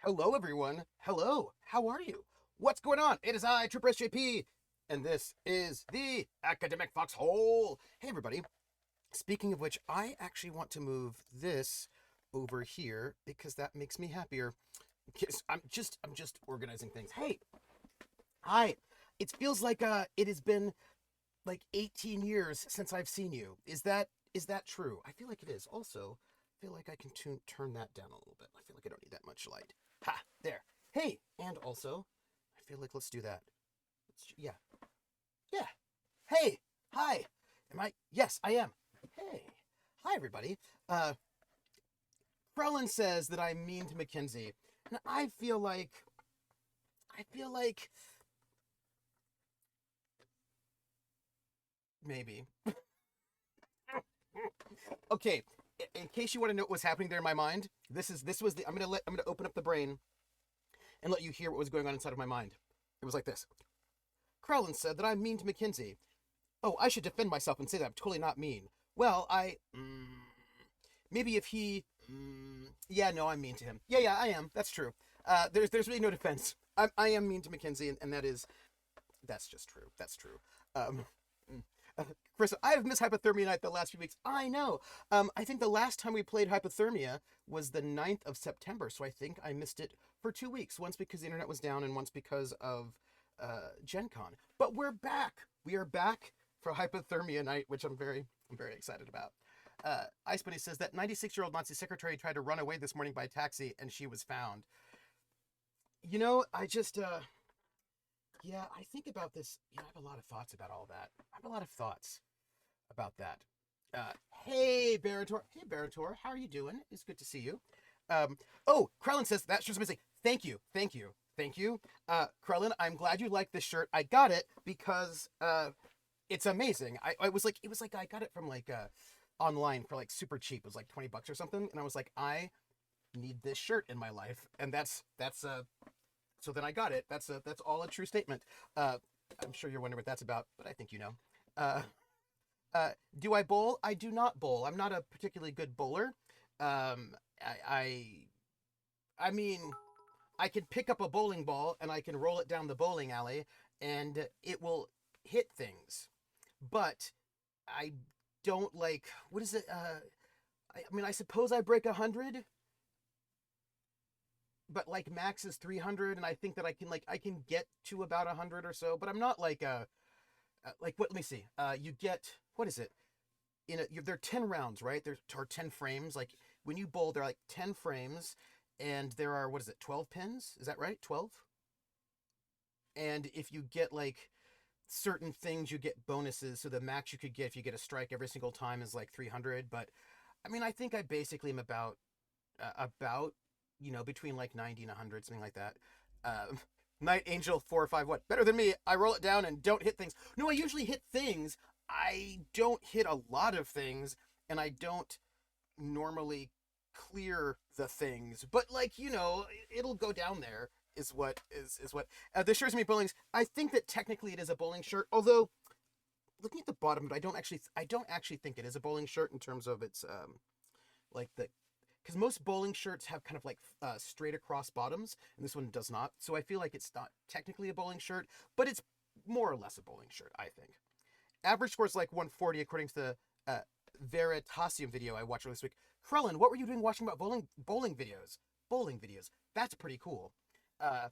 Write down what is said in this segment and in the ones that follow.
Hello, everyone. Hello. How are you? What's going on? It is I, Trooper SJP, and this is the Academic Foxhole. Hey, everybody. Speaking of which, I actually want to move this over here because that makes me happier. I'm just organizing things. Hey, hi. It feels like it has been like 18 years since I've seen you. Is that true? I feel like it is. Also, I feel like I can turn that down a little bit. I feel like I don't need that much light. Ha, there. Hey, and also, I feel like let's do that. Yeah, yeah. Hey, hi. Am I? Yes, I am. Hey, hi, everybody. Uh, Krellin says that I'm mean to Mackenzie, and I feel like maybe. Okay, in case you want to know what was happening there in my mind, this was the I'm gonna open up the brain and let you hear what was going on inside of my mind. It was like this. Krellin said that I'm mean to Mackenzie. Oh, I should defend myself and say that I'm totally not mean. Well, maybe if he, yeah, no, I'm mean to him. Yeah, I am. That's true. There's really no defense. I am mean to Mackenzie, and that's just true. That's true. Um, Chris, I have missed Hypothermia Night the last few weeks. I know. I think the last time we played Hypothermia was the 9th of September, so I think I missed it for 2 weeks. Once because the internet was down, and once because of Gen Con. But we're back. We are back for Hypothermia Night, which I'm very excited about. Ice Bunny says that 96-year-old Nazi secretary tried to run away this morning by taxi, and she was found. I just yeah, I think about this. I have a lot of thoughts about all that. I have a lot of thoughts about that. Hey, Barator. Hey, Barator. How are you doing? It's good to see you. Oh, Krellin says that shirt's amazing. Thank you. Thank you. Thank you. Krellin, I'm glad you like this shirt. I got it because it's amazing. I was like, it was like I got it from like online for like super cheap. It was like $20 or something, and I was like, I need this shirt in my life, and that's so then I got it. That's all a true statement. Uh, I'm sure you're wondering what that's about, but I think you know. Uh, do I bowl? I do not bowl. I'm not a particularly good bowler. Um, I mean, I can pick up a bowling ball and I can roll it down the bowling alley, and it will hit things. But I don't like what is it? I mean, I suppose I break 100, but like max is 300, and I think that I can get to about 100 or so. But I'm not like like what? Let me see. You get what is it? There are 10 rounds, right? There are 10 frames. Like when you bowl, there are like 10 frames, and there are what is it? 12 pins? Is that right? 12. And if you get like certain things, you get bonuses. So the max you could get if you get a strike every single time is like 300. But I mean, I think I basically am about between like 90 and 100, something like that. Um, Night Angel 4 or 5. What? Better than me. I roll it down and don't hit things. No, I usually hit things. I don't hit a lot of things, and I don't normally clear the things. But like it'll go down there. Is what this shirt's me bowling's. I think that technically it is a bowling shirt, although looking at the bottom of it, I don't actually think it is a bowling shirt in terms of its like the because most bowling shirts have kind of like straight across bottoms, and this one does not. So I feel like it's not technically a bowling shirt, but it's more or less a bowling shirt, I think. Average score is like 140 according to the Veritasium video I watched earlier this week. Krellin, what were you doing watching about bowling videos? Bowling videos. That's pretty cool. Uh,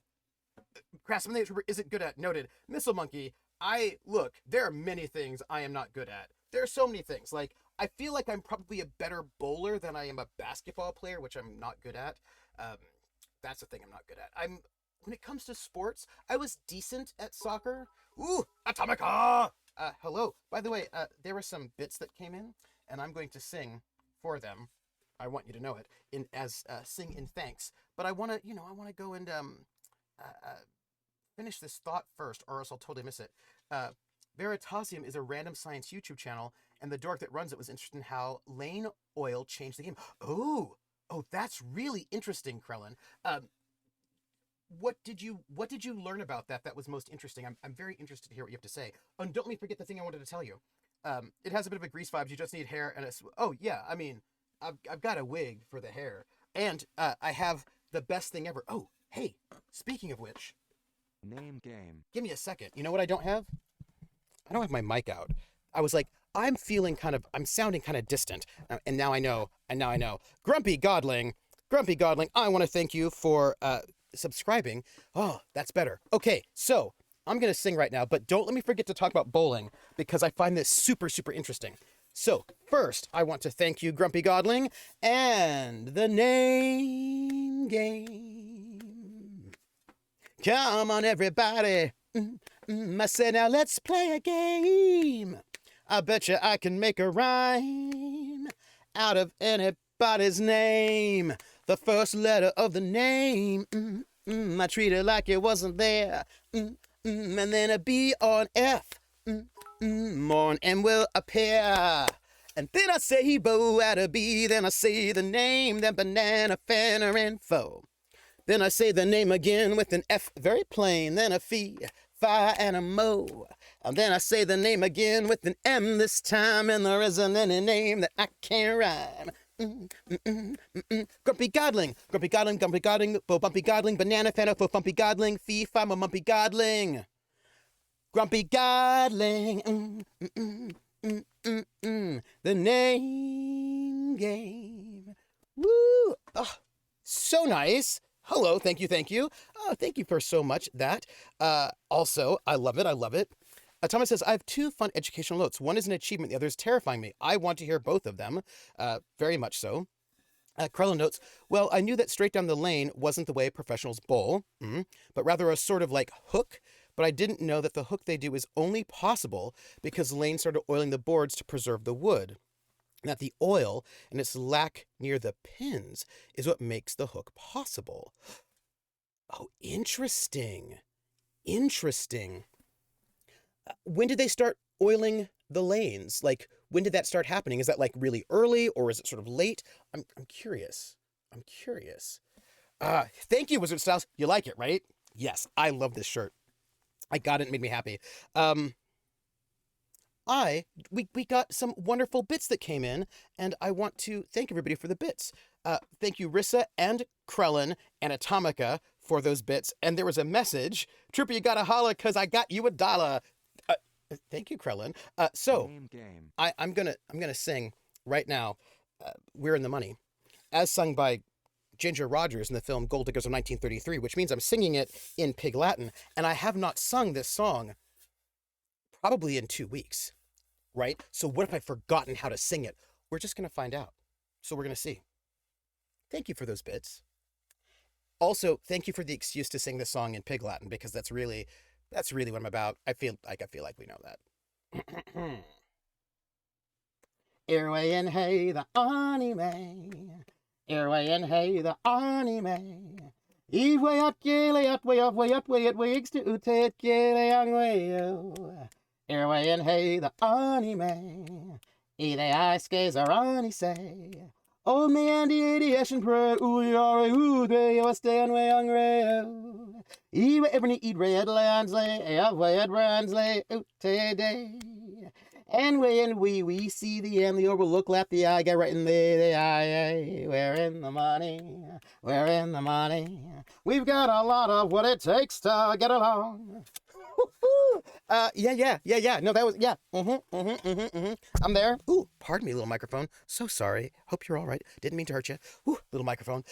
Craftsman isn't good at. Noted. Missile Monkey. I look. There are many things I am not good at. There are so many things. Like I feel like I'm probably a better bowler than I am a basketball player, which I'm not good at. Um, that's the thing I'm not good at. When it comes to sports, I was decent at soccer. Ooh, Atomica! Hello. By the way, there were some bits that came in, and I'm going to sing for them. I want you to know it in as sing in thanks. But I want to go and finish this thought first, or else I'll totally miss it. Uh, Veritasium is a random science YouTube channel, and the dork that runs it was interested in how Lane Oil changed the game. Oh, that's really interesting, Krellin. Um, what did you learn about that was most interesting? I'm very interested to hear what you have to say. Oh, and don't let me forget the thing I wanted to tell you. It has a bit of a grease vibes. You just need hair and oh yeah, I mean, I've got a wig for the hair, and I have the best thing ever. Oh, hey, speaking of which, Name game. give me a second. You know what I don't have? I don't have my mic out. I was like, I'm sounding kind of distant. And now I know. Grumpy Godling, I want to thank you for subscribing. Oh, that's better. Okay, so I'm going to sing right now, but don't let me forget to talk about bowling because I find this super, super interesting. So, first, I want to thank you, Grumpy Godling, and the name game. Come on, everybody. I said, now let's play a game. I bet you I can make a rhyme out of anybody's name. The first letter of the name. I treat it like it wasn't there. And then a B or an F. More an M will appear. And then I say bow at a B. Then I say the name. Then banana, fenner, info. Then I say the name again with an F, very plain. Then a fee, fi, and a mo. And then I say the name again with an M this time, and there isn't any name that I can't rhyme. Grumpy Godling, bo bumpy Godling, banana fan for bumpy Godling, fee, fi, mo mumpy Godling. Grumpy Godling, the name game. Woo! Oh, so nice. Hello, thank you. Oh, thank you for so much that. Also, I love it. Thomas says, I have two fun educational notes. One is an achievement, the other is terrifying me. I want to hear both of them, very much so. Krellin notes, well, I knew that straight down the lane wasn't the way professionals bowl, but rather a sort of like hook, but I didn't know that the hook they do is only possible because Lane started oiling the boards to preserve the wood. And that the oil and its lack near the pins is what makes the hook possible. Oh, interesting. When did they start oiling the lanes? Like, when did that start happening? Is that like really early or is it sort of late? I'm curious. Thank you, Wizard Styles. You like it, right? Yes, I love this shirt. I got it. It made me happy. We got some wonderful bits that came in, and I want to thank everybody for the bits. Thank you, Rissa and Krellin and Atomica for those bits. And there was a message. Trooper, you gotta holla because I got you $1. Thank you, Krellin. Game. I'm gonna sing right now. We're in the Money, as sung by Ginger Rogers in the film Gold Diggers of 1933, which means I'm singing it in Pig Latin, and I have not sung this song probably in 2 weeks, right? So what if I've forgotten how to sing it? We're just going to find out. So we're going to see. Thank you for those bits. Also, thank you for the excuse to sing this song in Pig Latin, because that's really what I'm about. I feel like we know that. Airway and hey, the anime. Airway and hey, the anime. Way up, wigs to utet, young way. Airway and hey, the anime. Ede I skays are on, say. Old man, the ideation prayer, ooh, are, they was staying way on rail. Ewe ebony eat red lands lay, red lands lay, day. And when we see the end, the overlook, lap the eye, get right in the eye. We're in the money. We've got a lot of what it takes to get along. Yeah. No, that was, yeah. I'm there. Ooh, pardon me, little microphone. So sorry. Hope you're all right. Didn't mean to hurt you. Ooh, little microphone.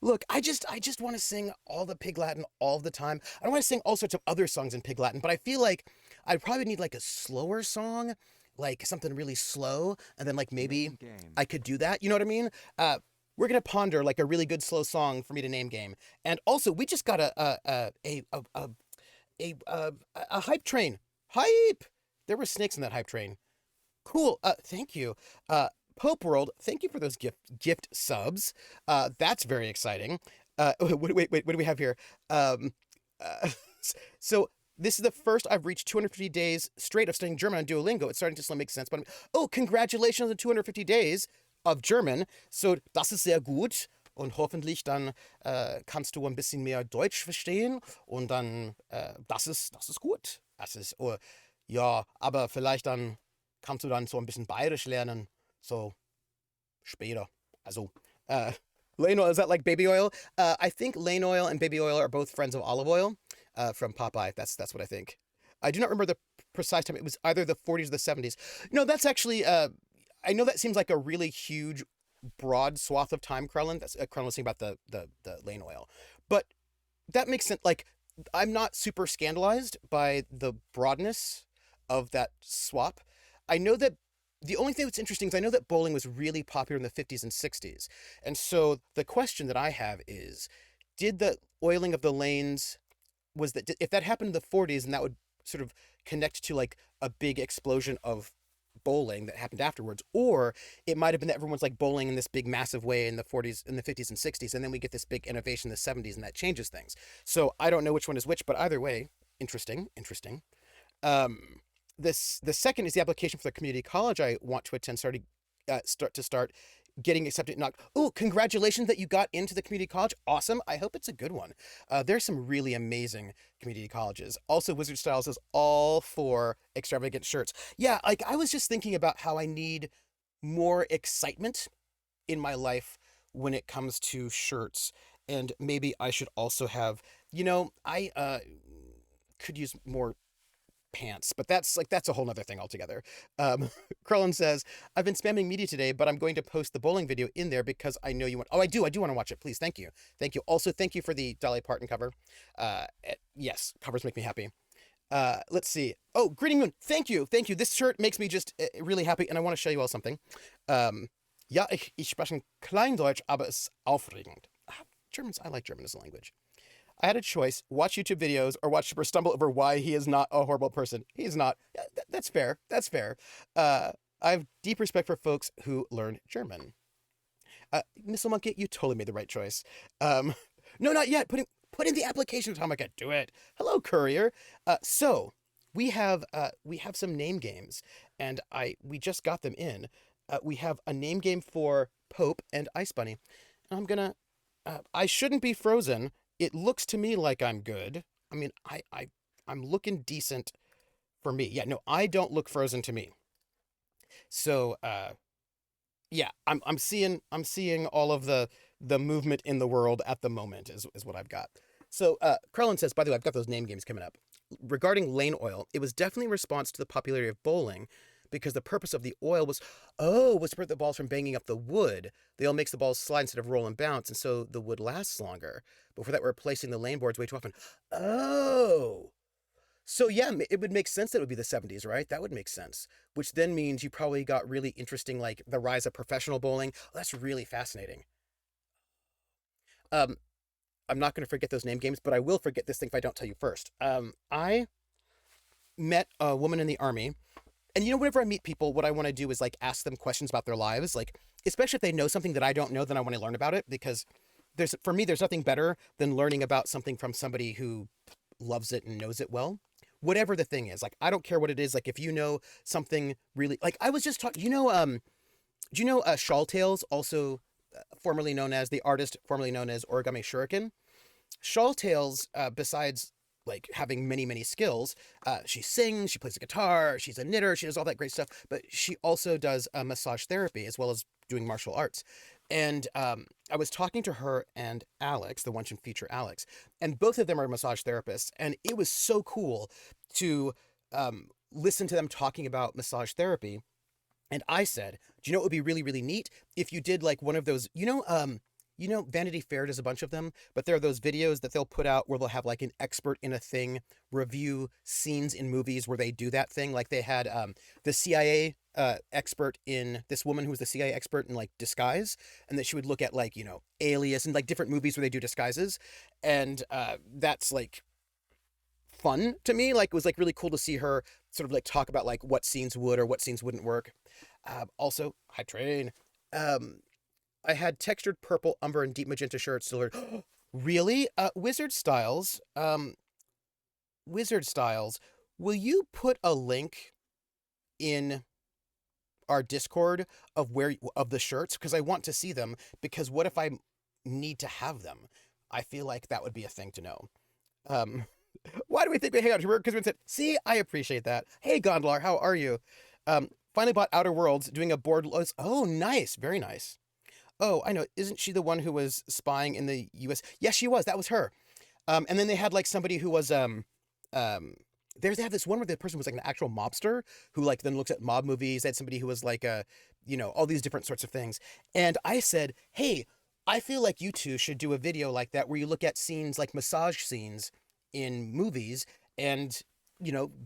Look, I just want to sing all the Pig Latin all the time. I don't want to sing all sorts of other songs in Pig Latin, but I feel like I'd probably need like a slower song, like something really slow, and then like maybe I could do that. You know what I mean? We're gonna ponder like a really good slow song for me to name game. And also, we just got a hype train. Hype! There were snakes in that hype train. Cool. Thank you. Pope World, thank you for those gift subs. That's very exciting. Wait, what do we have here? So this is the first I've reached 250 days straight of studying German on Duolingo. It's starting to still make sense, but congratulations on 250 days of German. So das ist sehr gut. Und hoffentlich dann kannst du ein bisschen mehr Deutsch verstehen. Und dann, das ist gut. Ja, aber vielleicht dann kannst du dann so ein bisschen Bayerisch lernen. So später. Also, Lane oil, is that like baby oil? I think Lane oil and baby oil are both friends of olive oil from Popeye. That's what I think. I do not remember the precise time. It was either the 40s or the 70s. No, that's actually, I know that seems like a really huge, broad swath of time, Krellin. That's Krellin was saying about the Lane oil. But that makes sense. Like, I'm not super scandalized by the broadness of that swap. I know that the only thing that's interesting is I know that bowling was really popular in the 50s and 60s. And so the question that I have is, did the oiling of the lanes, was that, if that happened in the 40s, and that would sort of connect to like a big explosion of bowling that happened afterwards, or it might have been that everyone's like bowling in this big massive way in the 40s, in the 50s and 60s, and then we get this big innovation in the 70s and that changes things. So I don't know which one is which, but either way, interesting. um the second is the application for the community college I want to attend, start getting accepted. Not, oh, congratulations that you got into the community college. Awesome. I hope it's a good one. There's some really amazing community colleges. Also, Wizard Styles is all for extravagant shirts. Yeah, like I was just thinking about how I need more excitement in my life when it comes to shirts. And maybe I should also have, I could use more pants, but that's a whole nother thing altogether. Krellin says, I've been spamming media today, but I'm going to post the bowling video in there because I know you want. Oh, I do want to watch it. Please, thank you. Also, thank you for the Dolly Parton cover. Yes, covers make me happy. Let's see. Oh, Greeting Moon, thank you. This shirt makes me just really happy, and I want to show you all something. Ja, ich spreche Kleindeutsch, aber es ist aufregend. Germans, I like German as a language. I had a choice: watch YouTube videos or watch Super stumble over why he is not a horrible person. He's not. That's fair. I have deep respect for folks who learn German. Missile Monkey, you totally made the right choice. No, not yet. Put in the application, Tomica. Do it. Hello, Courier. So we have some name games, and we just got them in. We have a name game for Pope and Ice Bunny. I'm gonna. I shouldn't be frozen. It looks to me like I'm good. I mean, I'm looking decent for me. Yeah, no, I don't look frozen to me. So, yeah, I'm seeing all of the movement in the world at the moment is what I've got. So, Krellin says, by the way, I've got those name games coming up. Regarding Lane oil, it was definitely in response to the popularity of bowling, because the purpose of the oil was to prevent the balls from banging up the wood. The oil makes the balls slide instead of roll and bounce, and so the wood lasts longer. Before that, we're replacing the lane boards way too often. Oh! So yeah, it would make sense that it would be the 70s, right? That would make sense. Which then means you probably got really interesting, like, the rise of professional bowling. Oh, that's really fascinating. I'm not going to forget those name games, but I will forget this thing if I don't tell you first. I met a woman in the Army. And whenever I meet people, what I want to do is like ask them questions about their lives, like especially if they know something that I don't know, then I want to learn about it, because for me there's nothing better than learning about something from somebody who loves it and knows it well. Whatever the thing is, like I don't care what it is. Like if you know something really, like I was just talking, do you know Shawl Tales, also formerly known as the artist formerly known as Origami Shuriken? Shawl Tales, besides like having many skills, she sings, she plays the guitar, she's a knitter, she does all that great stuff, but she also does massage therapy as well as doing martial arts. And I was talking to her and Alex, the one feature Alex, and both of them are massage therapists, and it was so cool to listen to them talking about massage therapy. And I said, do you know what would be really neat if you did like one of those, Vanity Fair does a bunch of them, but there are those videos that they'll put out where they'll have like an expert in a thing review scenes in movies where they do that thing. Like they had the CIA expert in, this woman who was the CIA expert in like disguise, and that she would look at like, Alias and like different movies where they do disguises. And that's like fun to me. Like it was like really cool to see her sort of like talk about like what scenes would or what scenes wouldn't work. Also, High Train. I had textured purple, umber, and deep magenta shirts delivered. Really? Wizard Styles, will you put a link in our Discord of the shirts? Because I want to see them, because what if I need to have them? I feel like that would be a thing to know. Why do we think we hang out here? Because we said, see, I appreciate that. Hey, Gondlar, how are you? Finally bought Outer Worlds, doing a board. Oh, nice. Very nice. Oh, I know. Isn't she the one who was spying in the U.S.? Yes, she was. That was her. And then they had like somebody who was they have this one where the person was like an actual mobster who like then looks at mob movies. They had somebody who was like all these different sorts of things. And I said, hey, I feel like you two should do a video like that where you look at scenes like massage scenes in movies and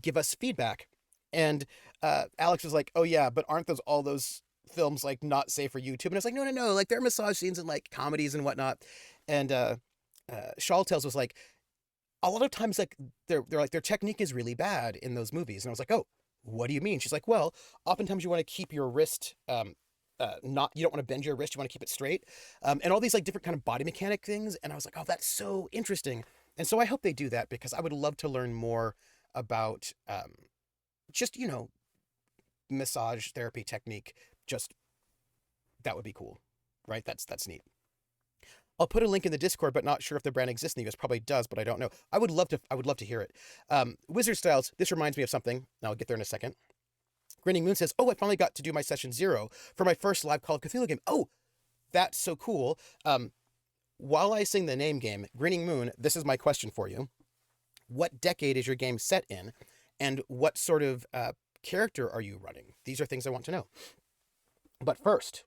give us feedback. And Alex was like, oh yeah, but aren't those all those films like not safe for YouTube? And I was like, no, no, no, like there are massage scenes and like comedies and whatnot. And Shaw Tales was like, a lot of times like they're like their technique is really bad in those movies. And I was like, oh, what do you mean? She's like, well, oftentimes you want to keep your wrist not you don't want to bend your wrist, you want to keep it straight, and all these like different kind of body mechanic things. And I was like, oh, that's so interesting. And so I hope they do that because I would love to learn more about just massage therapy technique. Just that would be cool, right? That's neat. I'll put a link in the Discord, but not sure if the brand exists in the US. Probably does, but I don't know. I would love to hear it. Wizard Styles, this reminds me of something. And I'll get there in a second. Grinning Moon says, oh, I finally got to do my session 0 for my first live Call of Cthulhu game. Oh, that's so cool. While I sing the name game, Grinning Moon, this is my question for you. What decade is your game set in? And what sort of character are you running? These are things I want to know. But first,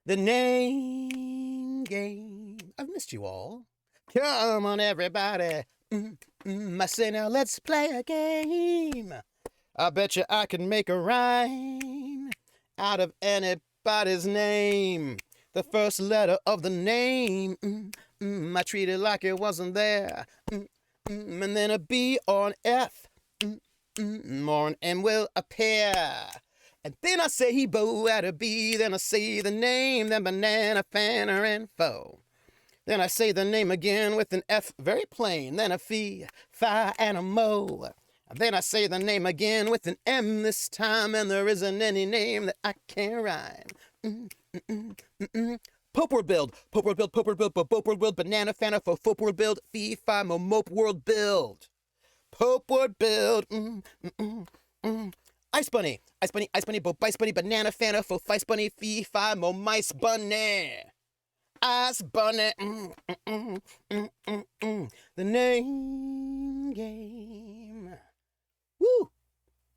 the name game. I've missed you all. Come on, everybody. I say now let's play a game. I bet you I can make a rhyme out of anybody's name. The first letter of the name, I treat it like it wasn't there. And then a B or an F, or an M will appear. And then I say bo at a B, then I say the name, then banana, fanner, and foe. Then I say the name again with an F, very plain, then a fee, fi, and a mo. Then I say the name again with an M this time, and there isn't any name that I can't rhyme. Pope World Build, Pope World Build, Pope World Build, Pope World Build, banana, fanner, fo, Pope World Build, fee, fi, mo, mope World Build. Pope World Build, Ice Bunny, Ice Bunny, Ice Bunny, Bo, Ice Bunny, Banana, Fanta, Fo, Fice Bunny, Fee, Fi, Mo, Mice Bunny. Ice Bunny, the name game. Woo!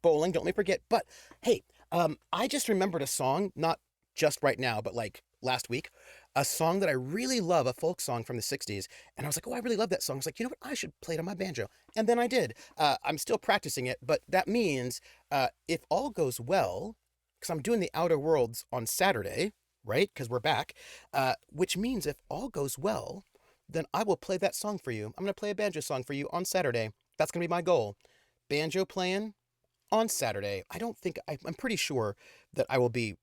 Bowling, don't let me forget. But, hey, I just remembered a song, not just right now, but like last week, a song that I really love, a folk song from the 60s. And I was like, oh, I really love that song. I was like, you know what? I should play it on my banjo. And then I did. I'm still practicing it, but that means if all goes well, because I'm doing the Outer Worlds on Saturday, right? Because we're back, which means if all goes well, then I will play that song for you. I'm going to play a banjo song for you on Saturday. That's going to be my goal. Banjo playing on Saturday. I'm pretty sure that I will be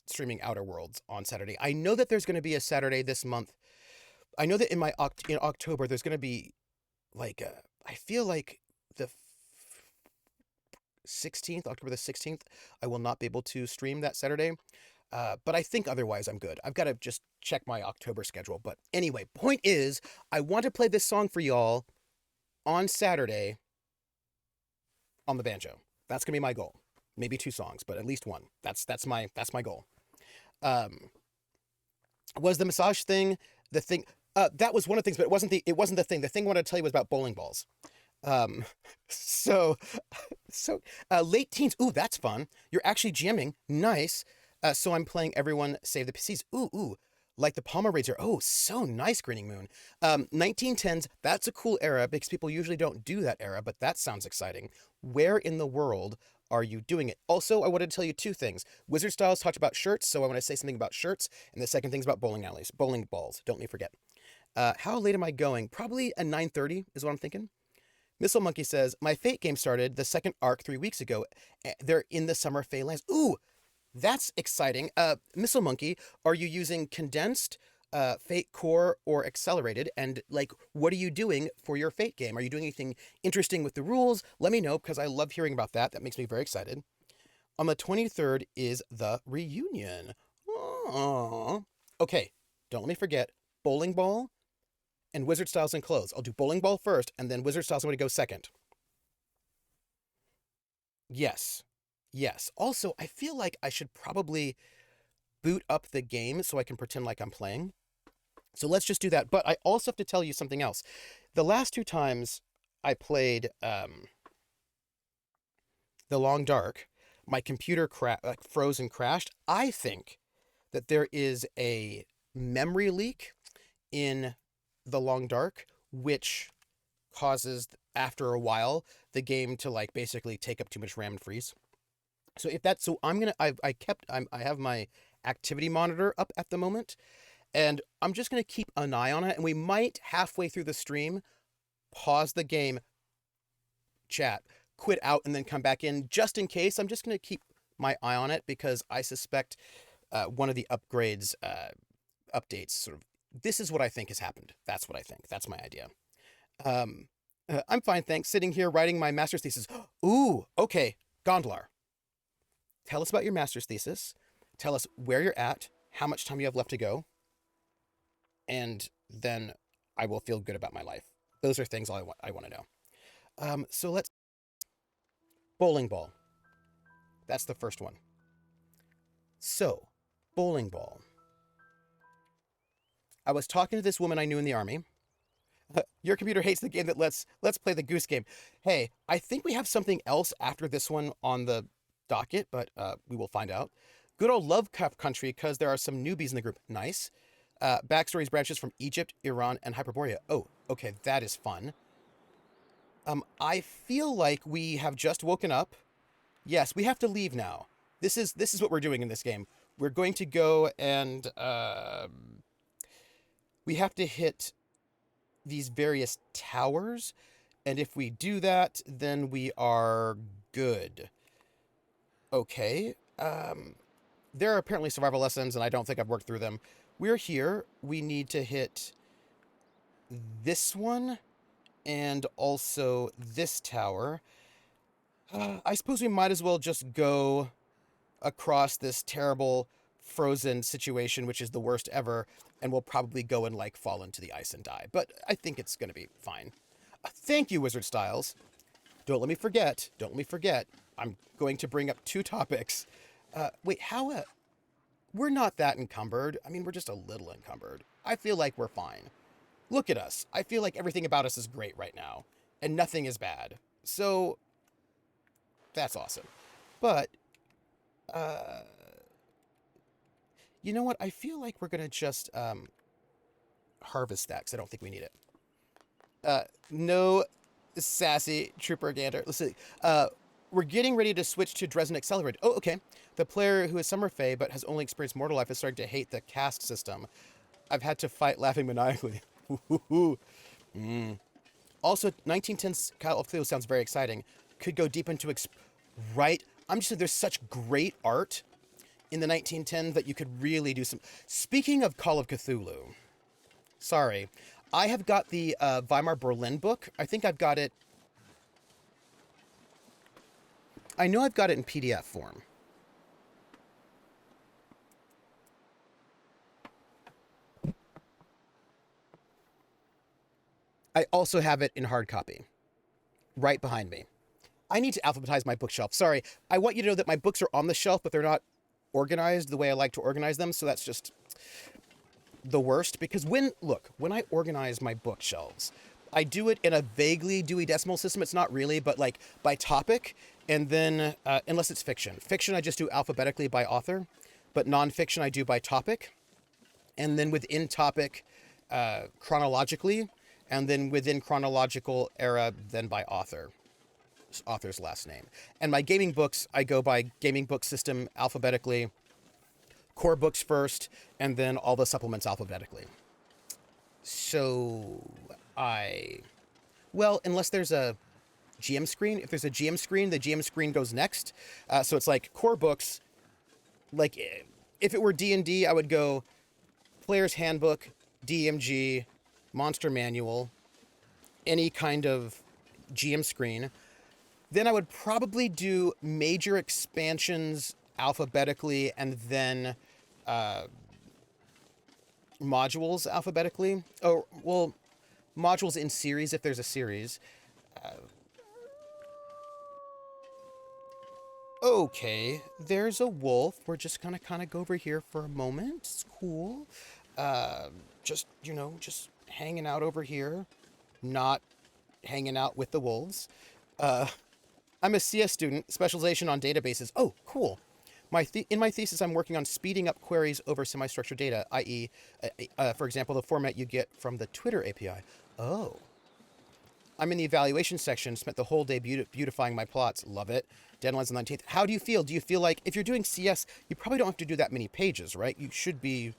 streaming Outer Worlds on Saturday. I know that there's going to be a Saturday this month. I know that in October there's going to be like I feel like the 16th, October the 16th, I will not be able to stream that Saturday. But I think otherwise I'm good. I've got to just check my October schedule. But anyway, point is, I want to play this song for y'all on Saturday on the banjo. That's going to be my goal. Maybe 2 songs, but at least one. That's my goal. Was the massage thing the thing? That was one of the things, but it wasn't the thing. The thing I wanted to tell you was about bowling balls. So late teens. Ooh, that's fun. You're actually jamming. Nice. So I'm playing Everyone Save the PCs. Ooh. Like the Palmer Razor. Oh, so nice, Grinning Moon. 1910s, that's a cool era because people usually don't do that era, but that sounds exciting. Where in the world are you doing it? Also, I wanted to tell you 2 things. Wizard Styles talked about shirts, so I want to say something about shirts, and the second thing's about bowling alleys, bowling balls. Don't let me forget. How late am I going? Probably a 9:30 is what I'm thinking. Missile Monkey says, my Fate game started the second arc 3 weeks ago. They're in the Summer Fae lands. Ooh, that's exciting. Missile Monkey, are you using condensed, Fate Core, or accelerated? And like, what are you doing for your Fate game? Are you doing anything interesting with the rules? Let me know because I love hearing about that. That makes me very excited. On the 23rd is the reunion. Aww. Okay, don't let me forget. Bowling ball and Wizard Styles and Clothes. I'll do Bowling Ball first, and then Wizard Styles I'm going to go second. Yes. Yes. Also, I feel like I should probably boot up the game so I can pretend like I'm playing. So let's just do that. But I also have to tell you something else. The last two times I played The Long Dark, my computer froze and crashed. I think that there is a memory leak in The Long Dark, which causes, after a while, the game to like basically take up too much RAM and freeze. So if that's so, I'm gonna I have my activity monitor up at the moment, and I'm just gonna keep an eye on it. And we might halfway through the stream pause the game, chat, quit out, and then come back in just in case. I'm just gonna keep my eye on it because I suspect one of the upgrades updates sort of. This is what I think has happened. That's what I think. That's my idea. I'm fine, thanks. Sitting here writing my master's thesis. Ooh, okay. Gondlar. Tell us about your master's thesis. Tell us where you're at, how much time you have left to go, and then I will feel good about my life. Those are things I want to know. So let's... Bowling ball. That's the first one. So, bowling ball. I was talking to this woman I knew in the army. Your computer hates the game that let's play the goose game. Hey, I think we have something else after this one on the docket, but we will find out. Good old Lovecraft Country, because there are some newbies in the group. Nice. Backstories branches from Egypt, Iran, and Hyperborea. Oh, okay, that is fun. I feel like we have just woken up. Yes, we have to leave now. This is what we're doing in this game. We're going to go and we have to hit these various towers, and if we do that, then we are good. Okay. There are apparently survival lessons, and I don't think I've worked through them. We're here. We need to hit this one and also this tower. I suppose we might as well just go across this terrible frozen situation, which is the worst ever, and we'll probably go and like fall into the ice and die. But I think it's going to be fine. Thank you, Wizard Styles. Don't let me forget. Don't let me forget. I'm going to bring up two topics. Wait, how? We're not that encumbered. I mean, we're just a little encumbered. I feel like we're fine. Look at us. I feel like everything about us is great right now, and nothing is bad. So, that's awesome. But, you know what? I feel like we're going to just harvest that because I don't think we need it. No sassy Trooper Gander. Listen, we're getting ready to switch to Dresden Accelerated. Oh, okay. The player who is Summer Fae but has only experienced Mortal Life is starting to hate the caste system. I've had to fight laughing maniacally. Also, 1910's Call of Cthulhu sounds very exciting. Could go deep into... right? I'm just saying there's such great art in the 1910s that you could really do some... Speaking of Call of Cthulhu... Sorry. I have got the Weimar Berlin book. I think I've got it... I know I've got it in PDF form. I also have it in hard copy. Right behind me. I need to alphabetize my bookshelf. Sorry. I want you to know that my books are on the shelf, but they're not organized the way I like to organize them, so that's just the worst. Because when I organize my bookshelves, I do it in a vaguely Dewey Decimal System. It's not really, but like by topic, and then, unless it's fiction. Fiction, I just do alphabetically by author, but nonfiction, I do by topic. And then within topic, chronologically, and then within chronological era, then by author's last name. And my gaming books, I go by gaming book system alphabetically, core books first, and then all the supplements alphabetically. So well, unless there's a GM screen. If there's a GM screen, the GM screen goes next. So it's like core books. Like if it were D&D, I would go Player's Handbook, DMG, Monster Manual, any kind of GM screen. Then I would probably do major expansions alphabetically and then modules alphabetically. Oh, well, modules in series if there's a series. Okay, there's a wolf. We're just gonna kind of go over here for a moment. It's cool. Just, just hanging out over here, not hanging out with the wolves. I'm a CS student, specialization on databases. Oh, cool. In my thesis, I'm working on speeding up queries over semi-structured data, i.e., for example, the format you get from the Twitter API. Oh. I'm in the evaluation section, spent the whole day beautifying my plots. Love it. Deadline's on the 19th. How do you feel? Do you feel like if you're doing CS, you probably don't have to do that many pages, right? You should be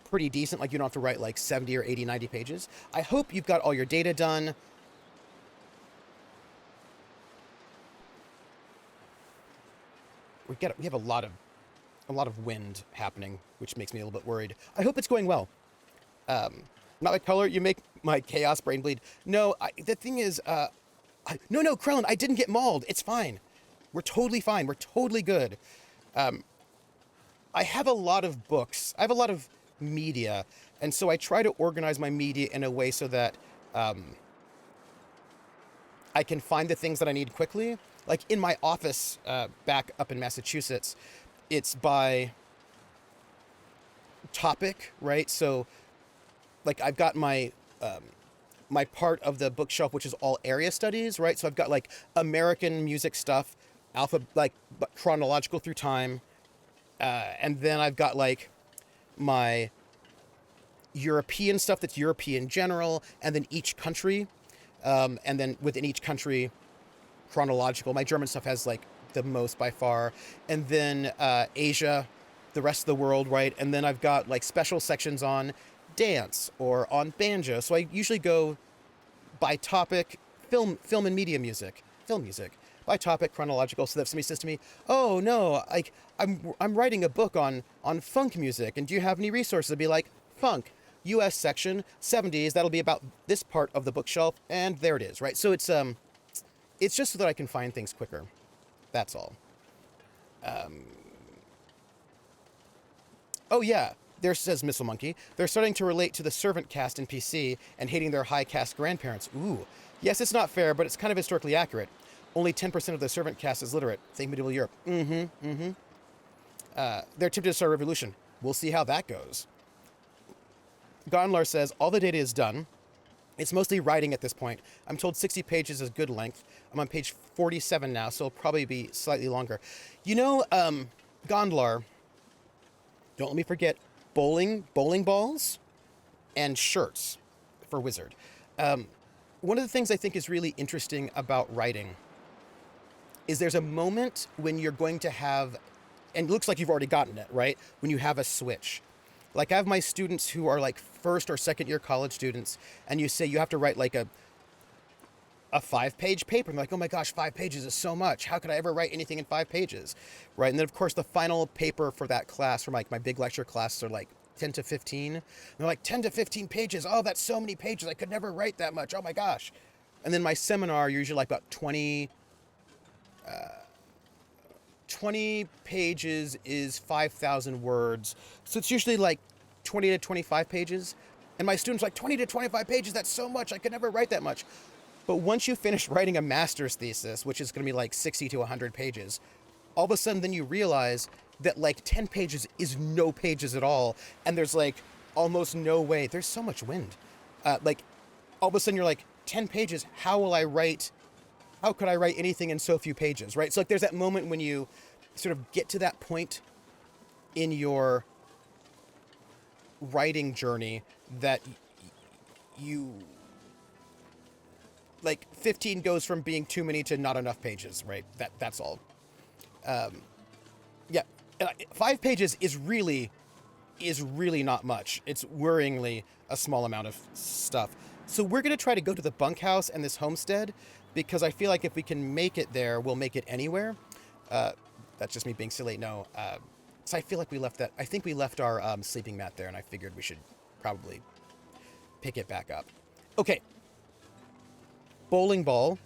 pretty decent. Like you don't have to write like 70 or 80, 90 pages. I hope you've got all your data done. We have a lot of wind happening, which makes me a little bit worried. I hope it's going well. Not my color. You make my chaos brain bleed. No, the thing is, no, Krellin, I didn't get mauled. It's fine. We're totally fine. We're totally good. I have a lot of books. I have a lot of media, and so I try to organize my media in a way so that I can find the things that I need quickly. Like in my office back up in Massachusetts, it's by topic, right? So like I've got my my part of the bookshelf, which is all area studies, right? So I've got like American music stuff, chronological through time. And then I've got like my European stuff that's European general, and then each country. And then within each country, chronological. My German stuff has like the most by far. And then Asia, the rest of the world, right? And then I've got like special sections on dance or on banjo. So I usually go by topic, film and media music, film music, by topic, chronological. So that if somebody says to me, "Oh no, like I'm writing a book on funk music, and do you have any resources?" I'd be like, "Funk, U.S. section, 70s. That'll be about this part of the bookshelf, and there it is." Right. So it's just so that I can find things quicker. That's all. Oh yeah. There says Missile Monkey. They're starting to relate to the servant caste in PC and hating their high caste grandparents. Ooh. Yes, it's not fair, but it's kind of historically accurate. Only 10% of the servant caste is literate. Think medieval Europe. They're tempted to start a revolution. We'll see how that goes. Gondlar says, all the data is done. It's mostly writing at this point. I'm told 60 pages is good length. I'm on page 47 now, so it'll probably be slightly longer. You know, Gondlar, don't let me forget, bowling balls and shirts for Wizard. One of the things I think is really interesting about writing is there's a moment when you're going to have, and it looks like you've already gotten it, right? When you have a switch. Like I have my students who are like first or second year college students, and you say you have to write like a 5-page paper. I'm like, oh my gosh, 5 pages is so much. How could I ever write anything in 5 pages? Right. And then of course the final paper for that class, for like my big lecture classes, are like 10 to 15. And they're like 10 to 15 pages. Oh, that's so many pages. I could never write that much. Oh my gosh. And then my seminar, usually like about 20 pages is 5,000 words. So it's usually like 20 to 25 pages. And my students are like, 20 to 25 pages, that's so much. I could never write that much. But once you finish writing a master's thesis, which is going to be like 60 to 100 pages, all of a sudden then you realize that like 10 pages is no pages at all. And there's like almost no way. There's so much wind. Like all of a sudden you're like, 10 pages, how could I write anything in so few pages, right? So like there's that moment when you sort of get to that point in your writing journey that you like 15 goes from being too many to not enough pages, right? That's all. Yeah, 5 pages is really not much. It's worryingly a small amount of stuff. So we're going to try to go to the bunkhouse and this homestead because I feel like if we can make it there, we'll make it anywhere. That's just me being silly. No. So I feel like we left that. I think we left our sleeping mat there, and I figured we should probably pick it back up. Okay. Bowling ball.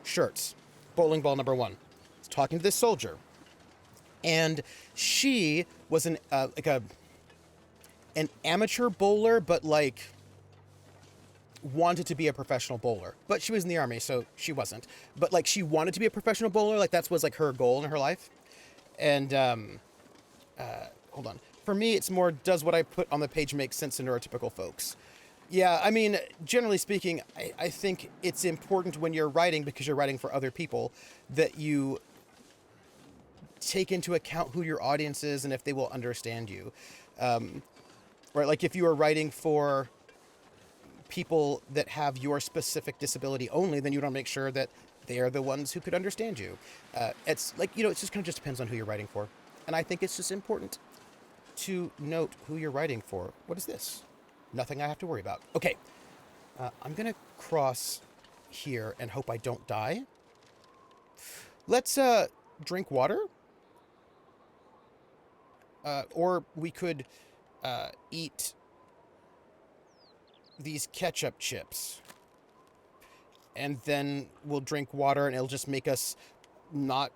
Shirts. Bowling ball number 1. Talking to this soldier. And she was an amateur bowler, but like wanted to be a professional bowler. But she was in the army, so she wasn't. But like she wanted to be a professional bowler, like that was like her goal in her life. And hold on. For me, it's more, does what I put on the page make sense to neurotypical folks? Yeah, I mean, generally speaking, I think it's important when you're writing, because you're writing for other people, that you take into account who your audience is and if they will understand you. Right, like if you are writing for people that have your specific disability only, then you want to make sure that they are the ones who could understand you. It's like, it just kind of just depends on who you're writing for. And I think it's just important to note who you're writing for. What is this? Nothing I have to worry about. Okay, I'm going to cross here and hope I don't die. Let's drink water. Or we could eat these ketchup chips. And then we'll drink water and it'll just make us not,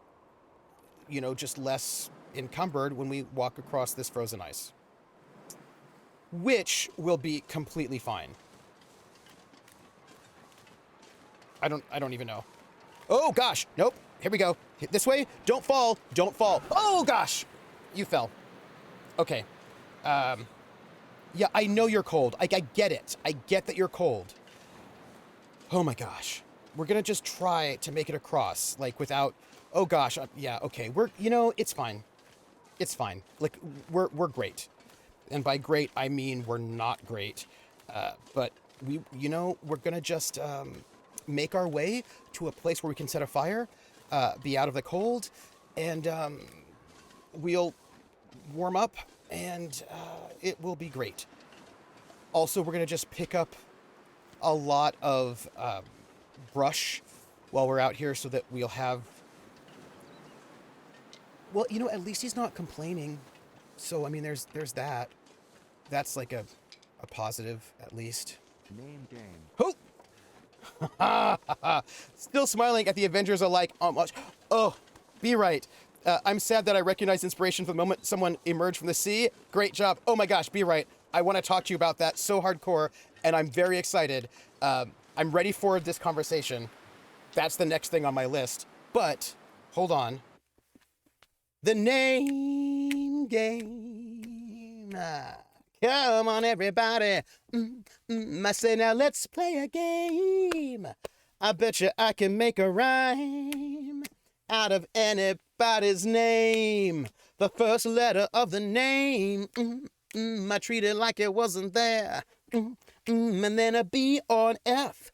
just less encumbered when we walk across this frozen ice. Which will be completely fine. I don't even know. Oh gosh, nope. Here we go. Hit this way. Don't fall. Don't fall. Oh gosh, you fell. Okay. Yeah, I know you're cold. I get it. I get that you're cold. Oh my gosh. We're gonna just try to make it across, like without, oh gosh, yeah, okay. It's fine. It's fine. Like, we're great. And by great, I mean we're not great. But we're gonna just make our way to a place where we can set a fire, be out of the cold, and we'll warm up, and it will be great. Also, we're gonna just pick up a lot of brush while we're out here so that we'll have... Well, at least he's not complaining. So, I mean, there's that. That's like a positive, at least. Name game. Oh! Still smiling at the Avengers alike. Oh, be right. I'm sad that I recognize inspiration for the moment someone emerged from the sea. Great job. Oh my gosh, be right. I want to talk to you about that so hardcore, and I'm very excited. I'm ready for this conversation. That's the next thing on my list. But, hold on. The name game. Come on, everybody. I say, now let's play a game. I bet you I can make a rhyme out of anybody's name. The first letter of the name. I treat it like it wasn't there. And then a B or an F.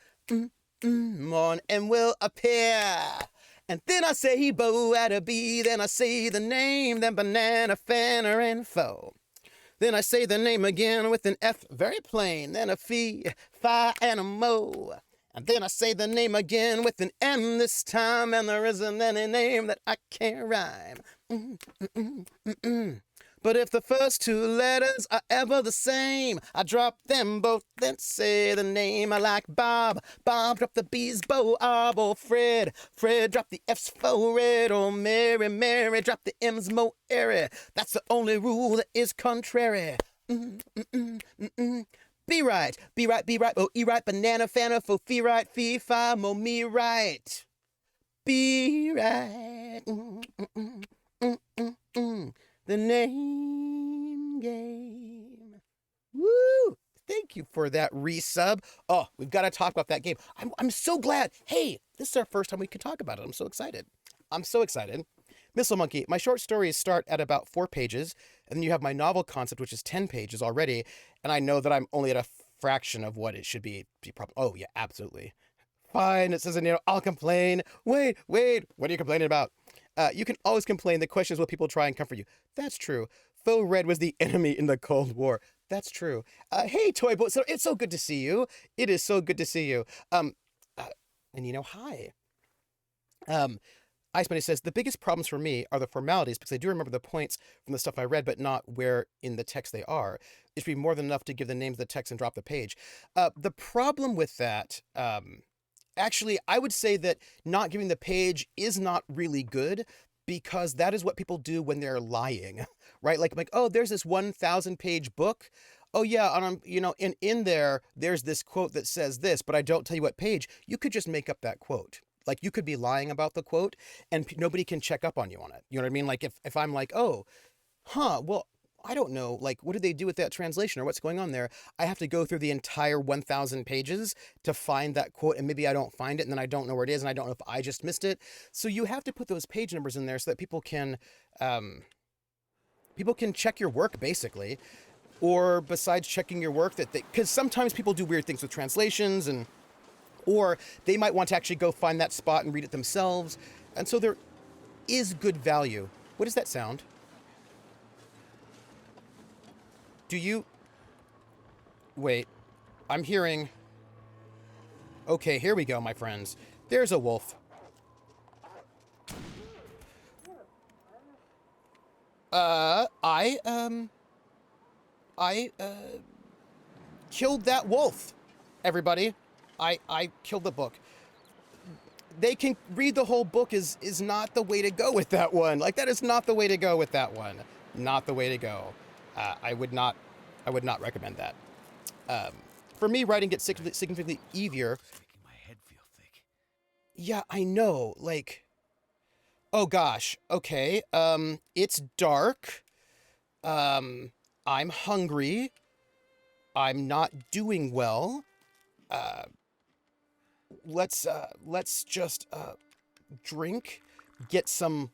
On and will appear. And then I say bo at a B. Then I say the name. Then banana, fanner, and foe. Then I say the name again with an F, very plain. Then a fee, fi, and a mo. And then I say the name again with an M this time. And there isn't any name that I can't rhyme. But if the first two letters are ever the same, I drop them both, then say the name. I like Bob. Bob, drop the B's, Bo, or Fred. Fred, drop the F's, for Red. Or Mary, Mary, drop the M's, Mo, Airy. That's the only rule that is contrary. Be right, be right, be right. Oh, E right, banana, fanna, fo, fee right, fee, fi, mo, me right. Be right. The name game. Woo! Thank you for that resub. Oh, we've got to talk about that game. I'm so glad. Hey, this is our first time we can talk about it. I'm so excited. Missile Monkey, my short stories start at about 4 pages, and then you have my novel concept, which is 10 pages already, and I know that I'm only at a fraction of what it should be. Oh, yeah, absolutely. Fine, it says, I'll complain. Wait, what are you complaining about? You can always complain. The question is, will people try and comfort you? That's true. Faux Red was the enemy in the Cold War. That's true. Hey, Toy Boy, so it's so good to see you. It is so good to see you. And hi. Ice Bunny says, the biggest problems for me are the formalities, because I do remember the points from the stuff I read, but not where in the text they are. It should be more than enough to give the names of the text and drop the page. The problem with that, actually, I would say that not giving the page is not really good, because that is what people do when they're lying, right? Like, oh, there's this 1,000-page book. oh yeah, you know, in there, there's this quote that says this, but I don't tell you what page. You could just make up that quote. Like you could be lying about the quote, and nobody can check up on you on it. You know what I mean? Like if I'm like, oh, huh, well, I don't know, like, what did they do with that translation or what's going on there? I have to go through the entire 1,000 pages to find that quote, and maybe I don't find it, and then I don't know where it is, and I don't know if I just missed it. So you have to put those page numbers in there so that um, people can check your work, basically. Or besides checking your work, that because sometimes people do weird things with translations, and or they might want to actually go find that spot and read it themselves. And so there is good value. What does that sound? Do you... Wait. I'm hearing... Okay, here we go, my friends. There's a wolf. I killed that wolf, everybody. I killed the book. They can read the whole book is not the way to go with that one. Like, that is not the way to go with that one. Not the way to go. I would not recommend that. For me, writing gets significantly easier. Making my head feel thick. Yeah, I know. Like, oh gosh. Okay. It's dark. I'm hungry. I'm not doing well. Let's just drink, get some.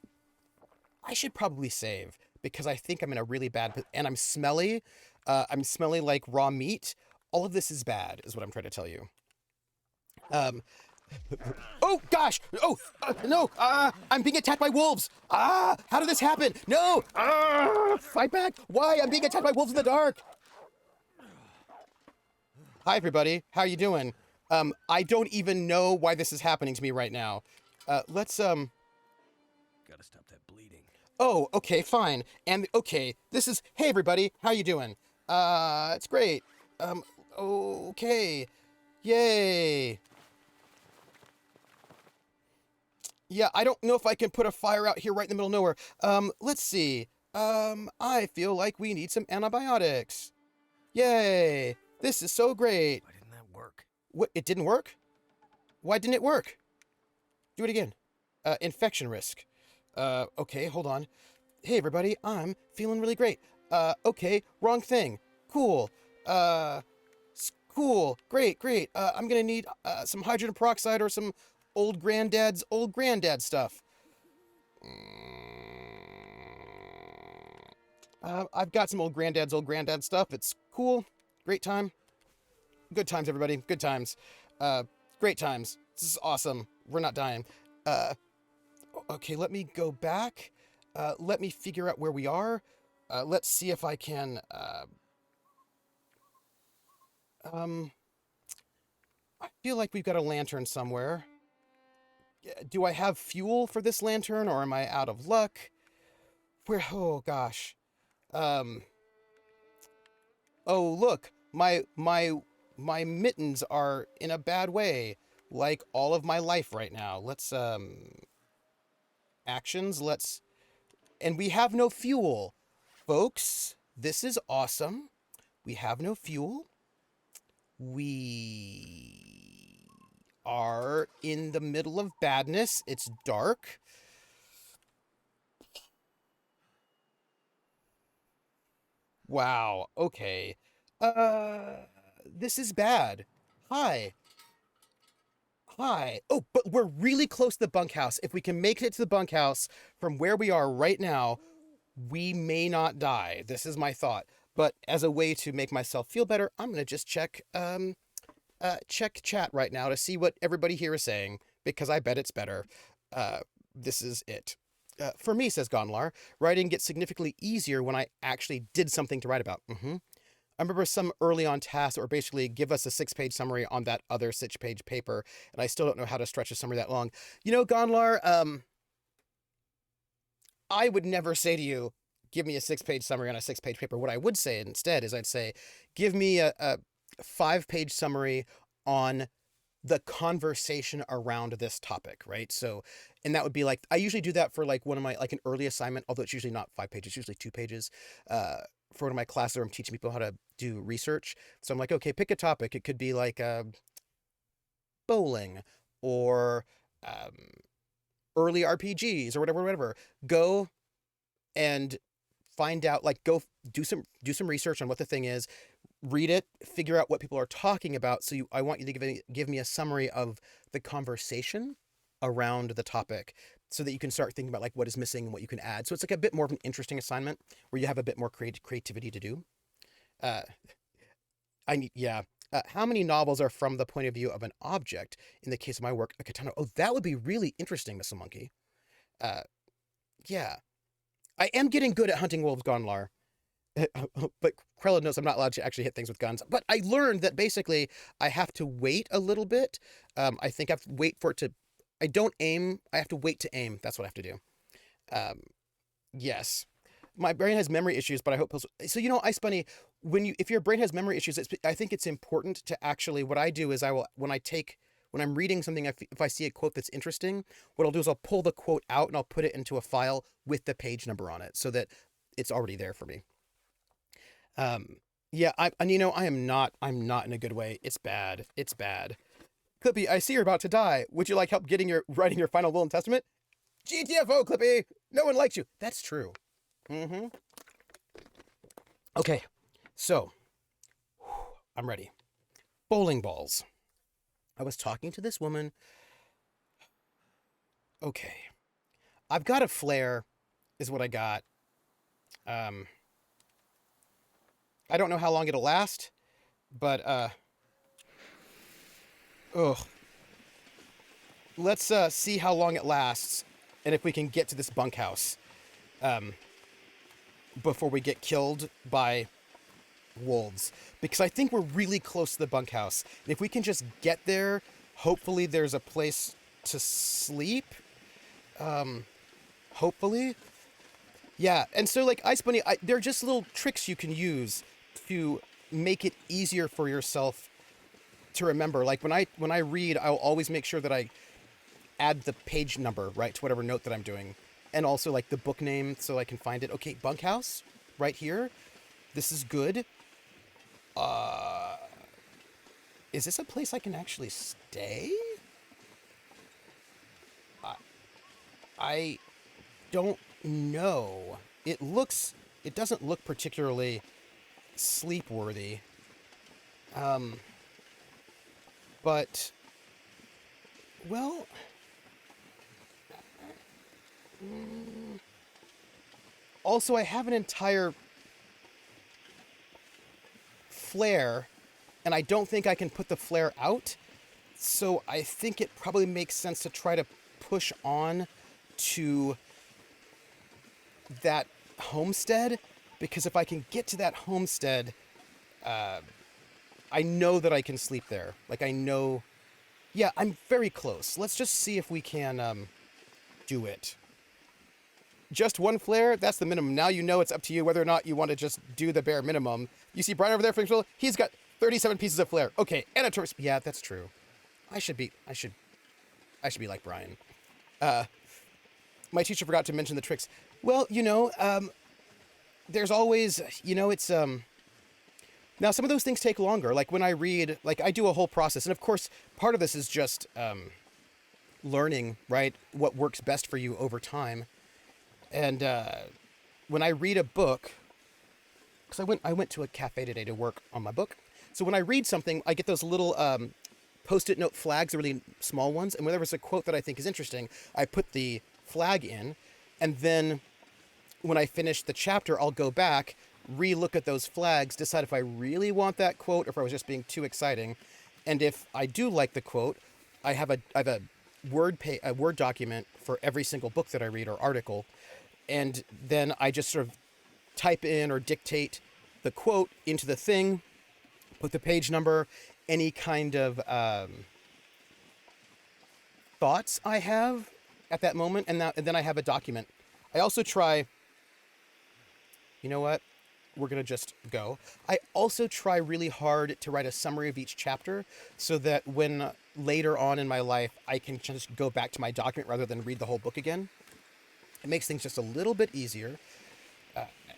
I should probably save because I think I'm in a really bad, and I'm smelly. I'm smelly like raw meat. All of this is bad, is what I'm trying to tell you. Oh gosh! Oh no! I'm being attacked by wolves! How did this happen? No! Fight back! Why? I'm being attacked by wolves in the dark! Hi everybody, how you doing? I don't even know why this is happening to me right now. Let's Gotta stop that bleeding. Oh, okay, fine. And okay, this is hey everybody, how you doing? It's great. Okay. Yay. Yeah, I don't know if I can put a fire out here right in the middle of nowhere. Let's see. I feel like we need some antibiotics. Yay. This is so great. Why didn't that work? What, it didn't work? Why didn't it work? Do it again. Infection risk. Okay, hold on. Hey everybody, I'm feeling really great. Okay, wrong thing. Cool. Cool. Great. I'm gonna need some hydrogen peroxide or some old granddad stuff. I've got some old granddad stuff. It's cool. Great time. Good times, everybody. Good times. Great times. This is awesome. We're not dying. Okay, let me go back. Let me figure out where we are. Let's see if I can, I feel like we've got a lantern somewhere. Do I have fuel for this lantern, or am I out of luck? Where, oh gosh. Oh, look, my mittens are in a bad way, like all of my life right now. Let's, actions, and we have no fuel. Folks, this is awesome. We have no fuel. We are in the middle of badness. It's dark. Wow, okay. This is bad. Hi. Oh, but we're really close to the bunkhouse. If we can make it to the bunkhouse from where we are right now, we may not die. This is my thought. But as a way to make myself feel better, I'm going to just check chat right now to see what everybody here is saying, because I bet it's better. This is it. For me, says Gonlar, writing gets significantly easier when I actually did something to write about. I remember some early on tasks that were basically give us a 6-page summary on that other 6-page paper, and I still don't know how to stretch a summary that long. You know, Gonlar, I would never say to you, give me a 6-page summary on a 6-page paper. What I would say instead is I'd say, give me a 5-page summary on the conversation around this topic, right? So, and that would be like, I usually do that for like one of my, like an early assignment, although it's usually not 5 pages, it's usually 2 pages. for one of my classes where I'm teaching people how to do research. So I'm like, okay, pick a topic. It could be like bowling or um, early RPGs or whatever. Go and find out, like, go do some research on what the thing is, read it, figure out what people are talking about. So I want you to give me a summary of the conversation around the topic so that you can start thinking about like what is missing and what you can add. So it's like a bit more of an interesting assignment where you have a bit more creativity to do. Uh, how many novels are from the point of view of an object? In the case of my work, a katana. Oh, that would be really interesting, Mr. Monkey. Uh, yeah. I am getting good at hunting wolves, Gonlar. But Krella knows I'm not allowed to actually hit things with guns. But I learned that basically I have to wait a little bit. I think I have to wait for it to... I don't aim. I have to wait to aim. That's what I have to do. Yes. My brain has memory issues, but I hope... So, Ice Bunny, if your brain has memory issues, I think it's important to actually... What I do is when I'm reading something, if I see a quote that's interesting, what I'll do is I'll pull the quote out and I'll put it into a file with the page number on it so that it's already there for me. Yeah, I'm not in a good way. It's bad. It's bad. Clippy, I see you're about to die. Would you like help writing your final will and testament? GTFO, Clippy! No one likes you. That's true. Mm-hmm. Okay, so, I'm ready. Bowling balls. I was talking to this woman. Okay. I've got a flare, is what I got. I don't know how long it'll last, but, let's, see how long it lasts, and if we can get to this bunkhouse, before we get killed by wolves. Because I think we're really close to the bunkhouse. And if we can just get there, hopefully there's a place to sleep. Hopefully. Yeah, and so, like, Ice Bunny, there are just little tricks you can use to make it easier for yourself to remember. Like, when I read, I'll always make sure that I add the page number, right, to whatever note that I'm doing. And also, like, the book name so I can find it. Okay, bunkhouse, right here. This is good. Is this a place I can actually stay? I don't know. It doesn't look particularly sleep-worthy. But, well... Also, I have an entire flare, and I don't think I can put the flare out, so I think it probably makes sense to try to push on to that homestead, because if I can get to that homestead, I know that I can sleep there. Like, I know... Yeah, I'm very close. Let's just see if we can do it. Just one flare? That's the minimum. Now you know it's up to you whether or not you want to just do the bare minimum. You see Brian over there, for example? He's got 37 pieces of flare. Okay, and a torch. Yeah, that's true. I should be like Brian. My teacher forgot to mention the tricks. Well, there's always, it's, now some of those things take longer. Like when I read, like I do a whole process. And of course, part of this is just learning, right, what works best for you over time. And when I read a book, because I went to a cafe today to work on my book. So when I read something, I get those little Post-it note flags, the really small ones. And whenever there's a quote that I think is interesting, I put the flag in. And then when I finish the chapter, I'll go back, re-look at those flags, decide if I really want that quote or if I was just being too exciting. And if I do like the quote, I have a Word document for every single book that I read or article. And then I just sort of type in or dictate the quote into the thing, put the page number, any kind of thoughts I have at that moment, and then I have a document. I also try, you know what? We're going to just go. I also try really hard to write a summary of each chapter so that when later on in my life, I can just go back to my document rather than read the whole book again. It makes things just a little bit easier.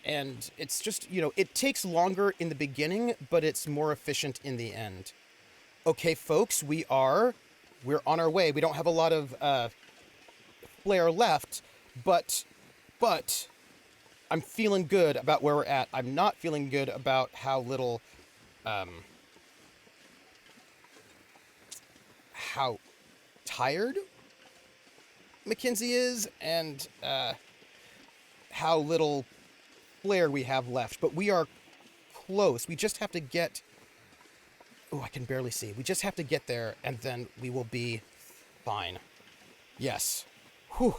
and it's just, it takes longer in the beginning, but it's more efficient in the end. Okay, folks, we're on our way. We don't have a lot of flare left, but I'm feeling good about where we're at. I'm not feeling good about how little, how tired Mackenzie is, and how little flare we have left. But we are close. We just have to get... Oh, I can barely see. We just have to get there, and then we will be fine. Yes. Whew.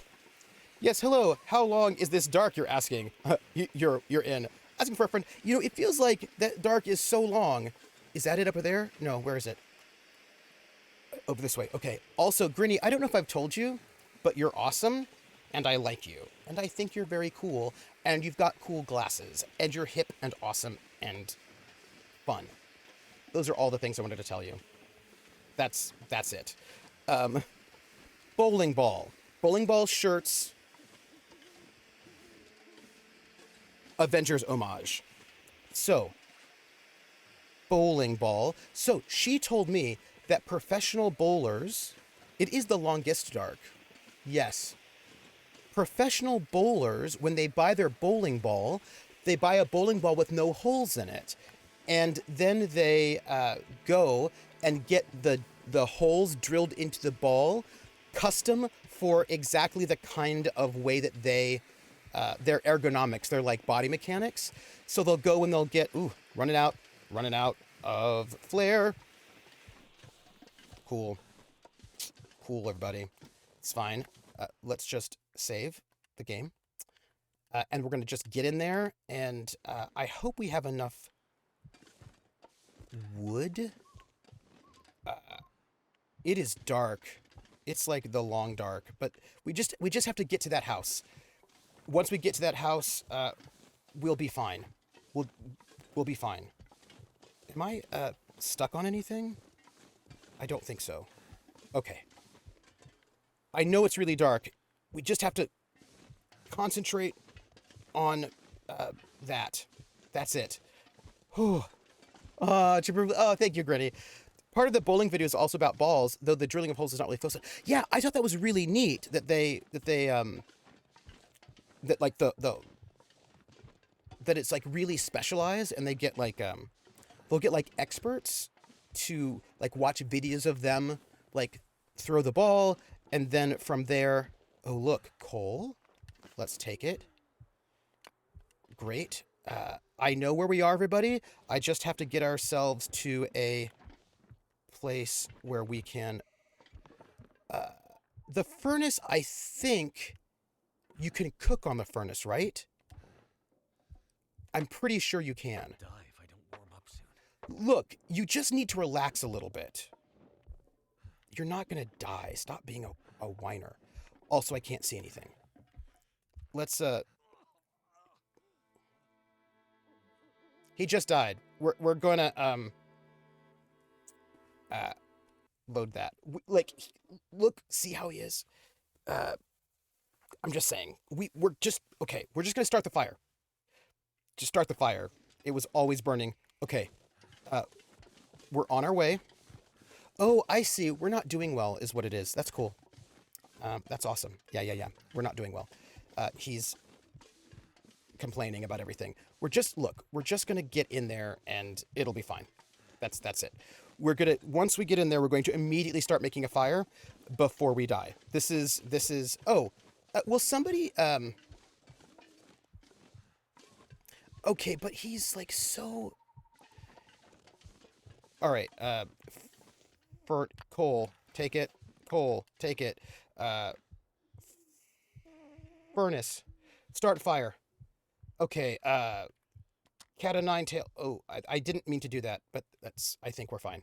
Yes, hello. How long is this dark, you're asking? You're in. Asking for a friend. It feels like that dark is so long. Is that it up there? No, where is it? Over this way. Okay. Also, Grinny, I don't know if I've told you, but you're awesome, and I like you. And I think you're very cool, and you've got cool glasses, and you're hip and awesome and fun. Those are all the things I wanted to tell you. That's it. Bowling ball. Bowling ball shirts. Avengers homage. So, bowling ball. So, she told me that professional bowlers... It is the longest dark. Yes. Professional bowlers, when they buy their bowling ball, they buy a bowling ball with no holes in it. And then they go and get the holes drilled into the ball, custom for exactly the kind of way that their ergonomics, their like body mechanics. So they'll go and they'll get, running out of flare. Cool, everybody. It's fine. Let's just save the game. And we're going to just get in there. And I hope we have enough wood. It is dark. It's like the long dark. But we just have to get to that house. Once we get to that house, we'll be fine. We'll be fine. Am I stuck on anything? I don't think so. Okay. I know it's really dark. We just have to concentrate on that. That's it. Oh, thank you, Gritty. Part of the bowling video is also about balls, though the drilling of holes is not really focused on. Yeah, I thought that was really neat that that it's like really specialized, and they get like they'll get like experts to like watch videos of them like throw the ball, and then from there, oh look, coal. Let's take it. Great. I know where we are, everybody. I just have to get ourselves to a place where we can... the furnace, I think you can cook on the furnace, right? I'm pretty sure you can. Die if I don't warm up soon. Look, you just need to relax a little bit. You're not going to die. Stop being a whiner. Also, I can't see anything. Let's, he just died. We're gonna, load that. Look, see how he is? I'm just saying. We're just gonna start the fire. Just start the fire. It was always burning. Okay. We're on our way. Oh, I see. We're not doing well is what it is. That's cool. That's awesome. Yeah. We're not doing well. He's complaining about everything. We're just going to get in there and it'll be fine. That's it. Once we get in there, we're going to immediately start making a fire before we die. This is, will somebody, okay, but he's like so, all right, for coal, take it, furnace, start fire. Okay, cat o' nine tail. Oh, I didn't mean to do that, but I think we're fine.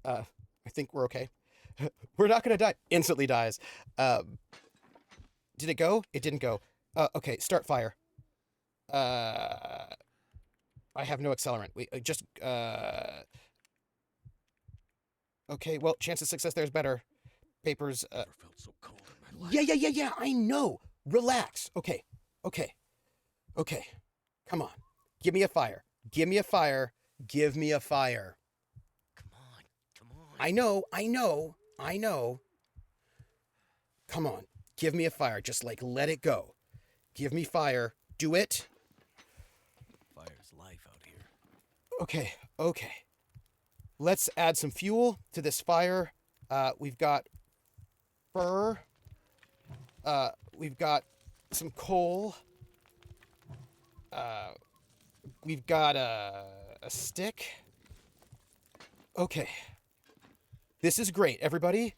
I think we're okay. We're not gonna die. Instantly dies. Did it go? It didn't go. Okay, start fire. I have no accelerant. We just, okay, well, chance of success there is better. Papers, Never felt so cold in my life. Yeah, I know. Relax. Okay. Come on. Give me a fire. Give me a fire. Give me a fire. Come on. Come on. I know. Come on. Give me a fire. Just like let it go. Give me fire. Do it. Fire's life out here. Okay. Let's add some fuel to this fire. We've got fur. We've got some coal. We've got a stick. Okay. This is great, everybody.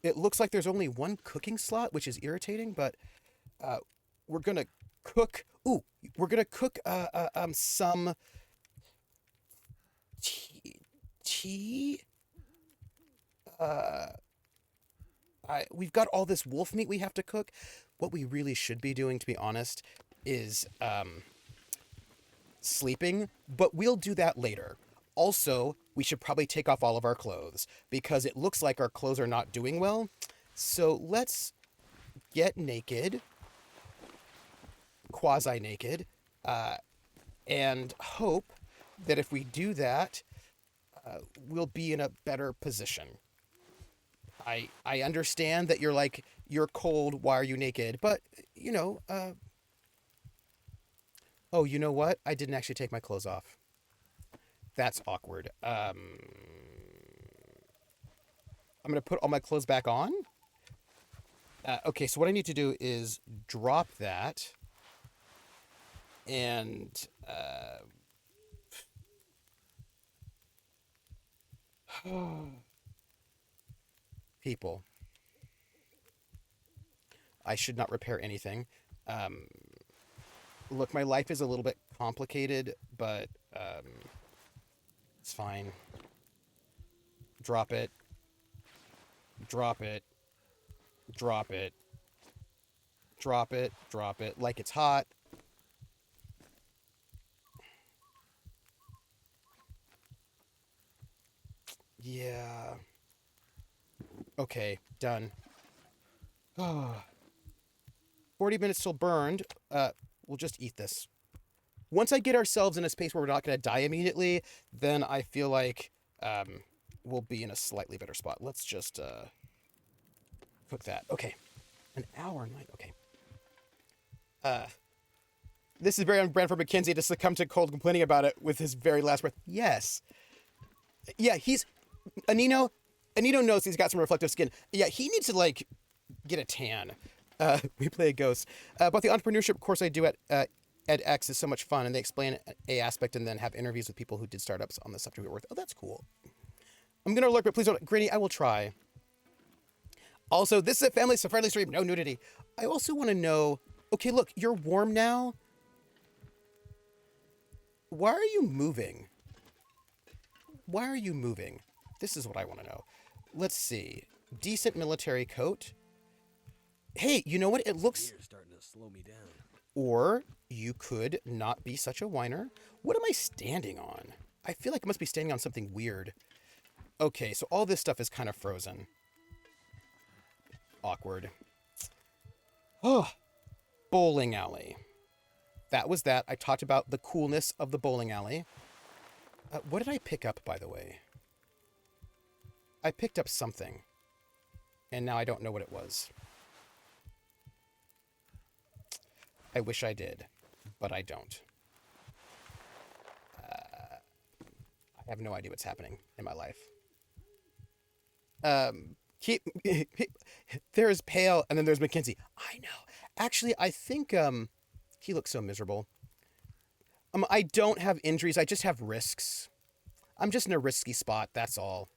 It looks like there's only one cooking slot, which is irritating, but we're gonna cook. Ooh, we're gonna cook some tea. We've got all this wolf meat we have to cook. What we really should be doing, to be honest, is sleeping, but we'll do that later. Also, we should probably take off all of our clothes because it looks like our clothes are not doing well. So let's get naked, quasi-naked, and hope that if we do that, we'll be in a better position. I understand that you're like, you're cold, why are you naked? But, you know, oh, you know what? I didn't actually take my clothes off. That's awkward. I'm going to put all my clothes back on. Okay, so what I need to do is drop that. And, people. I should not repair anything. Look, my life is a little bit complicated, but it's fine. Drop it. Drop it. Drop it. Drop it. Drop it. Like it's hot. Yeah. Okay, done. 40 minutes till burned. We'll just eat this. Once I get ourselves in a space where we're not going to die immediately, then I feel like we'll be in a slightly better spot. Let's just cook that. Okay. An hour and 9. Okay. This is very on brand for Mackenzie to succumb to cold complaining about it with his very last breath. Yes. Yeah, he's... Anino knows he's got some reflective skin. Yeah, he needs to, like, get a tan. We play a ghost. But the entrepreneurship course I do at edX is so much fun, and they explain a aspect and then have interviews with people who did startups on the subject we work with. Oh, that's cool. I'm going to alert, but please don't... Granny, I will try. Also, this is a family-friendly stream. No nudity. I also want to know... Okay, look, you're warm now. Why are you moving? Why are you moving? This is what I want to know. Let's see. Decent military coat. Hey, you know what? It looks... Fear's starting to slow me down. Or you could not be such a whiner. What am I standing on? I feel like I must be standing on something weird. Okay, so all this stuff is kind of frozen. Awkward. Oh, bowling alley. That was that. I talked about the coolness of the bowling alley. What did I pick up, by the way? I picked up something. And now I don't know what it was. I wish I did, but I don't. I have no idea what's happening in my life. There's Pale, and then there's Mackenzie. I know. Actually, I think he looks so miserable. I don't have injuries. I just have risks. I'm just in a risky spot. That's all.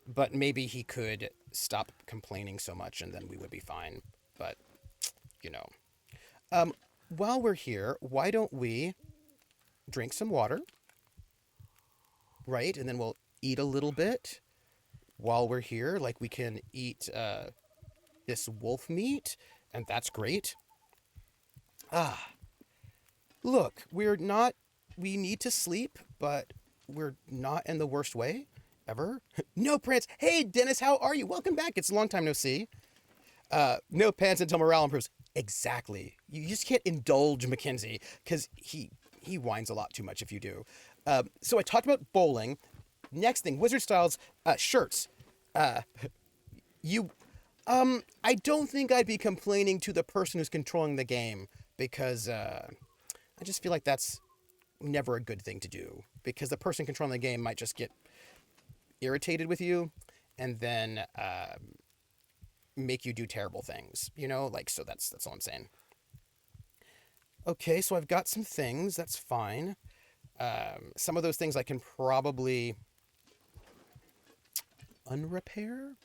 But maybe he could stop complaining so much, and then we would be fine. But, you know. While we're here, why don't we drink some water? Right? And then we'll eat a little bit while we're here. Like, we can eat this wolf meat, and that's great. Look, we need to sleep, but we're not in the worst way ever. No pants. Hey, Dennis, how are you? Welcome back. It's a long time no see. No pants until morale improves. Exactly. You just can't indulge Mackenzie because he he whines a lot too much if you do. So I talked about bowling. Next thing, Wizard Styles shirts. You, I don't think I'd be complaining to the person who's controlling the game because I just feel like that's never a good thing to do because the person controlling the game might just get irritated with you and then make you do terrible things, you know? Like, so that's all I'm saying. Okay, so I've got some things. That's fine. Some of those things I can probably unrepair.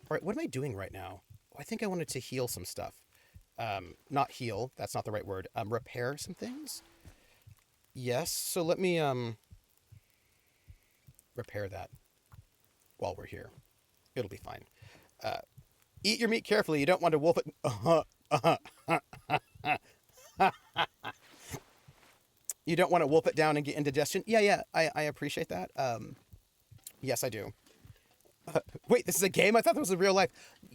All right, what am I doing right now? I think I wanted to heal some stuff. Not heal, that's not the right word. Repair some things? Yes, so let me repair that while we're here. It'll be fine. Eat your meat carefully. You don't want to wolf it. You don't want to wolf it down and get indigestion. Yeah, I appreciate that. Yes, I do. Wait, this is a game? I thought this was a real life.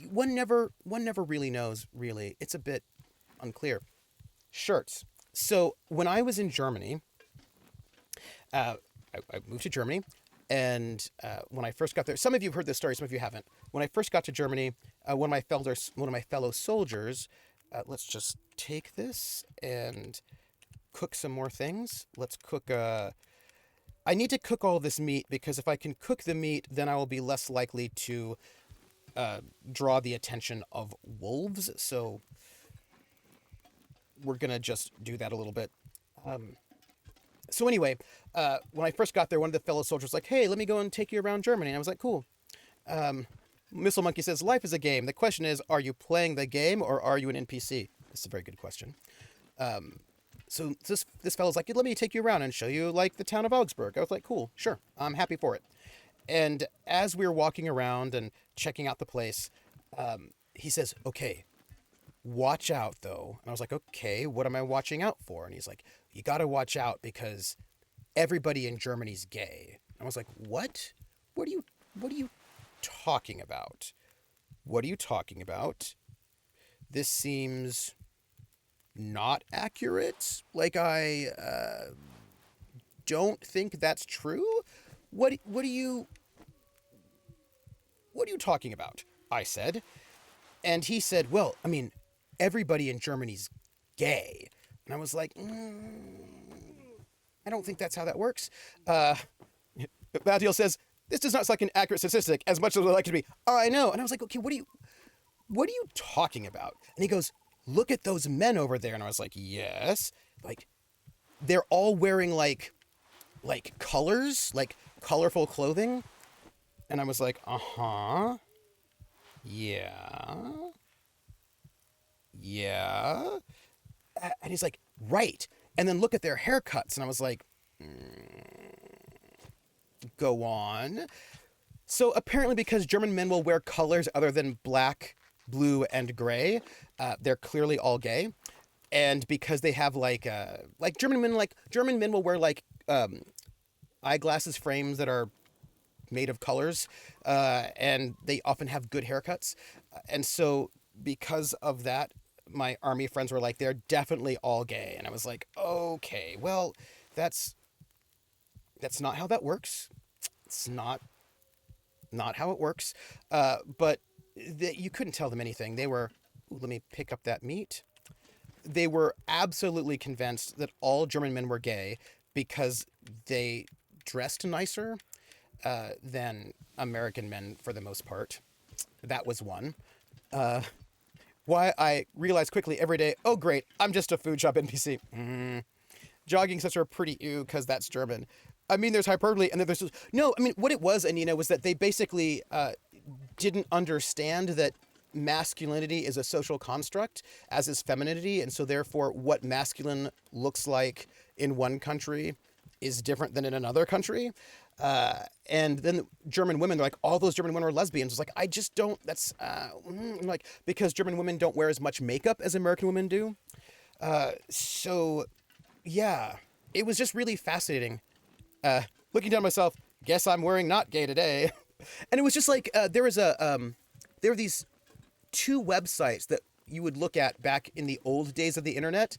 One never really knows, really. It's a bit unclear. Shirts. So when I was in Germany, I moved to Germany, and when I first got there, some of you have heard this story, some of you haven't. When I first got to Germany, one of my fellow soldiers, let's just take this and cook some more things. Let's cook I need to cook all this meat because if I can cook the meat, then I will be less likely to draw the attention of wolves. So we're going to just do that a little bit. So anyway, when I first got there, one of the fellow soldiers was like, hey, let me go and take you around Germany. And I was like, cool. Missile Monkey says, life is a game. The question is, are you playing the game or are you an NPC? That's a very good question. So this fellow's like, let me take you around and show you like the town of Augsburg. I was like, cool, sure, I'm happy for it. And as we were walking around and checking out the place, he says, okay, watch out though. And I was like, okay, what am I watching out for? And he's like, you got to watch out because everybody in Germany's gay. And I was like, what? What are you talking about? What are you talking about? This seems not accurate. Like I don't think that's true. What are you talking about? I said. And he said, well, I mean, everybody in Germany's gay. And I was like, I don't think that's how that works. Badiel says, this does not sound like an accurate statistic as much as I'd like it to be. I know. And I was like, okay, what are you talking about? And he goes, look at those men over there. And I was like, yes. Like, they're all wearing like colors, like colorful clothing. And I was like, uh-huh. Yeah. And he's like, right. And then look at their haircuts. And I was like, go on. So apparently because German men will wear colors other than black, blue, and gray, they're clearly all gay. And because they have like German men will wear like eyeglasses frames that are made of colors, and they often have good haircuts. And so because of that, my army friends were like, they're definitely all gay. And I was like, okay, well, that's not how that works. It's not how it works. But you couldn't tell them anything. They were, let me pick up that meat. They were absolutely convinced that all German men were gay because they dressed nicer than American men for the most part. That was one. Why I realized quickly every day, oh great, I'm just a food shop NPC. Jogging sets are pretty ew because that's German. I mean, there's hyperbole, and then there's... No, I mean, what it was, Anina, was that they basically didn't understand that masculinity is a social construct, as is femininity, and so therefore what masculine looks like in one country is different than in another country. And then German women, they're like, all those German women are lesbians. It's like, I just don't, that's, like, because German women don't wear as much makeup as American women do. So, yeah, it was just really fascinating. Looking down myself, guess I'm wearing not gay today. And it was just like, there were these two websites that you would look at back in the old days of the internet.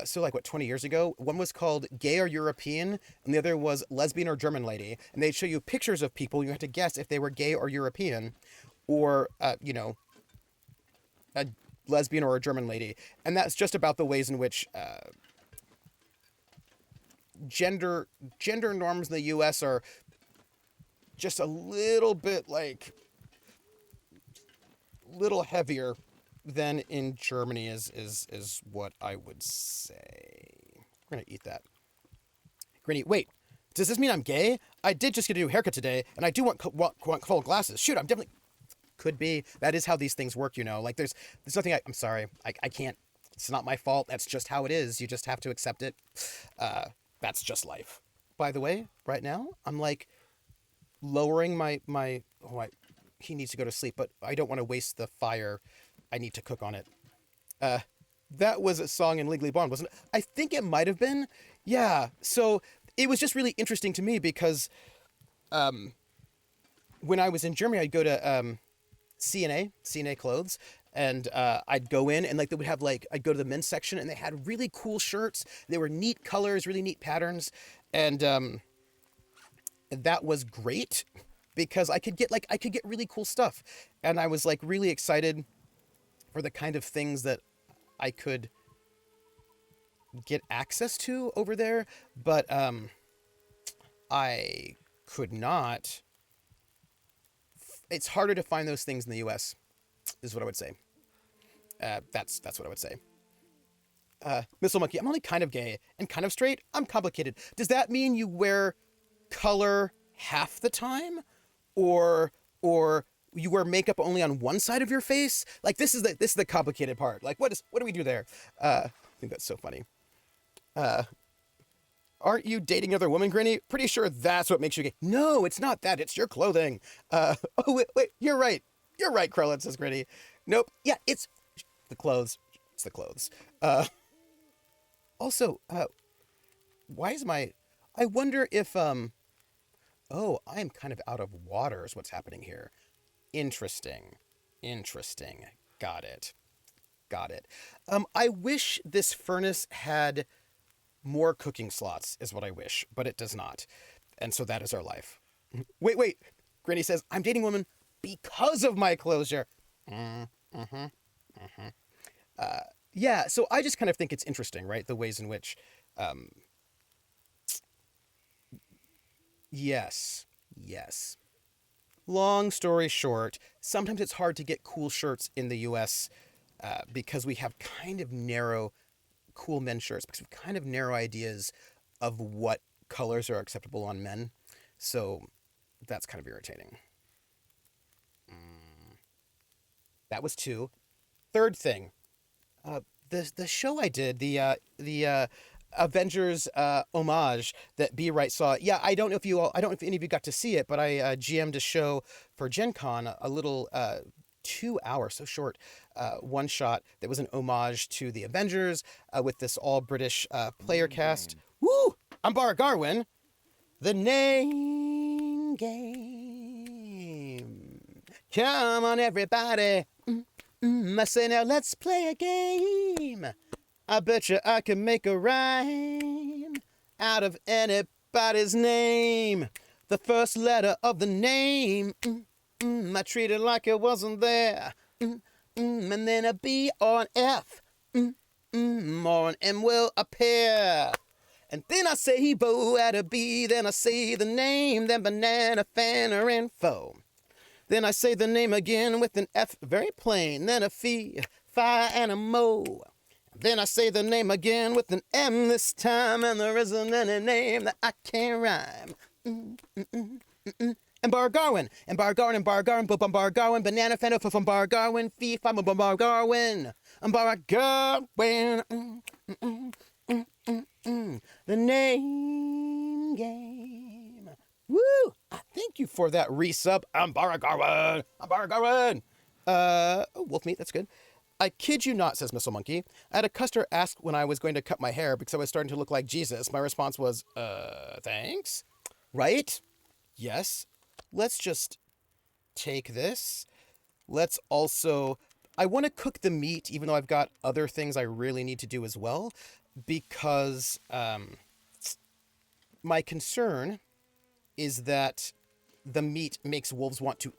so like what, 20 years ago, one was called Gay or European, and the other was Lesbian or German Lady, and they'd show you pictures of people. You had to guess if they were gay or European, or a lesbian or a German lady, and that's just about the ways in which gender norms in the U.S. are just a little bit like little heavier than in Germany is what I would say. We're gonna eat that. Granny, wait. Does this mean I'm gay? I did just get a new haircut today, and I do want full glasses. Shoot, I'm definitely... Could be. That is how these things work, you know. Like, there's nothing I'm sorry. I can't... It's not my fault. That's just how it is. You just have to accept it. That's just life. By the way, right now, I'm, like, lowering he needs to go to sleep, but I don't want to waste the fire. I need to cook on it. That was a song in Legally Blonde, wasn't it? I think it might have been. Yeah. So it was just really interesting to me because when I was in Germany, I'd go to C&A Clothes, and I'd go in and like they would have like, I'd go to the men's section and they had really cool shirts. They were neat colors, really neat patterns. And that was great because I could get really cool stuff. And I was like really excited for the kind of things that I could get access to over there, but I could not. It's harder to find those things in the U.S. is what I would say. That's what I would say. Missile Monkey, I'm only kind of gay and kind of straight. I'm complicated. Does that mean you wear color half the time, or you wear makeup only on one side of your face? Like this is the complicated part. Like what do we do there? I think that's so funny. Aren't you dating another woman, Granny? Pretty sure that's what makes you gay. No, it's not that. It's your clothing. Oh, wait, you're right. You're right, Krellin, says Granny. Nope. Yeah, it's the clothes. It's the clothes. Also, why is I wonder if, oh, I'm kind of out of water is what's happening here. Interesting. Got it. I wish this furnace had more cooking slots is what I wish, but it does not. And so that is our life. Wait. Granny says, I'm dating a woman because of my closure. Yeah, so I just kind of think it's interesting, right? The ways in which, yes. Long story short, sometimes it's hard to get cool shirts in the U.S. Because we have kind of narrow cool men's shirts because we have kind of narrow ideas of what colors are acceptable on men. So that's kind of irritating. That was 2. Third thing, the show I did, the Avengers homage that B Right saw. Yeah, I don't know if any of you got to see it, but I GM'd a show for Gen Con, a little 2 hour, so short, one shot that was an homage to the Avengers with this all British player cast. Woo! I'm Bara Garwin. The name game. Come on, everybody. I say now let's play a game. I bet you I can make a rhyme out of anybody's name. The first letter of the name. I treat it like it wasn't there. And then a B or an F. Or an M will appear. And then I say bow at a B. Then I say the name. Then banana, fan, or info. Then I say the name again with an F, very plain. Then a fee, fi, and a mo. Then I say the name again with an M this time. And there isn't any name that I can't rhyme. And Bar Garwin, and Bar Garwin, and Bar Garwin, but Bar Garwin, banana fan from Bar Garwin, fee, fi, Bar Garwin, and Bar Garwin. The name game. Woo! Thank you for that resub. I'm Bara Garwin. Oh, wolf meat, that's good. I kid you not, says Missile Monkey. I had a customer ask when I was going to cut my hair because I was starting to look like Jesus. My response was, thanks. Right? Yes. Let's just take this. Let's also I want to cook the meat, even though I've got other things I really need to do as well, because my concern is that the meat makes wolves want to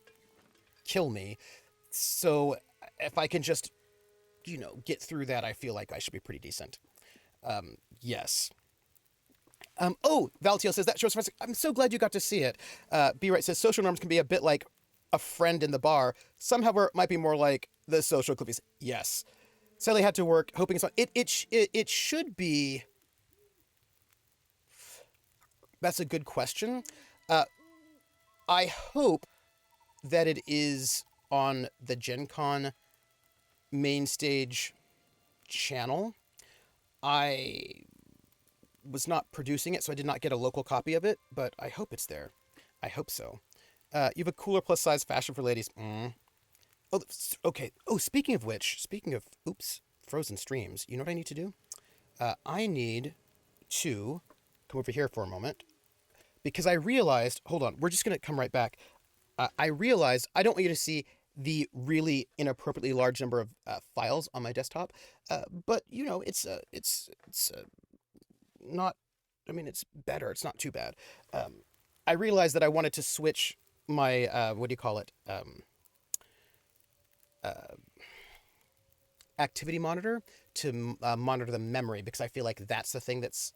kill me. So if I can just, get through that, I feel like I should be pretty decent. Yes. Valtio says that shows. I'm so glad you got to see it. B Right says social norms can be a bit like a friend in the bar. Some, however, might be more like the social clippies. Yes. Sally had to work, hoping it's on. It should be. That's a good question. I hope that it is on the Gen Con main stage channel. I was not producing it, so I did not get a local copy of it, but I hope it's there. I hope so. You have a cooler plus size fashion for ladies. Oh, okay. Oh, speaking of frozen streams, you know what I need to do? I need to come over here for a moment because I realized, hold on, we're just going to come right back. I realized I don't want you to see the really inappropriately large number of files on my desktop, but it's not, I mean, it's better. It's not too bad. I realized that I wanted to switch my, activity monitor to monitor the memory, because I feel like that's the thing that's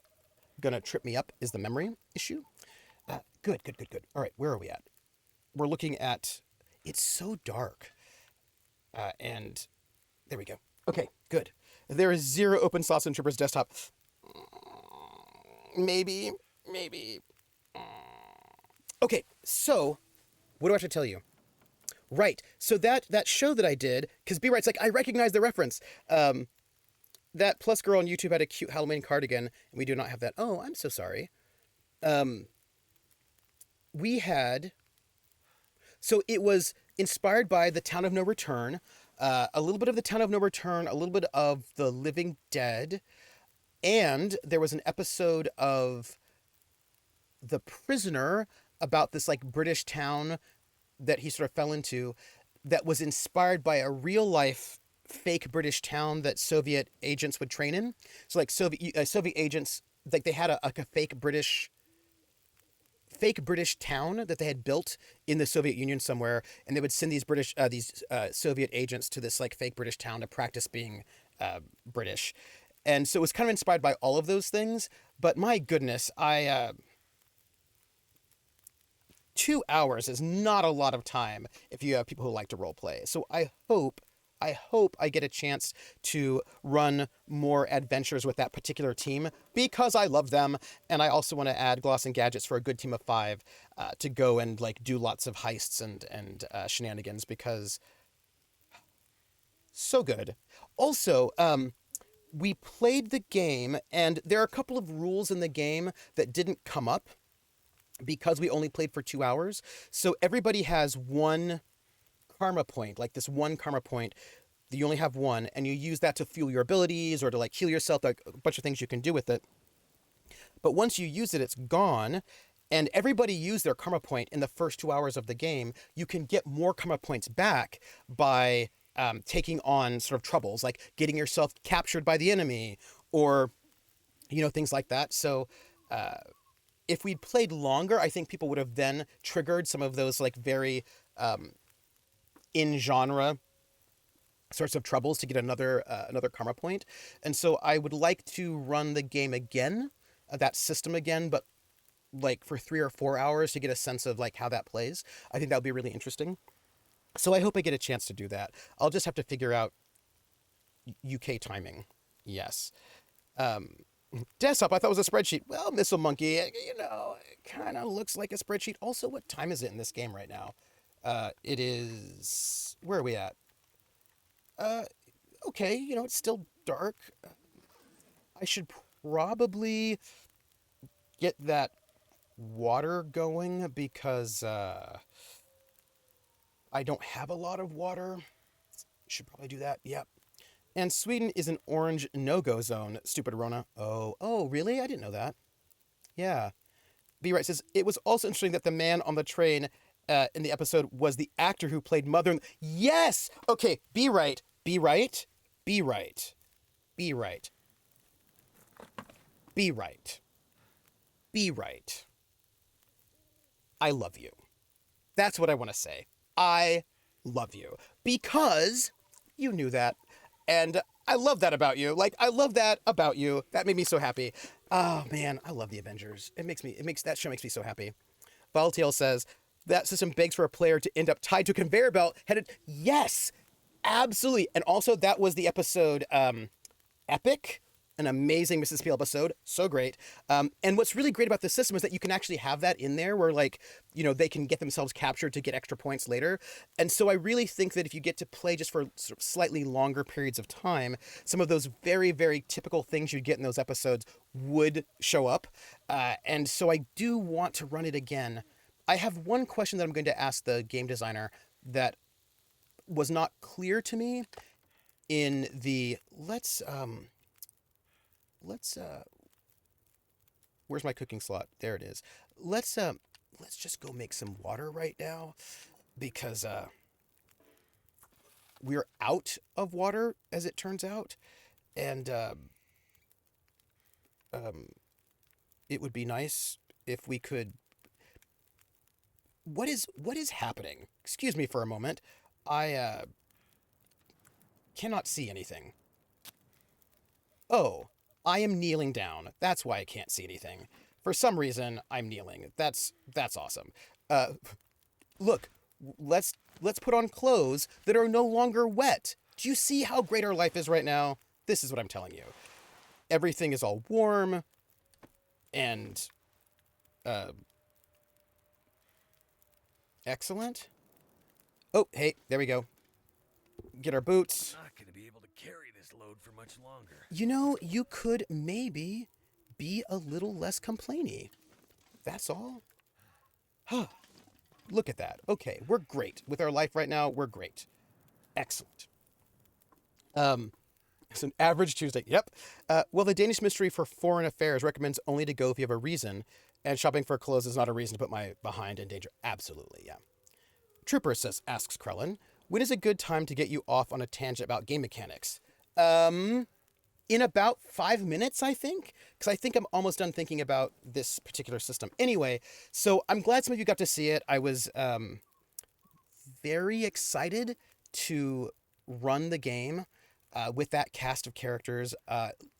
going to trip me up is the memory issue. Good. All right, where are we at? We're looking at, it's so dark. And there we go. Okay, good. There is 0 open source in Tripper's desktop. Maybe. Okay, so what do I have to tell you? Right, so that show that I did, because B Right's like, I recognize the reference. That Plus girl on YouTube had a cute Halloween cardigan, and we do not have that. Oh, I'm so sorry. So it was inspired by The Town of No Return, a little bit of The Town of No Return, a little bit of The Living Dead, and there was an episode of The Prisoner about this like British town that he sort of fell into that was inspired by a real life fake British town that Soviet agents would train in. So like Soviet agents, like they had a fake British town that they had built in the Soviet Union somewhere, and they would send these Soviet agents to this like fake British town to practice being British. And so it was kind of inspired by all of those things. But my goodness, 2 hours is not a lot of time if you have people who like to role play. So I hope I get a chance to run more adventures with that particular team because I love them. And I also want to add Gloss and Gadgets for a good team of 5 to go and like do lots of heists and shenanigans, because so good. Also, we played the game, and there are a couple of rules in the game that didn't come up because we only played for 2 hours. So everybody has one karma point, like this one karma point. You only have one, and you use that to fuel your abilities or to like heal yourself, like a bunch of things you can do with it. But once you use it, it's gone. And everybody used their karma point in the first 2 hours of the game. You can get more karma points back by taking on sort of troubles, like getting yourself captured by the enemy or, things like that. So if we'd played longer, I think people would have then triggered some of those like very in genre sorts of troubles to get another karma point. And so I would like to run the game again, that system again, but like for 3 or 4 hours to get a sense of like how that plays. I think that would be really interesting. So I hope I get a chance to do that. I'll just have to figure out UK timing. Yes. Desktop, I thought was a spreadsheet. Well, Missile Monkey, it kind of looks like a spreadsheet. Also, what time is it in this game right now? It is... Where are we at? Okay, it's still dark. I should probably get that water going because I don't have a lot of water. Should probably do that. Yep. And Sweden is an orange no-go zone, stupid Rona. Oh, really? I didn't know that. Yeah. B. Wright says, it was also interesting that the man on the train in the episode was the actor who played Mother. Yes. Okay. Be right. Be right. Be right. Be right. Be right. Be right. I love you. That's what I want to say. I love you because you knew that. And I love that about you. Like, I love that about you. That made me so happy. Oh man, I love the Avengers. That show makes me so happy. Volatile says that system begs for a player to end up tied to a conveyor belt headed. Yes, absolutely. And also that was the episode Epic, an amazing Mrs. Peel episode. So great. And what's really great about this system is that you can actually have that in there where, like, you know, they can get themselves captured to get extra points later. And so I really think that if you get to play just for sort of slightly longer periods of time, some of those very, very typical things you'd get in those episodes would show up. And so I do want to run it again. I have one question that I'm going to ask the game designer that was not clear to me in the where's my cooking slot? There it is. Let's just go make some water right now because we're out of water as it turns out, and it would be nice if we could. What is happening? Excuse me for a moment. I cannot see anything. Oh, I am kneeling down. That's why I can't see anything. For some reason, I'm kneeling. That's awesome. Look, let's put on clothes that are no longer wet. Do you see how great our life is right now? This is what I'm telling you. Everything is all warm and excellent. Oh, hey, there we go. Get our boots. Not gonna be able to carry this load for much longer. You know, you could maybe be a little less complainy. That's all. Huh. Look at that. Okay, we're great. With our life right now, we're great. Excellent. It's an average Tuesday. Yep. Well, the Danish Ministry for Foreign Affairs recommends only to go if you have a reason, and shopping for clothes is not a reason to put my behind in danger. Absolutely, yeah. Trooper asks Krellin, when is a good time to get you off on a tangent about game mechanics? In about 5 minutes, I think, because I think I'm almost done thinking about this particular system. Anyway, so I'm glad some of you got to see it. I was very excited to run the game with that cast of characters.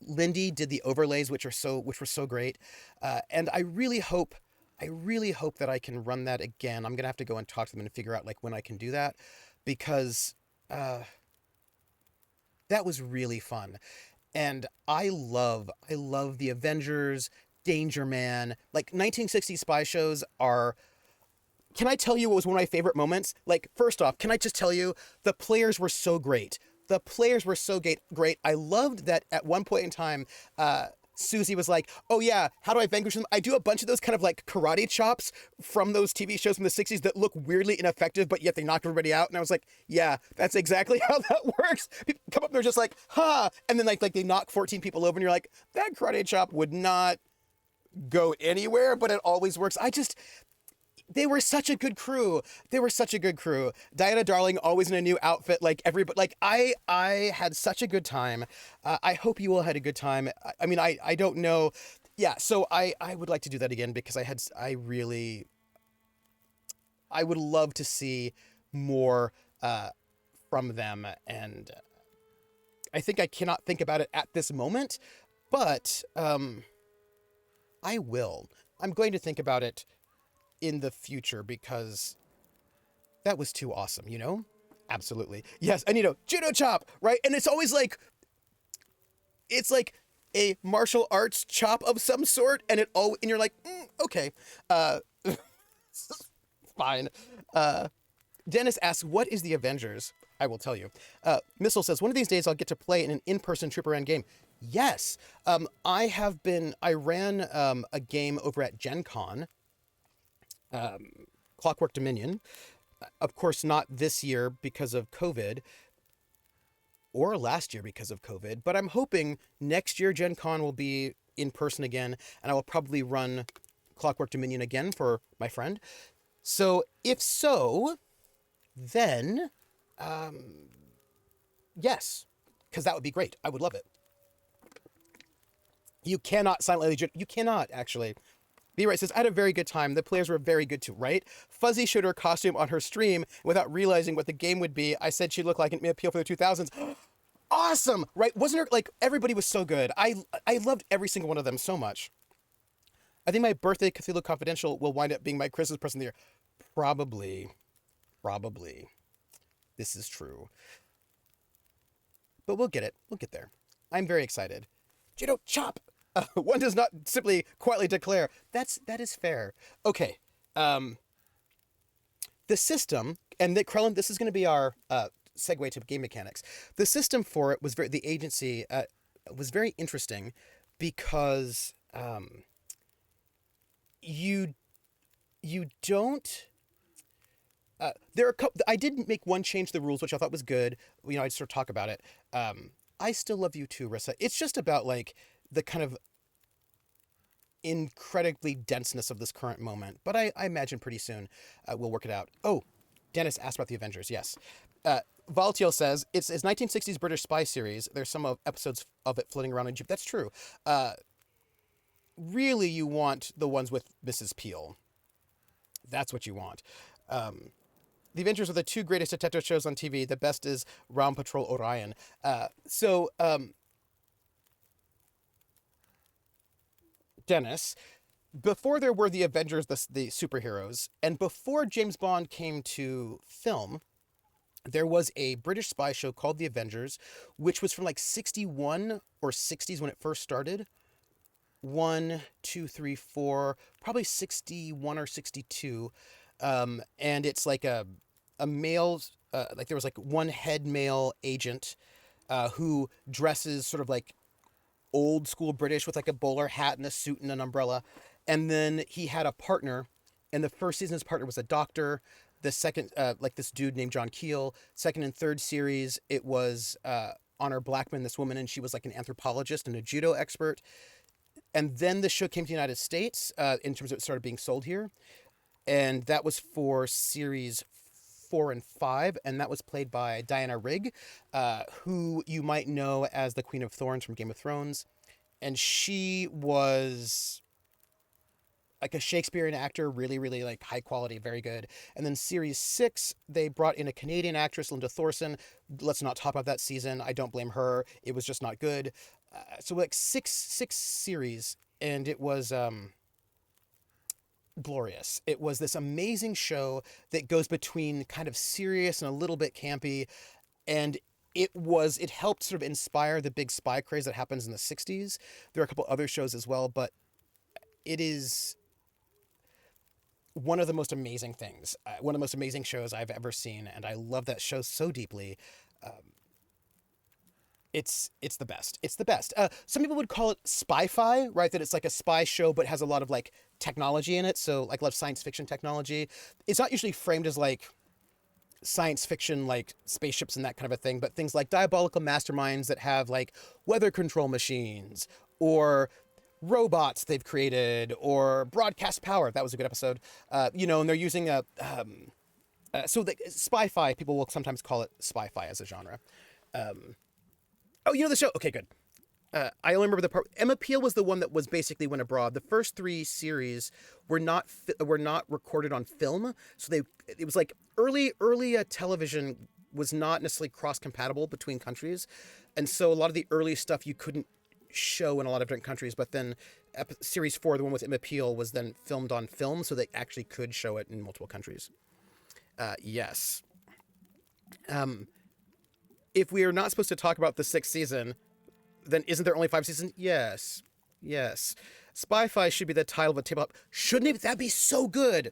Lindy did the overlays, which were so great, and I really hope that I can run that again. I'm gonna have to go and talk to them and figure out like when I can do that, because that was really fun. And I love the Avengers, Danger Man, like 1960s spy shows are. Can I tell you what was one of my favorite moments? Like, first off, can I just tell you, the players were so great. The players were so great. I loved that at one point in time, Susie was like, oh yeah, how do I vanquish them? I do a bunch of those kind of like karate chops from those TV shows from the 60s that look weirdly ineffective, but yet they knock everybody out. And I was like, yeah, that's exactly how that works. People come up and they're just like, ha! And then like they knock 14 people over and you're like, that karate chop would not go anywhere, but it always works. They were such a good crew. Diana Darling always in a new outfit. Like everybody, like I had such a good time. I hope you all had a good time. I mean, I don't know. Yeah. So I would like to do that again because I would love to see more from them. And I think I cannot think about it at this moment, but I will. I'm going to think about it in the future because that was too awesome, you know? Absolutely. Yes, and you know, judo chop, right? And it's always like, it's like a martial arts chop of some sort, and you're like, okay, fine. Dennis asks, what is the Avengers? I will tell you. Missile says, one of these days I'll get to play in an in-person Trooper End game. Yes. I ran a game over at Gen Con, Clockwork Dominion. Of course, not this year because of COVID, or last year because of COVID, but I'm hoping next year Gen Con will be in person again, and I will probably run Clockwork Dominion again for my friend. So if so, then yes, because that would be great. I would love it. You cannot silently. You cannot actually. B-Right says, I had a very good time. The players were very good too, right? Fuzzy showed her costume on her stream without realizing what the game would be. I said she looked like an appeal for the 2000s. Awesome, right? Wasn't her, like, everybody was so good. I loved every single one of them so much. I think my birthday Cthulhu Confidential will wind up being my Christmas present of the year. Probably. This is true. But we'll get it. We'll get there. I'm very excited. Jado, chop! One does not simply quietly declare. That is fair. Okay. The system, and Krellin, this is going to be our segue to game mechanics. The system for it was the agency was very interesting because you don't. There are a couple. I did make one change to the rules, which I thought was good. You know, I'd sort of talk about it. I still love you too, Rissa. It's just about like the kind of incredibly denseness of this current moment. But I imagine pretty soon we'll work it out. Oh, Dennis asked about the Avengers. Yes. Valtiel says it's 1960s British spy series. There's some episodes of it floating around in Egypt. That's true. Really, you want the ones with Mrs. Peel. That's what you want. The Avengers are the two greatest detective shows on TV. The best is Round Patrol Orion. Dennis, before there were the Avengers, the superheroes, and before James Bond came to film, there was a British spy show called The Avengers, which was from like 61 or 60s when it first started. 1, 2, 3, 4, probably 61 or 62. And it's like a male, like there was like one head male agent who dresses sort of like old school British with like a bowler hat and a suit and an umbrella. And then he had a partner. And the first season, his partner was a doctor. The second, like this dude named John Keel. Second and third series, it was Honor Blackman, this woman, and she was like an anthropologist and a judo expert. And then the show came to the United States in terms of it started being sold here. And that was for series 4 and 5. And that was played by Diana Rigg, who you might know as the Queen of Thorns from Game of Thrones. And she was like a Shakespearean actor, really, really like high quality, very good. And then series 6, they brought in a Canadian actress, Linda Thorson. Let's not talk about that season. I don't blame her. It was just not good. So like six series, and it was glorious. It was this amazing show that goes between kind of serious and a little bit campy, and it helped sort of inspire the big spy craze that happens in the 60s. There are a couple other shows as well, but it is one of the most amazing things, one of the most amazing shows I've ever seen, and I love that show so deeply. It's the best. It's the best. Some people would call it spy-fi, right? That it's like a spy show, but has a lot of like technology in it. So like a lot of science fiction technology. It's not usually framed as like science fiction, like spaceships and that kind of a thing, but things like diabolical masterminds that have like weather control machines or robots they've created or broadcast power. That was a good episode. And they're using so the spy-fi, people will sometimes call it spy-fi as a genre. Oh, you know the show? Okay, good. I only remember the part. Emma Peel was the one that was basically went abroad. The first 3 series were not recorded on film, so it was like early television was not necessarily cross compatible between countries, and so a lot of the early stuff you couldn't show in a lot of different countries. But then series 4, the one with Emma Peel, was then filmed on film, so they actually could show it in multiple countries. Yes. If we are not supposed to talk about the 6th season, then isn't there only 5 seasons? Yes. Spy-Fi should be the title of a tabletop. Shouldn't it? That'd be so good.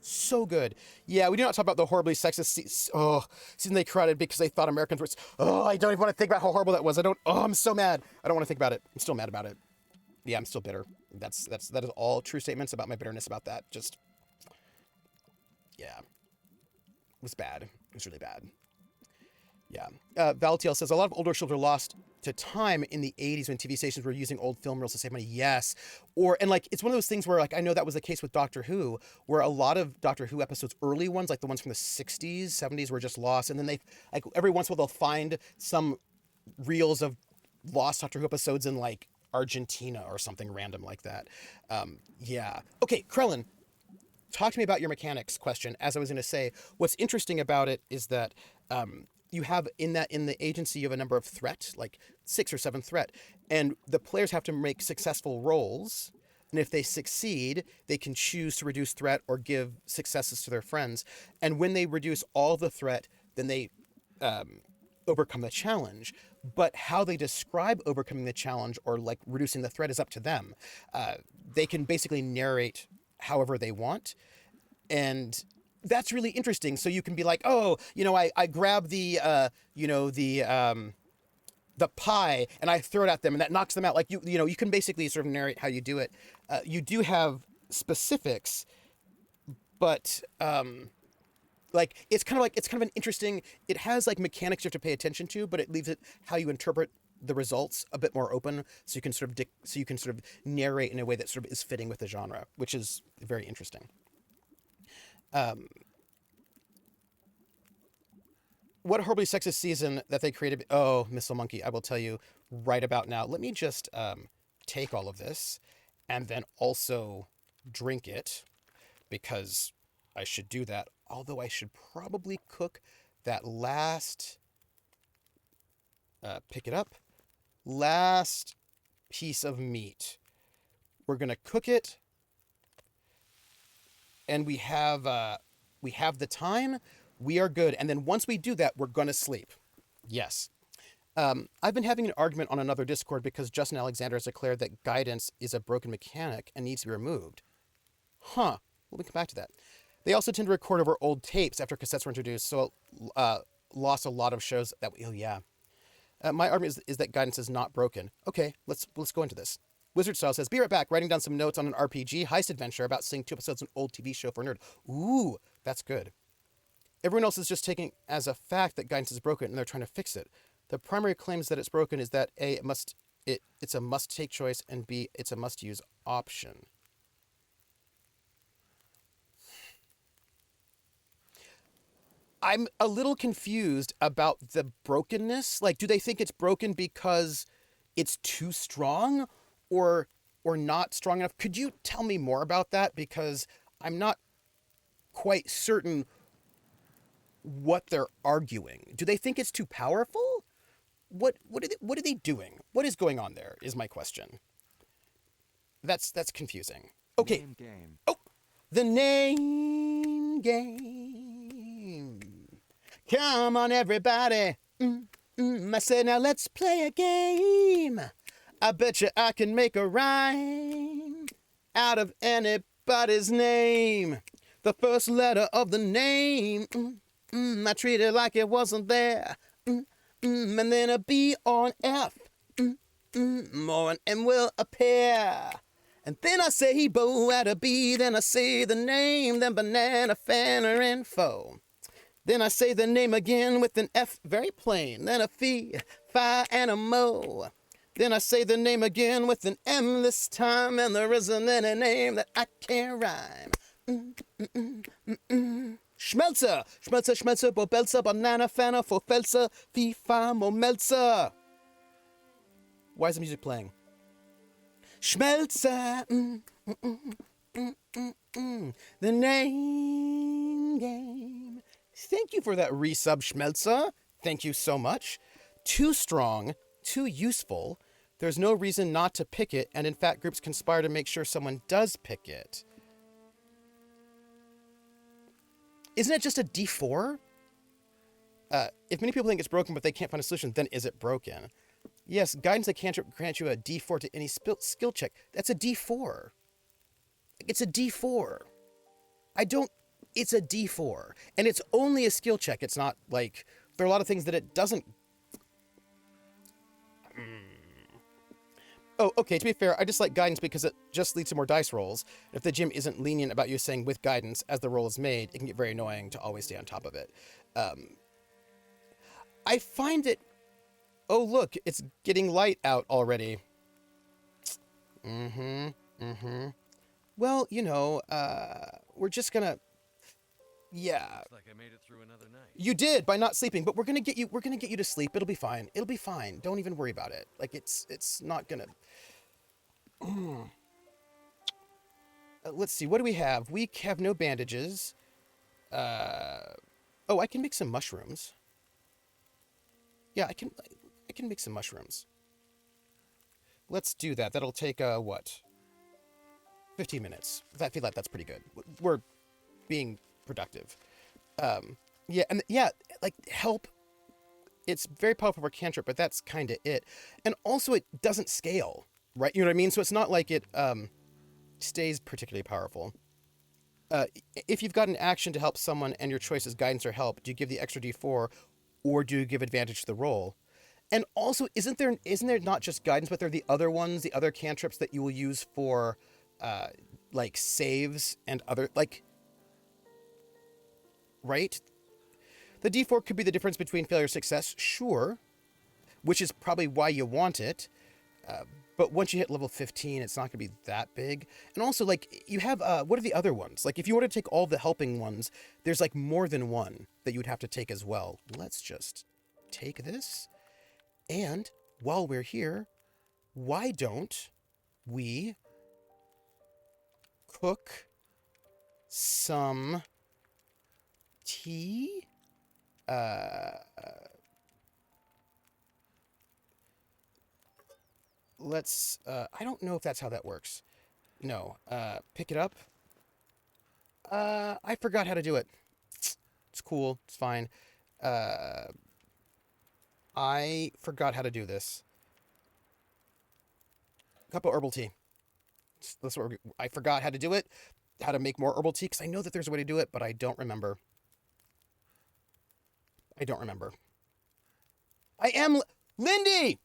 So good. Yeah, we do not talk about the horribly sexist season they created because they thought Americans were... I don't even want to think about how horrible that was. I'm so mad. I don't want to think about it. I'm still mad about it. Yeah, I'm still bitter. That is all true statements about my bitterness about that. Just... Yeah. It was bad. It was really bad. Yeah. Valtiel says a lot of older shows were lost to time in the 80s when TV stations were using old film reels to save money. Yes. And like, it's one of those things where like, I know that was the case with Doctor Who, where a lot of Doctor Who episodes, early ones, like the ones from the 60s, 70s were just lost. And then they, like, every once in a while they'll find some reels of lost Doctor Who episodes in like Argentina or something random like that. Yeah. Okay, Krellin, talk to me about your mechanics question. As I was going to say, what's interesting about it is that you have in the agency, you have a number of threat, like 6 or 7 threat, and the players have to make successful rolls. And if they succeed, they can choose to reduce threat or give successes to their friends. And when they reduce all the threat, then they overcome the challenge. But how they describe overcoming the challenge or like reducing the threat is up to them. They can basically narrate however they want. And that's really interesting. So you can be like, oh, I grab the pie and I throw it at them and that knocks them out. Like, you can basically sort of narrate how you do it. You do have specifics, but like, it's kind of an interesting, it has like mechanics you have to pay attention to, but it leaves it how you interpret the results a bit more open. So you can sort of narrate in a way that sort of is fitting with the genre, which is very interesting. What a horribly sexist season that they created. Oh, Missile Monkey, I will tell you right about now. Let me just take all of this and then also drink it, because I should do that. Although I should probably cook that last, pick it up, last piece of meat. We're going to cook it. And we have the time, we are good. And then once we do that, we're going to sleep. Yes. I've been having an argument on another Discord because Justin Alexander has declared that guidance is a broken mechanic and needs to be removed. Huh. Let me come back to that. They also tend to record over old tapes after cassettes were introduced, so lost a lot of shows that, oh yeah. My argument is that guidance is not broken. Okay, let's go into this. Wizard Style says, be right back, writing down some notes on an RPG heist adventure about seeing 2 episodes of an old TV show for a nerd. Ooh, that's good. Everyone else is just taking as a fact that guidance is broken and they're trying to fix it. The primary claims that it's broken is that A, it's a must-take choice, and B, it's a must-use option. I'm a little confused about the brokenness. Like, do they think it's broken because it's too strong or not strong enough? Could you tell me more about that? Because I'm not quite certain what they're arguing. Do they think it's too powerful? What are they doing? What is going on there is my question. That's confusing. Okay. Name game. Oh, the name game. Come on, everybody. I said, now let's play a game. I bet you I can make a rhyme out of anybody's name. The first letter of the name, I treat it like it wasn't there. And then a B or an F, or an M will appear. And then I say bo at a B, then I say the name, then banana, fan, or info. Then I say the name again with an F, very plain, then a fee, fi, and a mo. Then I say the name again with an M this time, and there isn't any name that I can't rhyme. Schmelzer, Schmelzer, Schmelzer, Bobelzer, Banana, Fanner, Fofelzer, Fifa, Momelzer. Why is the music playing? Schmelzer, the name game. Thank you for that resub, Schmelzer. Thank you so much. Too strong, too useful. There's no reason not to pick it, and in fact, groups conspire to make sure someone does pick it. Isn't it just a D4? If many people think it's broken but they can't find a solution, then is it broken? Yes, guidance that can't grant you a D4 to any skill check. That's a D4. It's a D4. It's a D4. And it's only a skill check. It's not like, there are a lot of things that it doesn't. Oh, okay, to be fair, I just like guidance because it just leads to more dice rolls. If the gym isn't lenient about you saying with guidance as the roll is made, it can get very annoying to always stay on top of it. I find it... Oh, look, it's getting light out already. Well, you know, we're just gonna... Yeah. Looks like I made it through another night. You did by not sleeping, but we're gonna get you to sleep. It'll be fine. It'll be fine. Don't even worry about it. Like it's not gonna... let's see, what do we have? We have no bandages. Oh, I can make some mushrooms. Yeah, I can make some mushrooms. Let's do that. That'll take, what? 15 minutes. I feel like that's pretty good. We're being productive. Yeah, and yeah, like, help. It's very powerful for cantrip, but that's kind of it. And also, it doesn't scale, right? You know what I mean? So it's not like it, stays particularly powerful. If you've got an action to help someone and your choice is guidance or help, do you give the extra d4 or do you give advantage to the roll? And also, isn't there not just guidance, but there are the other ones, the other cantrips that you will use for, like, saves and other, like, right? The d4 could be the difference between failure and success, sure, which is probably why you want it. But once you hit level 15, it's not going to be that big. And also, like, you have, what are the other ones? Like, if you were to take all the helping ones, there's, like, more than one that you would have to take as well. Let's just take this. And while we're here, why don't we cook some tea? Let's, I don't know if that's how that works. No, pick it up. I forgot how to do it. It's cool. It's fine. I forgot how to do this. Cup of herbal tea. That's what I forgot how to do it. How to make more herbal tea, because I know that there's a way to do it, but I don't remember. I don't remember. I am... Lindy!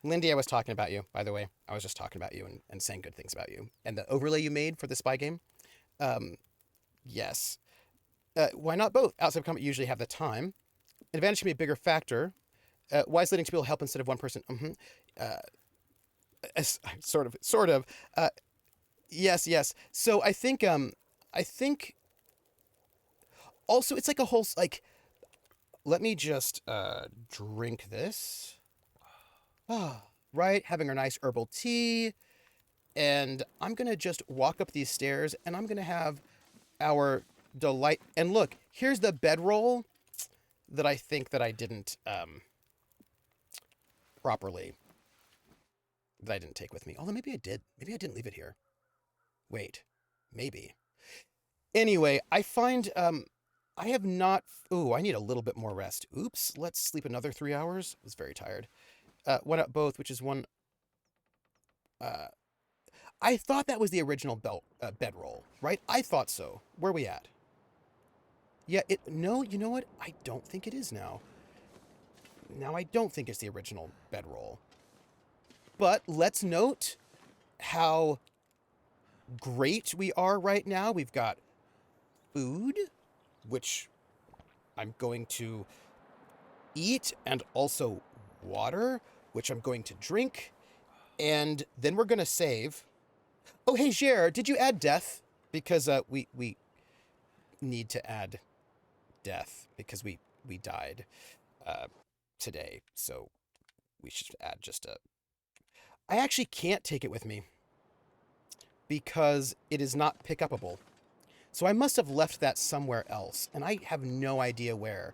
Lindy, I was talking about you, by the way. I was just talking about you and saying good things about you. And the overlay you made for the spy game? Yes. Why not both? Outside of combat, you usually have the time. Advantage can be a bigger factor. Wise leading to people help instead of one person. Sort of. Yes. So I think also it's like a whole, like, let me just, drink this. Right? Having our nice herbal tea. And I'm going to just walk up these stairs and I'm going to have our delight. And look, here's the bedroll that I think that I didn't, properly, that I didn't take with me. Although maybe I did. Maybe I didn't leave it here. Wait, maybe. Anyway, I find, I have not, ooh, I need a little bit more rest. Oops, let's sleep another 3 hours. I was very tired. One up both, which is one, I thought that was the original bedroll, right? I thought so. Where are we at? Yeah, no, you know what? I don't think it is now. Now, I don't think it's the original bedroll. But let's note how great we are right now. We've got food, which I'm going to eat, and also water, which I'm going to drink. And then we're going to save. Oh, hey, Jer, did you add death? Because we need to add death because we died today. So we should add just a... I actually can't take it with me because it is not pick-upable. So I must have left that somewhere else, and I have no idea where.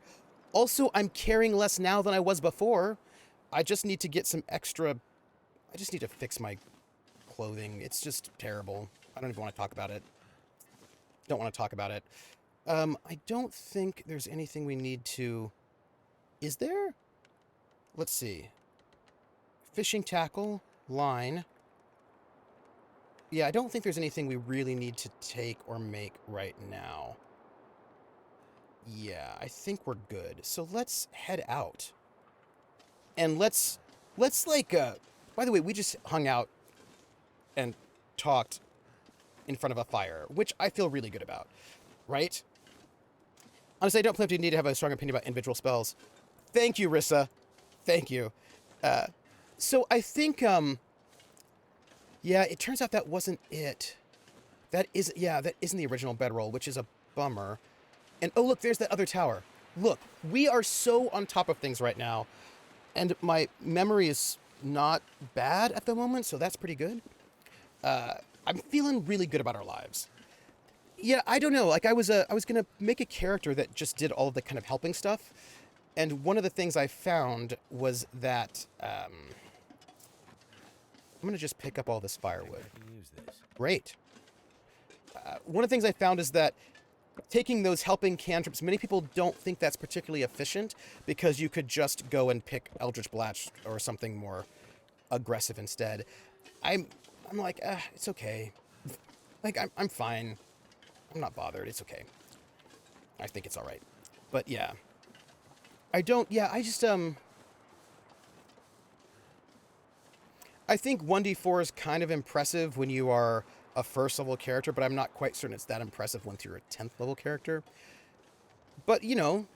Also, I'm carrying less now than I was before. I just need to get some extra... I just need to fix my clothing. It's just terrible. I don't even want to talk about it. Don't want to talk about it. I don't think there's anything we need to... Is there? Let's see. Fishing tackle, line. Yeah, I don't think there's anything we really need to take or make right now. Yeah, I think we're good. So let's head out. And let's like, by the way, we just hung out and talked in front of a fire, which I feel really good about, right? Honestly, I don't believe you need to have a strong opinion about individual spells. Thank you, Rissa. Thank you. So I think, yeah, it turns out that wasn't it. That isn't the original bedroll, which is a bummer. And oh, look, there's that other tower. Look, we are so on top of things right now. And my memory is not bad at the moment, so that's pretty good. I'm feeling really good about our lives. Yeah, I don't know. Like I was gonna make a character that just did all of the kind of helping stuff, and one of the things I found was that I'm gonna just pick up all this firewood. I can use this. Great. One of the things I found is that taking those helping cantrips, many people don't think that's particularly efficient because you could just go and pick Eldritch Blast or something more aggressive instead. I'm like, it's okay. Like, I'm fine. I'm not bothered. It's okay. I think it's all right. But yeah. I just, I think 1d4 is kind of impressive when you are a first level character, but I'm not quite certain it's that impressive once you're a 10th level character. But, you know,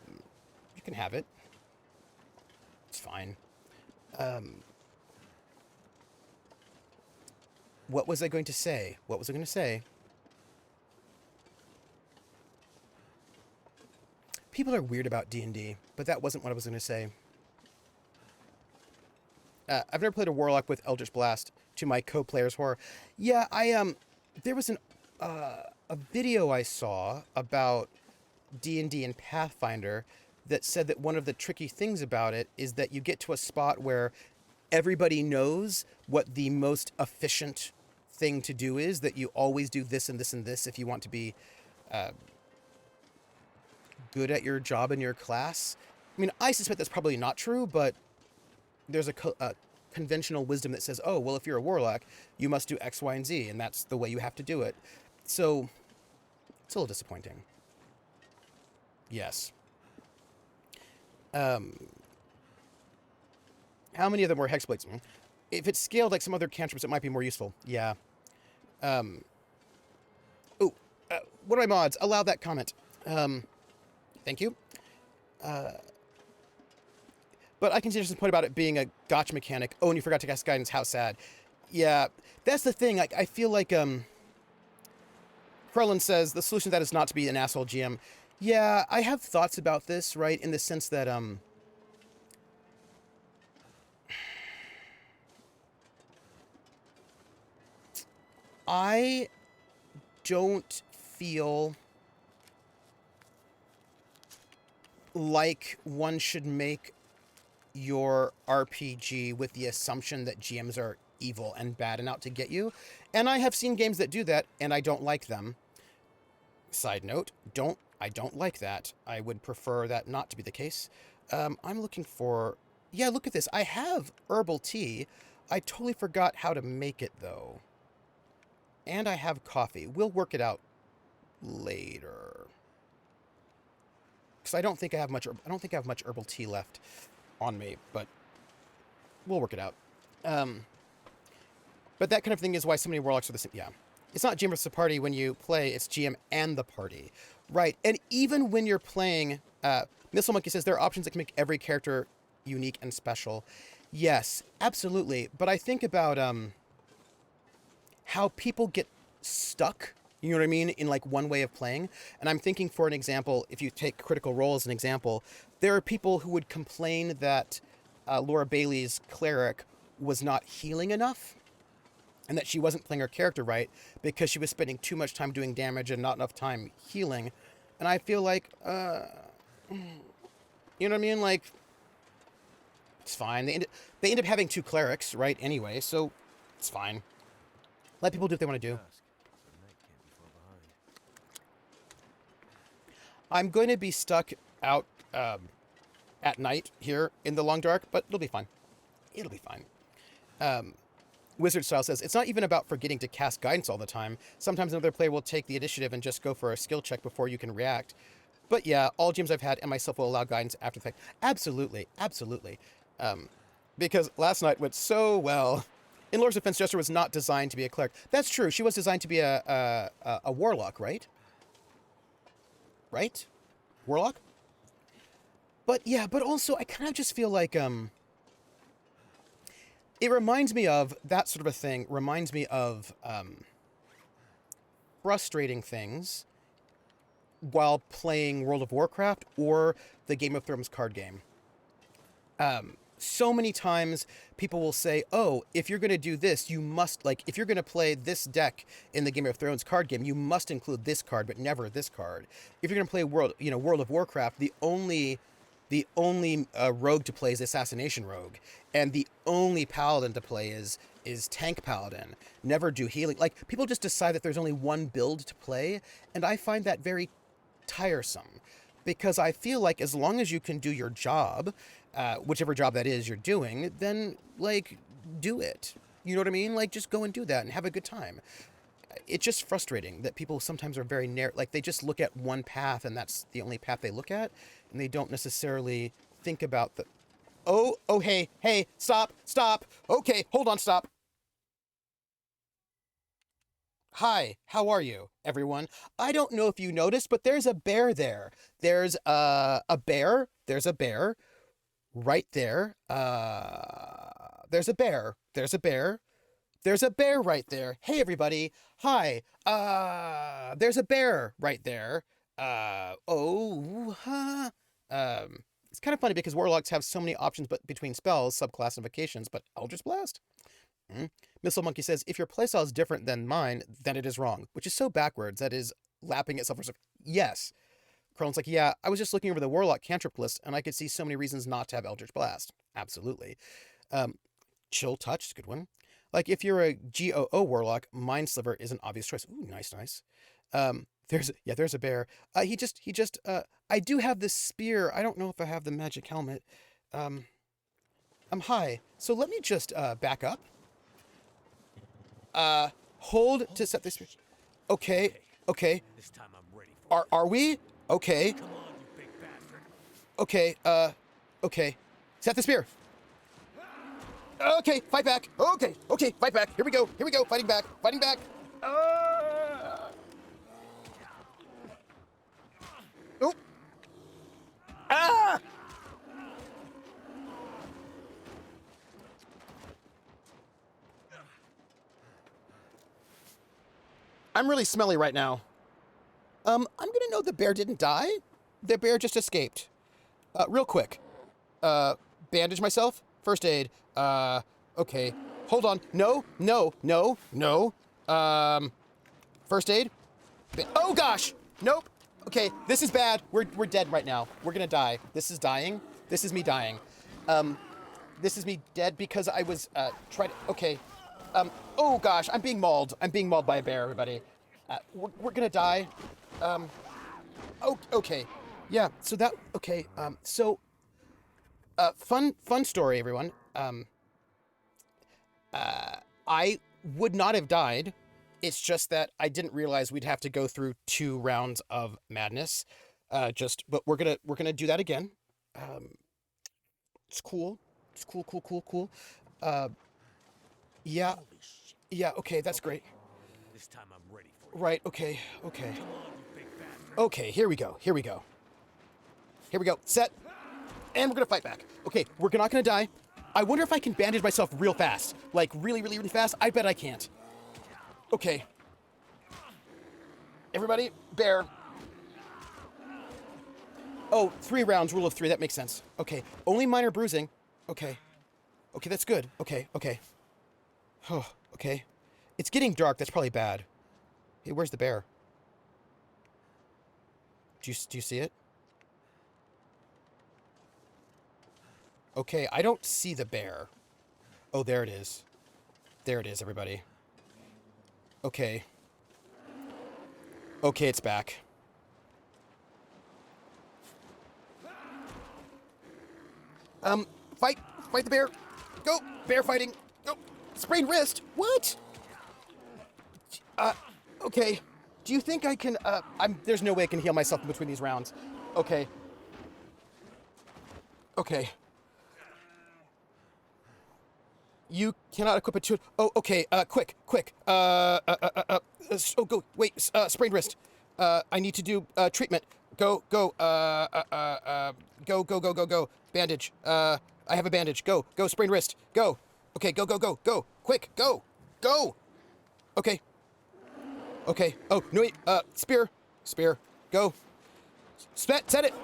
you can have it. It's fine. What was I going to say? People are weird about D&D, but that wasn't what I was going to say. I've never played a warlock with Eldritch Blast, to my co-player's horror. Yeah, there was a video I saw about D&D and Pathfinder that said that one of the tricky things about it is that you get to a spot where everybody knows what the most efficient thing to do is, that you always do this and this and this if you want to be good at your job in your class. I mean, I suspect that's probably not true, but there's a conventional wisdom that says, oh, well, if you're a warlock, you must do X, Y, and Z, and that's the way you have to do it. So, it's a little disappointing. Yes. How many of them were Hexblades? If it's scaled like some other cantrips, it might be more useful. Yeah. What are my mods? Allow that comment. Thank you. But I can see there's a point about it being a gotcha mechanic. Oh, and you forgot to cast guidance. How sad. Yeah, that's the thing. I feel like Krellin says the solution to that is not to be an asshole GM. Yeah, I have thoughts about this, right? In the sense that I don't feel like one should make your RPG with the assumption that GMs are evil and bad and out to get you. And I have seen games that do that, and I don't like them. Side note, I don't like that. I would prefer that not to be the case. I'm looking for... Yeah, look at this. I have herbal tea. I totally forgot how to make it, though. And I have coffee. We'll work it out later. Because I don't think I have much herbal tea left on me, but we'll work it out. But that kind of thing is why so many warlocks are the same. Yeah. It's not GM versus the party when you play, it's GM and the party. Right. And even when you're playing, Missile Monkey says there are options that can make every character unique and special. Yes, absolutely. But I think about how people get stuck, you know what I mean, in like one way of playing. And I'm thinking, for an example, if you take Critical Role as an example, there are people who would complain that Laura Bailey's cleric was not healing enough, and that she wasn't playing her character right because she was spending too much time doing damage and not enough time healing. And I feel like, you know what I mean? Like, it's fine. They end up having two clerics, right, anyway, so it's fine. Let people do what they want to do. Dusk. The night can't be far behind. I'm going to be stuck out at night here in the long dark, but it'll be fine. It'll be fine. Wizard Style says, it's not even about forgetting to cast guidance all the time. Sometimes another player will take the initiative and just go for a skill check before you can react. But yeah, all GMs I've had and myself will allow guidance after the fact. Absolutely, absolutely. Because last night went so well. In Lord's Defense, Jester was not designed to be a cleric. That's true. She was designed to be a warlock, right? Right? Warlock? But yeah, but also I kind of just feel like it reminds me of that sort of a thing. Reminds me of frustrating things while playing World of Warcraft or the Game of Thrones card game. So many times people will say, oh, if you're going to do this, you must, like, if you're going to play this deck in the Game of Thrones card game, you must include this card, but never this card. If you're going to play World of Warcraft, the only rogue to play is the Assassination Rogue, and the only paladin to play is Tank Paladin. Never do healing. Like, people just decide that there's only one build to play, and I find that very tiresome, because I feel like as long as you can do your job, whichever job that is you're doing, then, like, do it. You know what I mean? Like, just go and do that and have a good time. It's just frustrating that people sometimes are very narrow. Like, they just look at one path, and that's the only path they look at, and they don't necessarily think about the... Oh, hey, stop. Okay, hold on, stop. Hi, how are you, everyone? I don't know if you noticed, but there's a bear there. There's a bear. There's a bear right there. There's a bear. There's a bear. There's a bear right there. Hey, everybody. Hi. There's a bear right there. It's kind of funny because warlocks have so many options between spells, subclass, and vocations, but Eldritch Blast? Missile Monkey says, if your playstyle is different than mine, then it is wrong, which is so backwards. That is lapping itself. Yes. Crone's like, yeah, I was just looking over the Warlock cantrip list, and I could see so many reasons not to have Eldritch Blast. Absolutely. Chill Touch is a good one. Like, if you're a GOO Warlock, Mind Sliver is an obvious choice. Ooh, nice. There's a bear. I do have this spear. I don't know if I have the magic helmet. Hi. So let me just, back up. Hold to set this. Okay. This time I'm ready for Are we? Okay. Come on, you big bastard. Okay. Set the spear. Okay, fight back. Okay, fight back. Here we go. Fighting back. Oh. Ah! I'm really smelly right now. I'm gonna note the bear didn't die. The bear just escaped. Real quick. Bandage myself. First aid. Okay. Hold on. No. First aid. Oh gosh. Nope. Okay. This is bad. We're dead right now. We're gonna die. This is dying. This is me dying. This is me dead because I was okay. Oh gosh. I'm being mauled. By a bear. Everybody. We're gonna die. Okay. Yeah. So that. Okay. Fun story, everyone. I would not have died. It's just that I didn't realize we'd have to go through 2 rounds of madness. But we're gonna do that again. It's cool. Cool. Yeah. Holy shit. Yeah. Okay. That's great. This time I'm ready for you. Right. Okay. Come on, you big bastard. Okay. Here we go. Set. And we're gonna fight back. Okay. We're not gonna die. I wonder if I can bandage myself real fast. Like, really fast. I bet I can't. Okay. Everybody, bear. Oh, 3 rounds, rule of 3. That makes sense. Okay. Only minor bruising. Okay. Okay, that's good. Okay. Oh, okay. It's getting dark. That's probably bad. Hey, where's the bear? Do you see it? Okay, I don't see the bear. Oh, there it is. There it is, everybody. Okay. Okay, it's back. Fight the bear. Go, bear fighting. Go, sprained wrist. What? Okay. Do you think I can, there's no way I can heal myself in between these rounds. Okay. You cannot equip it to... Oh, okay, quick. Oh, go, wait, sprained wrist. I need to do treatment. Go. Go. Bandage. I have a bandage. Go. Sprained wrist. Go. Okay, go. Quick, go. Okay. Oh, no, wait. Spear. Go. Set it.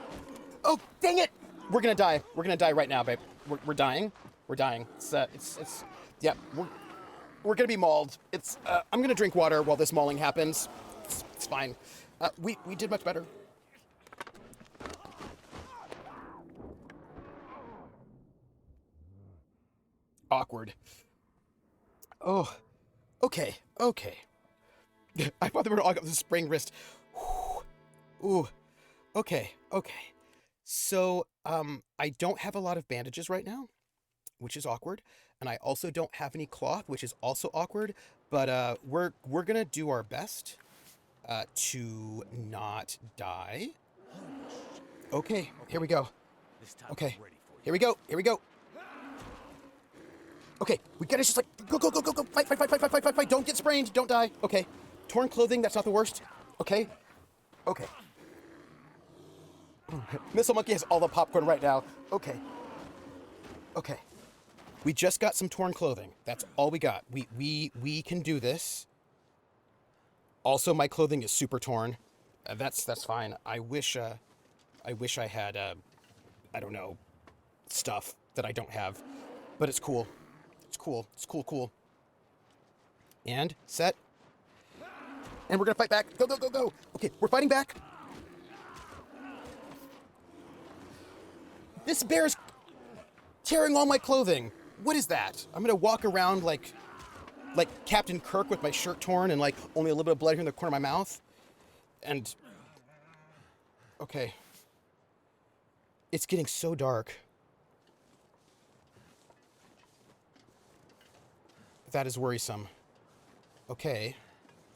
Oh, dang it. We're gonna die. We're gonna die right now, babe. We're dying. It's yeah, we're gonna be mauled. I'm gonna drink water while this mauling happens. It's fine. We did much better. Awkward. Oh, okay. I thought they were all got the sprained wrist. Ooh, okay. So, I don't have a lot of bandages right now, which is awkward, and I also don't have any cloth, which is also awkward. But we're gonna do our best to not die. Okay, here we go. This time Okay, I'm ready for you. here we go. Okay, we gotta just like go. Fight. Don't get sprained. Don't die. Okay, torn clothing. That's not the worst. Okay. Missile Monkey has all the popcorn right now. Okay. We just got some torn clothing. That's all we got. We can do this. Also, my clothing is super torn. That's fine. I wish I had I don't know, stuff that I don't have, but it's cool. It's cool. And set. And we're gonna fight back. Go. Okay, we're fighting back. This bear's tearing all my clothing. What is that? I'm gonna walk around like Captain Kirk with my shirt torn and like only a little bit of blood here in the corner of my mouth. And okay. It's getting so dark. That is worrisome. Okay.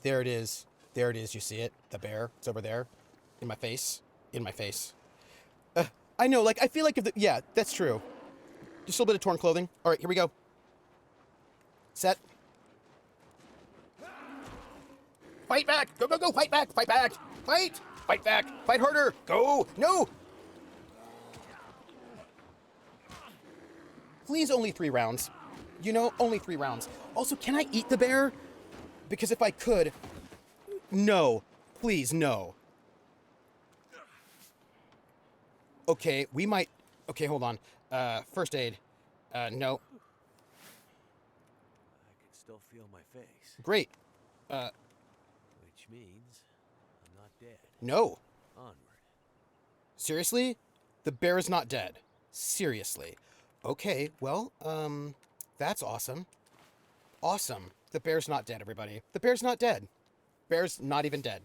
There it is. You see it? The bear. It's over there. In my face. I know, like, I feel like yeah, that's true. Just a little bit of torn clothing. All right, here we go. Set. Fight back. Go. Fight back. Fight back. Fight harder. Go. No. Please, only 3 rounds. Only 3 rounds. Also, can I eat the bear? Because if I could... No. Please, no. Okay, we might... Okay, hold on. First aid. No. I can still feel my face. Great. Which means I'm not dead. No. Onward. Seriously? The bear is not dead. Seriously. Okay, well, that's awesome. Awesome. The bear's not dead, everybody. The bear's not dead. Bear's not even dead.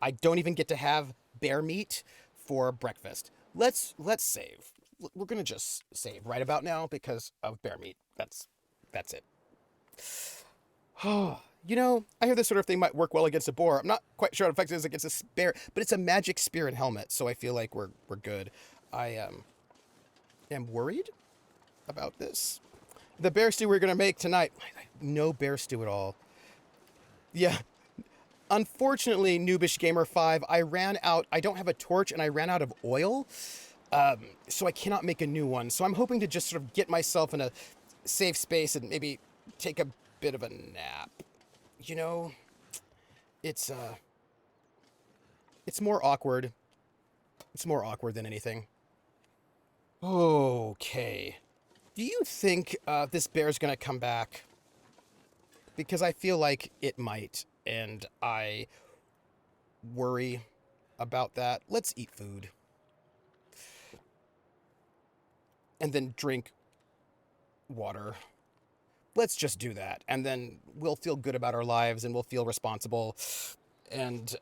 I don't even get to have bear meat for breakfast. Let's save. We're gonna just save right about now because of bear meat. That's it. I hear this sort of thing might work well against a boar. I'm not quite sure how effective it is against a bear, but it's a magic spear and helmet, so I feel like we're good. I am worried about this. The bear stew we're gonna make tonight. No bear stew at all. Yeah. Unfortunately, Noobish Gamer 5, I don't have a torch and I ran out of oil. So I cannot make a new one. So I'm hoping to just sort of get myself in a safe space and maybe take a bit of a nap. It's more awkward. It's more awkward than anything. Okay. Do you think this bear's gonna come back? Because I feel like it might, and I worry about that. Let's eat food. And then drink water. Let's just do that. And then we'll feel good about our lives and we'll feel responsible. And,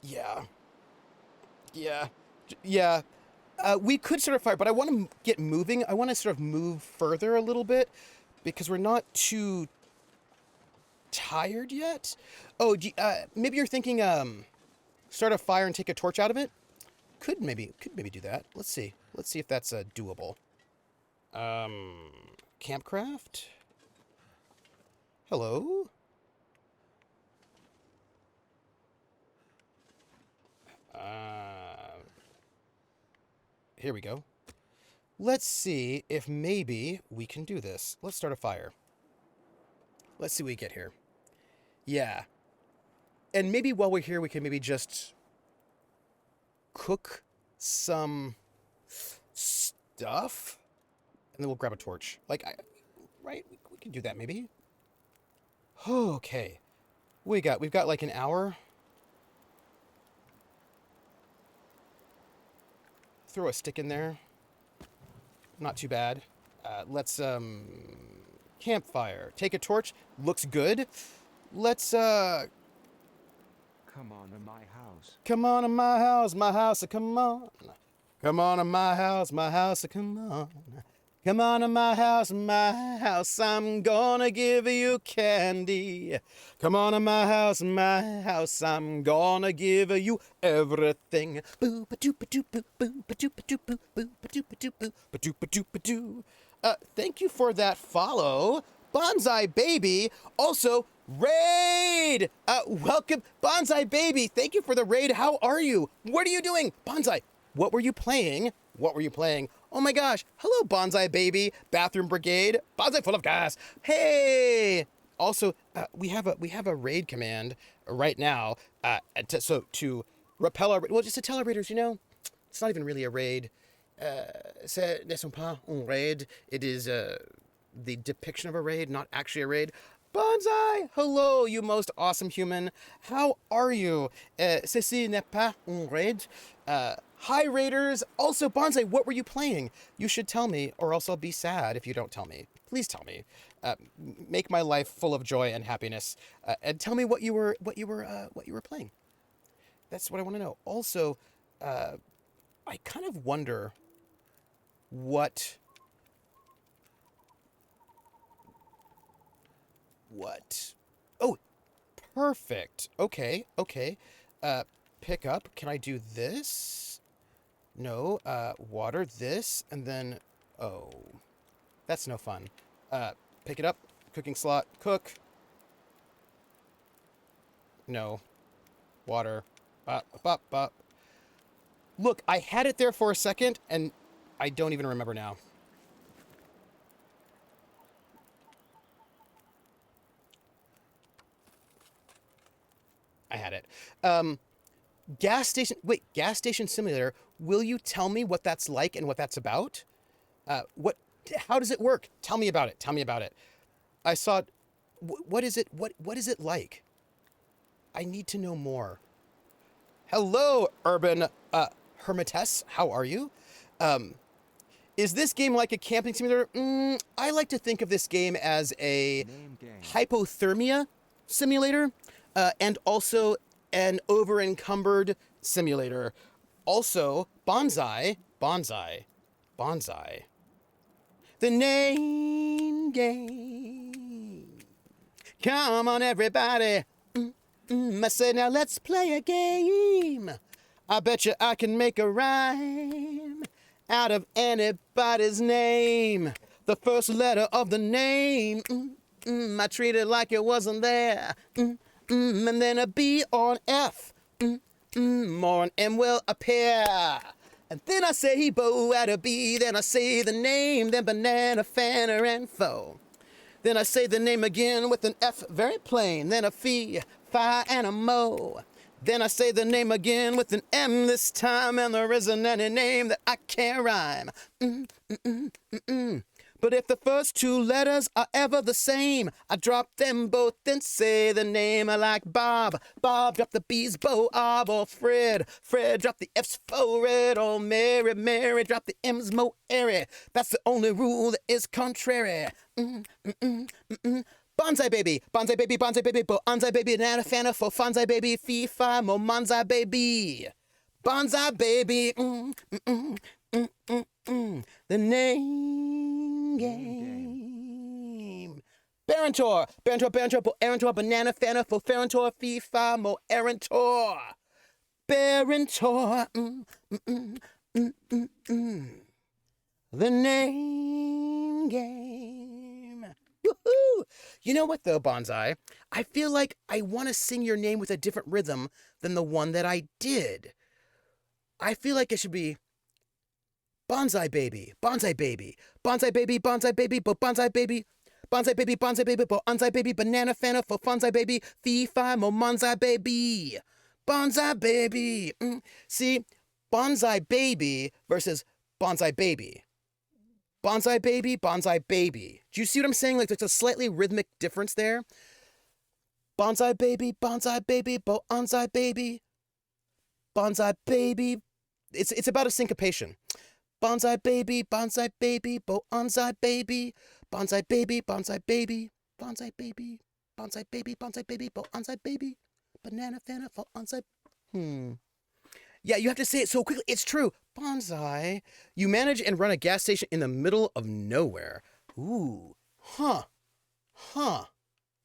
yeah. We could sort of fire, but I want to get moving. I want to sort of move further a little bit because we're not too tired yet. Oh, maybe you're thinking, start a fire and take a torch out of it? Could maybe do that. Let's see if that's doable. Campcraft? Hello? here we go. Let's see if maybe we can do this. Let's start a fire. Let's see what we get here. Yeah. And maybe while we're here, we can maybe just cook some stuff, and then we'll grab a torch. Like, right? We can do that maybe. Okay. We've got like an hour. Throw a stick in there. Not too bad. Let's campfire. Take a torch. Looks good. Let's Come on to my house. come on to my house, come on. Come on to my house, come on. Come on to my house, I'm gonna give you candy. Come on to my house, I'm gonna give you everything. Boo ba doo ba doo boo boo ba doo ba doo boo boo ba doo ba doo boo ba doo ba doo ba doo. Thank you for that follow, Bonsai Baby. Also, raid! Welcome, Bonsai Baby. Thank you for the raid. How are you? What are you doing? Bonsai, what were you playing? What were you playing? Oh my gosh. Hello, Bonsai Baby. Bathroom Brigade. Bonsai full of gas. Hey! Also, we have a raid command right now. To repel our... Well, just to tell our raiders, you know, it's not even really a raid. Ce n'est pas un raid. It is the depiction of a raid, not actually a raid. Bonsai! Hello, you most awesome human. How are you? Ceci n'est pas un raid. Hi, Raiders. Also, Bonsai, what were you playing? You should tell me, or else I'll be sad if you don't tell me. Please tell me. Make my life full of joy and happiness. And tell me what you were playing. That's what I want to know. Also, I kind of wonder what. Oh, perfect. Okay. Pick up. Can I do this? No. Water this, and then... Oh. That's no fun. Pick it up. Cooking slot. Cook. No. Water. Look, I had it there for a second, and I don't even remember now. I had it. Gas station simulator. Will you tell me what that's like and what that's about? How does it work? Tell me about it. I saw, what is it? What is it like? I need to know more. Hello, Urban, Hermitess. How are you? Is this game like a camping simulator? I like to think of this game as a Name game. hypothermia simulator, and also an over-encumbered simulator. Also, Bonsai. The name game. Come on, everybody. I say, now let's play a game. I bet you I can make a rhyme out of anybody's name. The first letter of the name. I treat it like it wasn't there. And then a B or an F. More an M will appear. And then I say Bo at a B. Then I say the name. Then banana, fanner, and foe. Then I say the name again with an F, very plain. Then a fee, fi, and a mo. Then I say the name again with an M this time. And there isn't any name that I can't rhyme. But if the first two letters are ever the same, I drop them both and say the name. I like Bob. Bob, drop the B's, Bo, Ob, or Fred. Fred, drop the F's, Fo, Red, or Mary. Mary, drop the M's, Mo, Airy. That's the only rule that is contrary. Bonsai baby, Bonsai baby, Bonsai baby, Bonsai baby, Nana, Fana, Fo, Fonzai baby, Fee, Fi, Mo, Monzai baby. Bonsai baby, the name game. Barantor, Bo, Arantor, Banana, Fana, Fo, Farantor, Fee, Fi, Mo, Arantor. Barantor, the name game. Woohoo! You know what though, Bonsai? I feel like I want to sing your name with a different rhythm than the one that I did. I feel like it should be Bonsai baby, bonsai baby, bonsai baby, bonsai baby, bo bonsai baby. Bonsai baby, bo bonsai baby, banana fana for bonsai baby, fee fi mo bonsai baby, bonsai baby. See, bonsai baby versus bonsai baby. Bonsai baby, bonsai baby. Do you see what I'm saying? Like there's a slightly rhythmic difference there. Bonsai baby, bo bonsai baby, bonsai baby. It's about a syncopation. Bonsai baby, bo bonsai baby, bonsai baby, bonsai baby, bonsai baby, bonsai baby, bonsai baby, bo bonsai baby, banana fana for bonsai. Yeah, you have to say it so quickly. It's true. Bonsai. You manage and run a gas station in the middle of nowhere. Ooh. Huh.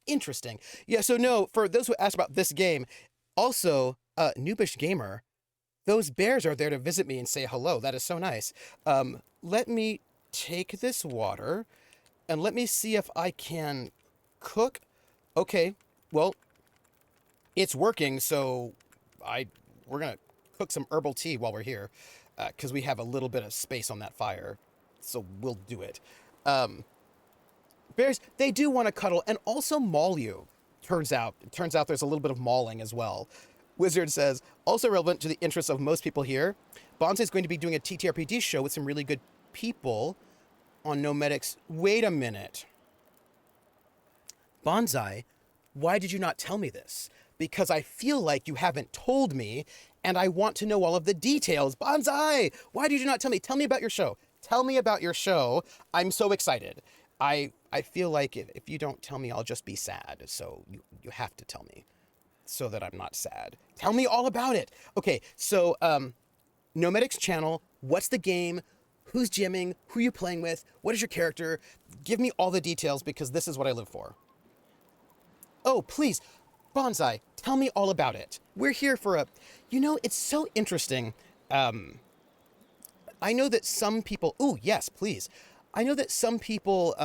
Interesting. Yeah, so no, for those who asked about this game, also, Noobish Gamer, those bears are there to visit me and say hello. That is so nice. Let me take this water and let me see if I can cook. Okay, well, it's working, so we're gonna cook some herbal tea while we're here, because we have a little bit of space on that fire, so we'll do it. Bears, they do want to cuddle and also maul you. Turns out there's a little bit of mauling as well. Wizard says, also relevant to the interests of most people here, Bonsai is going to be doing a TTRPG show with some really good people on Nomedics. Wait a minute. Bonsai, why did you not tell me this? Because I feel like you haven't told me, and I want to know all of the details. Bonsai, why did you not tell me? Tell me about your show. Tell me about your show. I'm so excited. I feel like if you don't tell me, I'll just be sad. So you have to tell me so that I'm not sad. Tell me all about it. Okay, so Nomedics channel, what's the game? Who's gymming? Who are you playing with? What is your character? Give me all the details because this is what I live for. Oh, please, Bonsai, tell me all about it. We're here for it's so interesting. I know that some people, ooh, yes, please. I know that some people,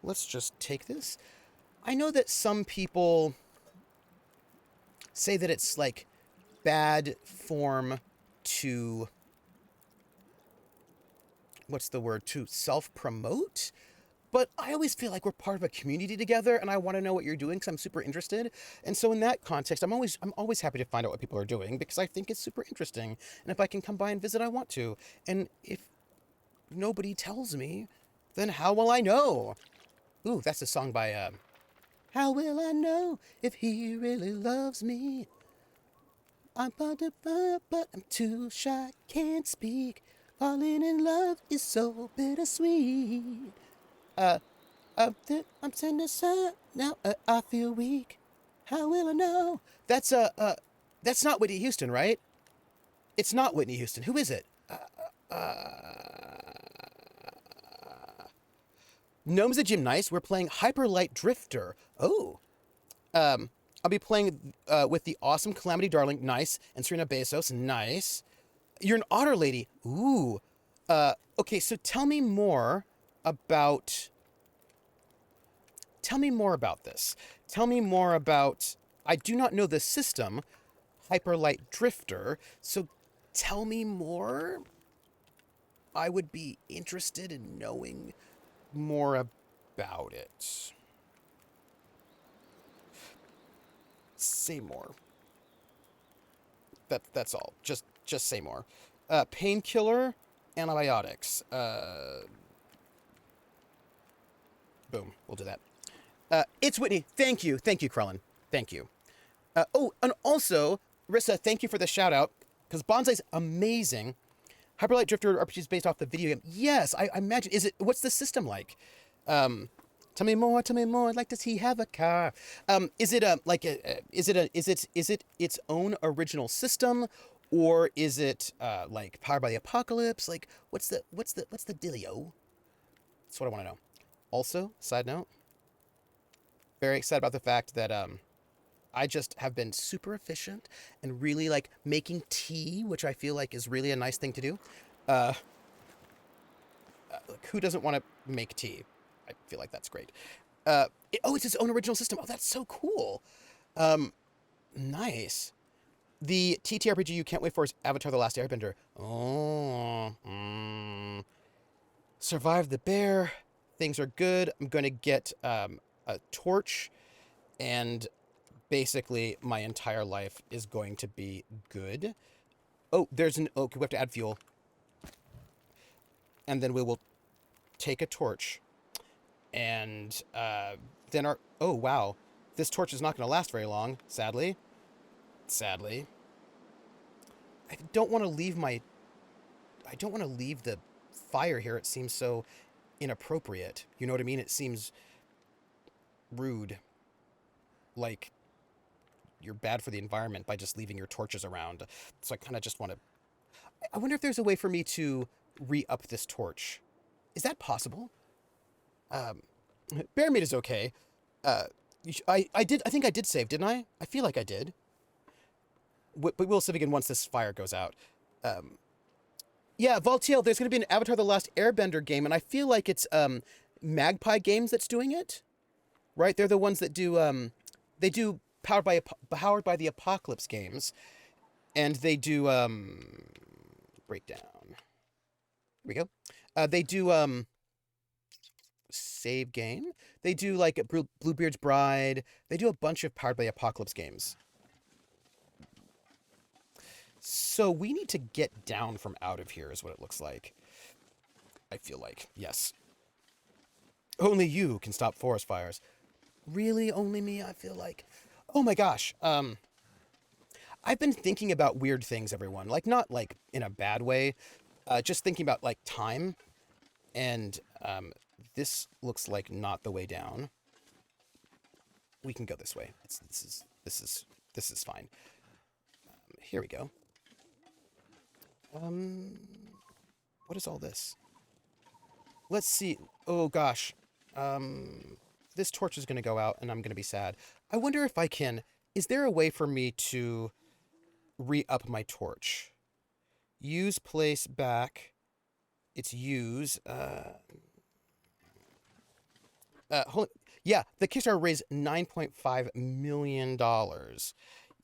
let's just take this. I know that some people say that it's like bad form to, what's the word, to self-promote? But I always feel like we're part of a community together, and I want to know what you're doing because I'm super interested. And so in that context, I'm always happy to find out what people are doing because I think it's super interesting. And if I can come by and visit, I want to. And if nobody tells me, then how will I know? Ooh, that's a song by, How will I know if he really loves me? I'm but I'm too shy, can't speak. Falling in love is so bittersweet. I'm sending aside now. I feel weak. How will I know? That's not Whitney Houston, right? It's not Whitney Houston. Who is it? Gnomes the Gym Nice. We're playing Hyper Light Drifter. Oh. I'll be playing with the awesome Calamity Darling. Nice. And Serena Bezos. Nice. You're an otter lady. Ooh. Okay, so tell me more about this. Tell me more about, I do not know the system, Hyperlight Drifter, so tell me more. I would be interested in knowing more about it. Say more. That's all. Just say more. Painkiller, antibiotics. Boom. We'll do that. It's Whitney. Thank you, Krellin. Thank you. Oh, and also, Rissa, thank you for the shout out because Bonsai's amazing. Hyperlight Drifter RPG is based off the video game. Yes, I imagine. What's the system like? Tell me more. I'd like to see have a car. Is it its own original system, or is it like Powered by the Apocalypse? Like, what's the dealio? That's what I want to know. Also, side note, very excited about the fact that I just have been super efficient and really like making tea, which I feel like is really a nice thing to do. Who doesn't want to make tea? I feel like that's great. It's its own original system. Oh, that's so cool. Nice. The TTRPG you can't wait for is Avatar: The Last Airbender. Oh, survive the bear. Things are good. I'm gonna get a torch, and basically my entire life is going to be good. Oh, there's an okay. We have to add fuel, and then we will take a torch, and then our. Oh wow, this torch is not going to last very long. Sadly. I don't want to leave my. I don't want to leave the fire here. It seems so inappropriate. You know what I mean? It seems rude. Like you're bad for the environment by just leaving your torches around. So I kind of just want to. I wonder if there's a way for me to re-up this torch. Is that possible? Um, bear meat is okay. I did. I think I did save, didn't I? I feel like I did. But we'll save again once this fire goes out. Yeah, Valtiel, there's going to be an Avatar: The Last Airbender game, and I feel like it's Magpie Games that's doing it, right? They're the ones that do they do Powered by the Apocalypse games, and they do Breakdown. Here we go. They do Save Game. They do like Bluebeard's Bride. They do a bunch of Powered by Apocalypse games. So we need to get down from out of here is what it looks like. I feel like. Yes. Only you can stop forest fires. Really? Only me? I feel like. Oh my gosh. I've been thinking about weird things, everyone. Like, not like in a bad way. Just thinking about like time. And this looks like not the way down. We can go this way. This is fine. Here we go. What is all this? Let's see. Oh gosh. This torch is going to go out and I'm going to be sad. I wonder if I can. Is there a way for me to re-up my torch? Use place back. It's use. Yeah, the Kickstarter raised $9.5 million.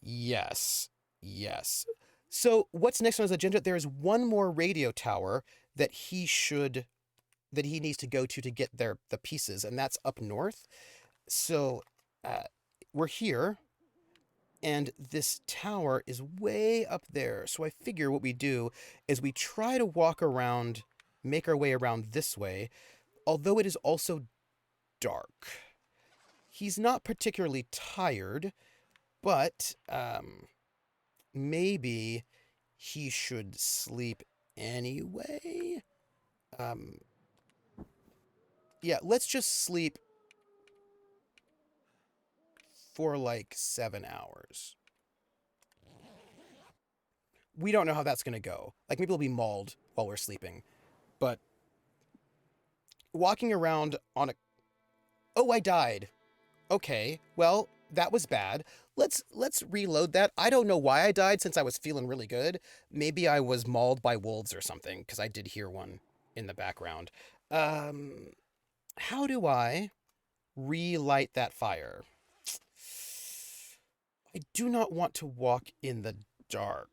Yes. So what's next on his agenda? There is one more radio tower that he needs to go to get the pieces, and that's up north. So we're here, and this tower is way up there. So I figure what we do is we try to walk around, make our way around this way, although it is also dark. He's not particularly tired, but maybe he should sleep anyway. Yeah, let's just sleep for like 7 hours. We don't know how that's going to go. Like, maybe we'll be mauled while we're sleeping. But walking around on a... Oh, I died. Okay, well, that was bad. Let's reload that. I don't know why I died since I was feeling really good. Maybe I was mauled by wolves or something, because I did hear one in the background. How do I relight that fire? I do not want to walk in the dark.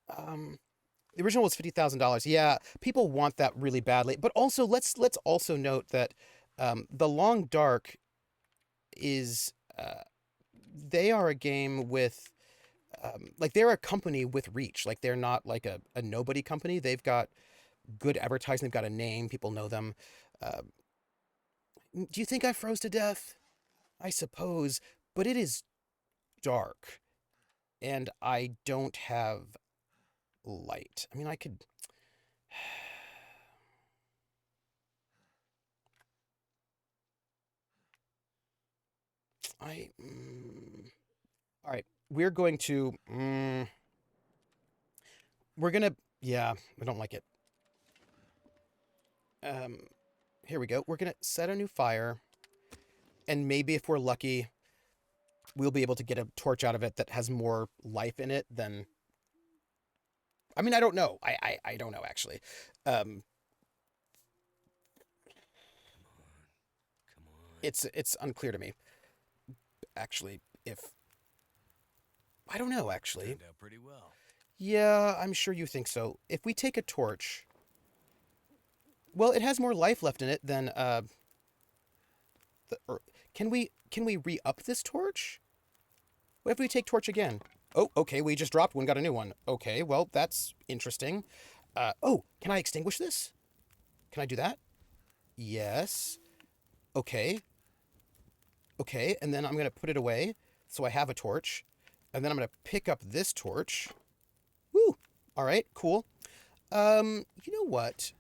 The original was $50,000. Yeah, people want that really badly. But also, let's also note that The Long Dark is they are a game with like, they're a company with reach. Like, they're not like a nobody company. They've got good advertising. They've got a name. People know them. Do you think I froze to death? I suppose, but it is dark, and I don't have light. I mean, I could... All right, we're going to... We're gonna... Yeah, I don't like it. Here we go. We're gonna set a new fire, and maybe if we're lucky, we'll be able to get a torch out of it that has more life in it than... I mean, I don't know. I don't know, actually. Come on. It's unclear to me, actually, if... I don't know, actually. Turned out pretty well. Yeah, I'm sure you think so. If we take a torch... Well, it has more life left in it than, Can we re-up this torch? What if we take torch again? Oh, okay, we just dropped one, got a new one. Okay, well, that's interesting. Oh, can I extinguish this? Can I do that? Yes. Okay. Okay, and then I'm going to put it away so I have a torch. And then I'm going to pick up this torch. Woo! All right, cool. You know what?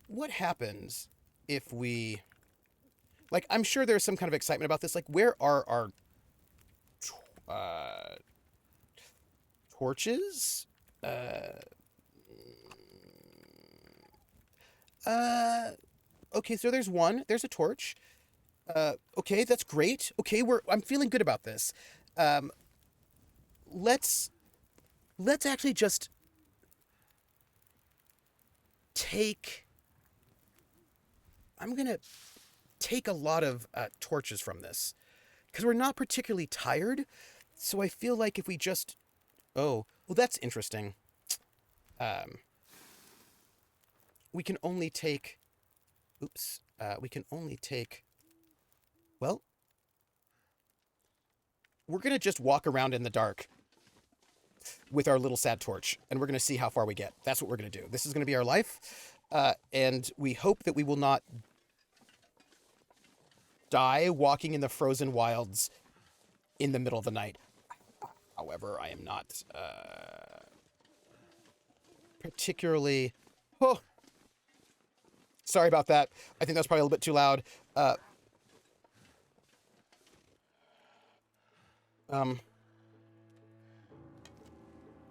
What happens if we... Like, I'm sure there's some kind of excitement about this. Like, where are our torches? Okay, so there's one. There's a torch. Okay, that's great. Okay, I'm feeling good about this. Let's actually just take... I'm gonna take a lot of torches from this because we're not particularly tired. So I feel like if we just... Oh, well, that's interesting. We can only take... Oops. We can only take... Well, we're going to just walk around in the dark with our little sad torch, and we're going to see how far we get. That's what we're going to do. This is going to be our life, and we hope that we will not die walking in the frozen wilds in the middle of the night. However, I am not particularly... Oh, sorry about that. I think that's probably a little bit too loud.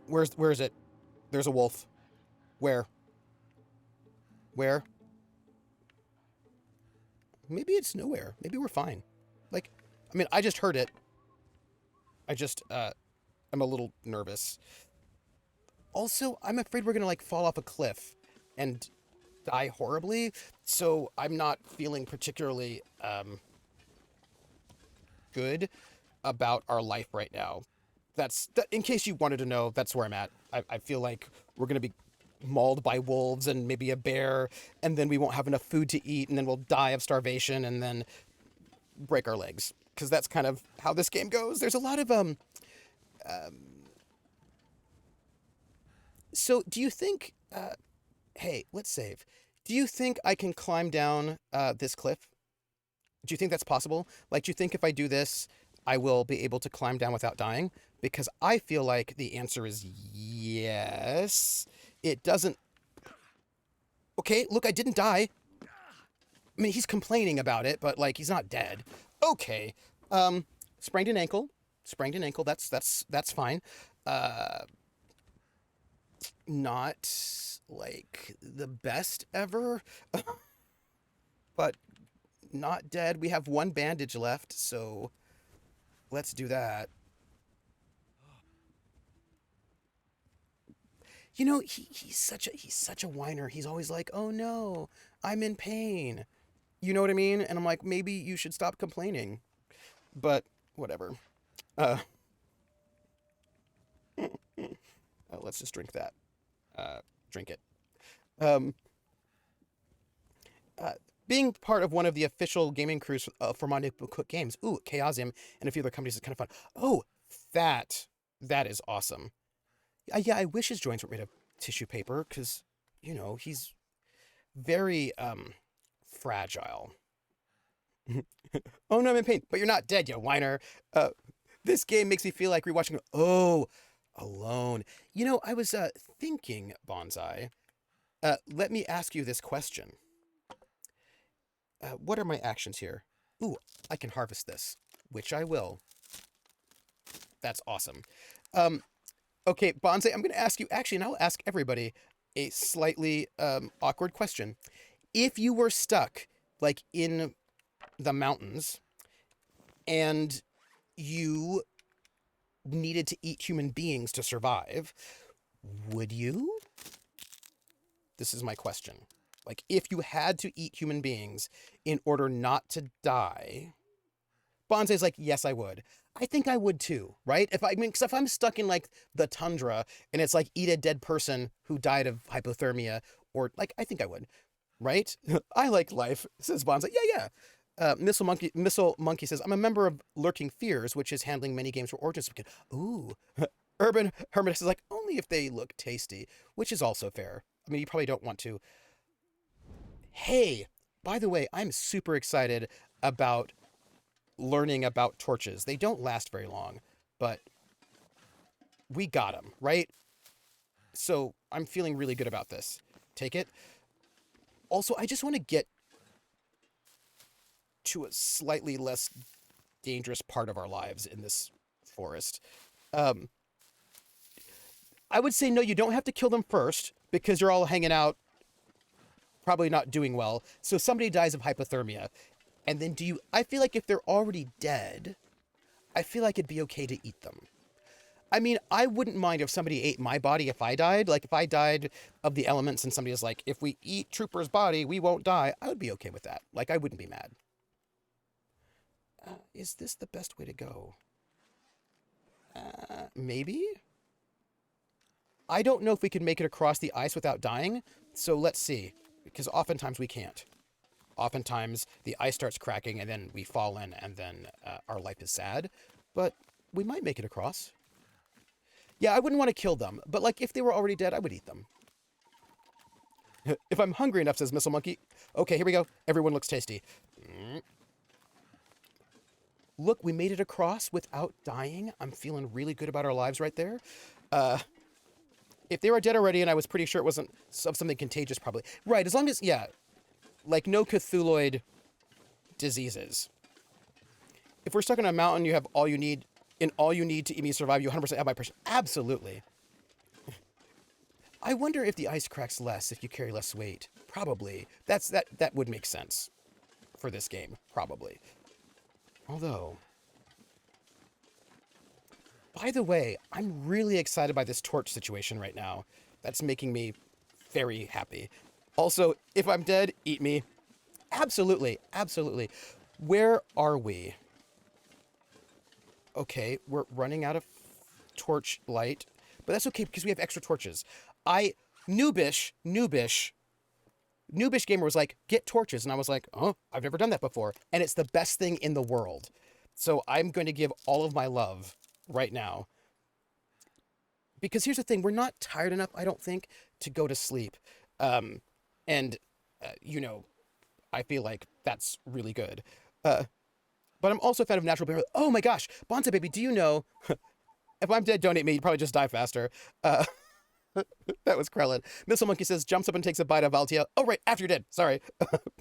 Where is it? There's a wolf. Where? Where? Maybe it's nowhere. Maybe we're fine. Like, I mean, I just heard it. I'm a little nervous. Also, I'm afraid we're gonna, like, fall off a cliff and die horribly, so I'm not feeling particularly, good about our life right now. In case you wanted to know, that's where I'm at. I feel like we're gonna be mauled by wolves and maybe a bear, and then we won't have enough food to eat, and then we'll die of starvation, and then break our legs. Because that's kind of how this game goes. There's a lot of, So, do you think, hey, let's save. Do you think I can climb down, this cliff? Do you think that's possible? Like, do you think if I do this, I will be able to climb down without dying? Because I feel like the answer is yes. It doesn't... Okay, look, I didn't die. I mean, he's complaining about it, but, like, he's not dead. Okay. Sprained an ankle. Sprained an ankle, that's fine. Not, like, the best ever. But not dead. We have one bandage left, so let's do that. You know, he's such a whiner. He's always like, "Oh no, I'm in pain." You know what I mean? And I'm like, maybe you should stop complaining. But whatever. Let's just drink that. Drink it. Being part of one of the official gaming crews for Monday Cook Games. Ooh, Chaosium and a few other companies is kind of fun. Oh, that is awesome. Yeah, I wish his joints were made of tissue paper because, you know, he's very fragile. Oh no, I'm in pain, but you're not dead, you whiner. This game makes me feel like rewatching. Oh, Alone. You know, I was thinking, Bonsai. Let me ask you this question. What are my actions here? Ooh, I can harvest this, which I will. That's awesome. Okay, Bonsai, I'm going to ask you, actually, and I'll ask everybody, a slightly awkward question. If you were stuck, like, in the mountains, and you needed to eat human beings to survive, would you? This is my question. Like, if you had to eat human beings in order not to die, Bonsai's like, yes, I would. I think I would too, right? Because if I'm stuck in like the tundra and it's like eat a dead person who died of hypothermia, or like, I think I would, right? I like life, says Bonsai. Yeah, yeah. Missile Monkey says, I'm a member of Lurking Fears, which is handling many games for Origins Weekend. Ooh. Urban Hermit says, like, only if they look tasty, which is also fair. I mean, you probably don't want to. Hey, by the way, I'm super excited about learning about torches. They don't last very long, but we got them, right? So I'm feeling really good about this. Take it. Also, I just want to get to a slightly less dangerous part of our lives in this forest. I would say, no, you don't have to kill them first because you're all hanging out, probably not doing well. So somebody dies of hypothermia. And then I feel like if they're already dead, I feel like it'd be okay to eat them. I mean, I wouldn't mind if somebody ate my body if I died. Like, if I died of the elements and somebody was like, if we eat Trooper's body, we won't die. I would be okay with that. Like, I wouldn't be mad. Is this the best way to go? Maybe? I don't know if we can make it across the ice without dying, so let's see. Because oftentimes we can't. Oftentimes the ice starts cracking and then we fall in and then our life is sad. But we might make it across. Yeah, I wouldn't want to kill them, but like if they were already dead, I would eat them. If I'm hungry enough, says Missile Monkey. Okay, here we go. Everyone looks tasty. Look, we made it across without dying. I'm feeling really good about our lives right there. If they were dead already and I was pretty sure it wasn't of something contagious, probably. Right, as long as, yeah, like no Cthulhuid diseases. If we're stuck on a mountain, you have all you need, and all you need to eat me survive, you 100% have my pressure. Absolutely. I wonder if the ice cracks less if you carry less weight. Probably. That would make sense for this game, probably. Although, by the way, I'm really excited by this torch situation right now. That's making me very happy. Also, if I'm dead, eat me. Absolutely, absolutely. Where are we? Okay, we're running out of torch light, but that's okay because we have extra torches. Noobish Gamer was like, get torches. And I was like, oh, I've never done that before. And it's the best thing in the world. So I'm going to give all of my love right now. Because here's the thing, we're not tired enough, I don't think, to go to sleep. You know, I feel like that's really good. But I'm also a fan of natural barrier. Oh my gosh, Bonsai Baby, do you know, if I'm dead, don't eat me, you'd probably just die faster. That was Krellin. Missile Monkey says, jumps up and takes a bite of Altia. Oh, right, after you're dead. Sorry.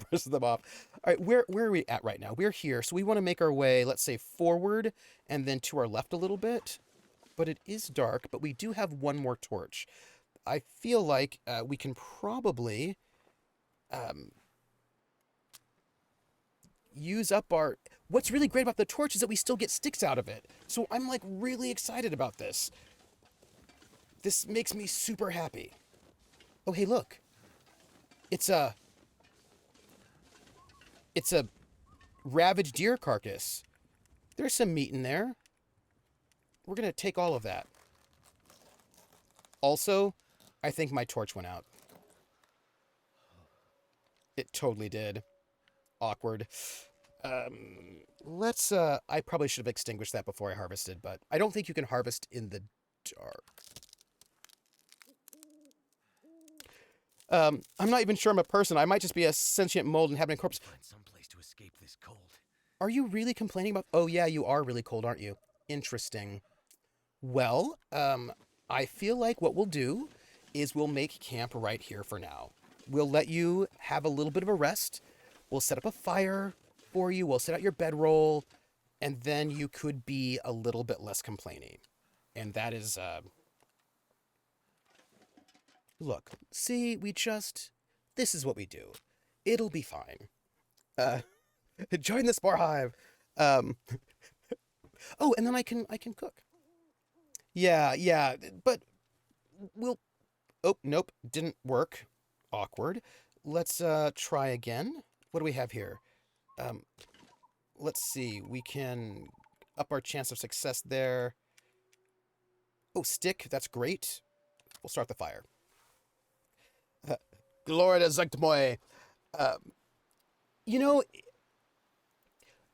Presses them off. All right, where are we at right now? We're here, so we want to make our way, let's say, forward and then to our left a little bit. But it is dark, but we do have one more torch. I feel like we can probably use up our... What's really great about the torch is that we still get sticks out of it. So I'm, like, really excited about this. This makes me super happy. Oh, hey, look. It's a ravaged deer carcass. There's some meat in there. We're going to take all of that. Also, I think my torch went out. It totally did. Awkward. I probably should have extinguished that before I harvested, but I don't think you can harvest in the dark. I'm not even sure I'm a person. I might just be a sentient mold inhabiting corpse. Find some place to escape this cold. Are you really complaining about... Oh, yeah, you are really cold, aren't you? Interesting. Well, I feel like what we'll do is we'll make camp right here for now. We'll let you have a little bit of a rest. We'll set up a fire for you. We'll set out your bedroll. And then you could be a little bit less complaining. And that is... Look, see, this is what we do. It'll be fine. Join the Spore Hive. Oh, and then I can cook. Yeah, but oh, nope, didn't work. Awkward. Let's try again. What do we have here? let's see. We can up our chance of success there. Oh, stick. That's great. We'll start the fire. Gloria to Zuctmoy. You know...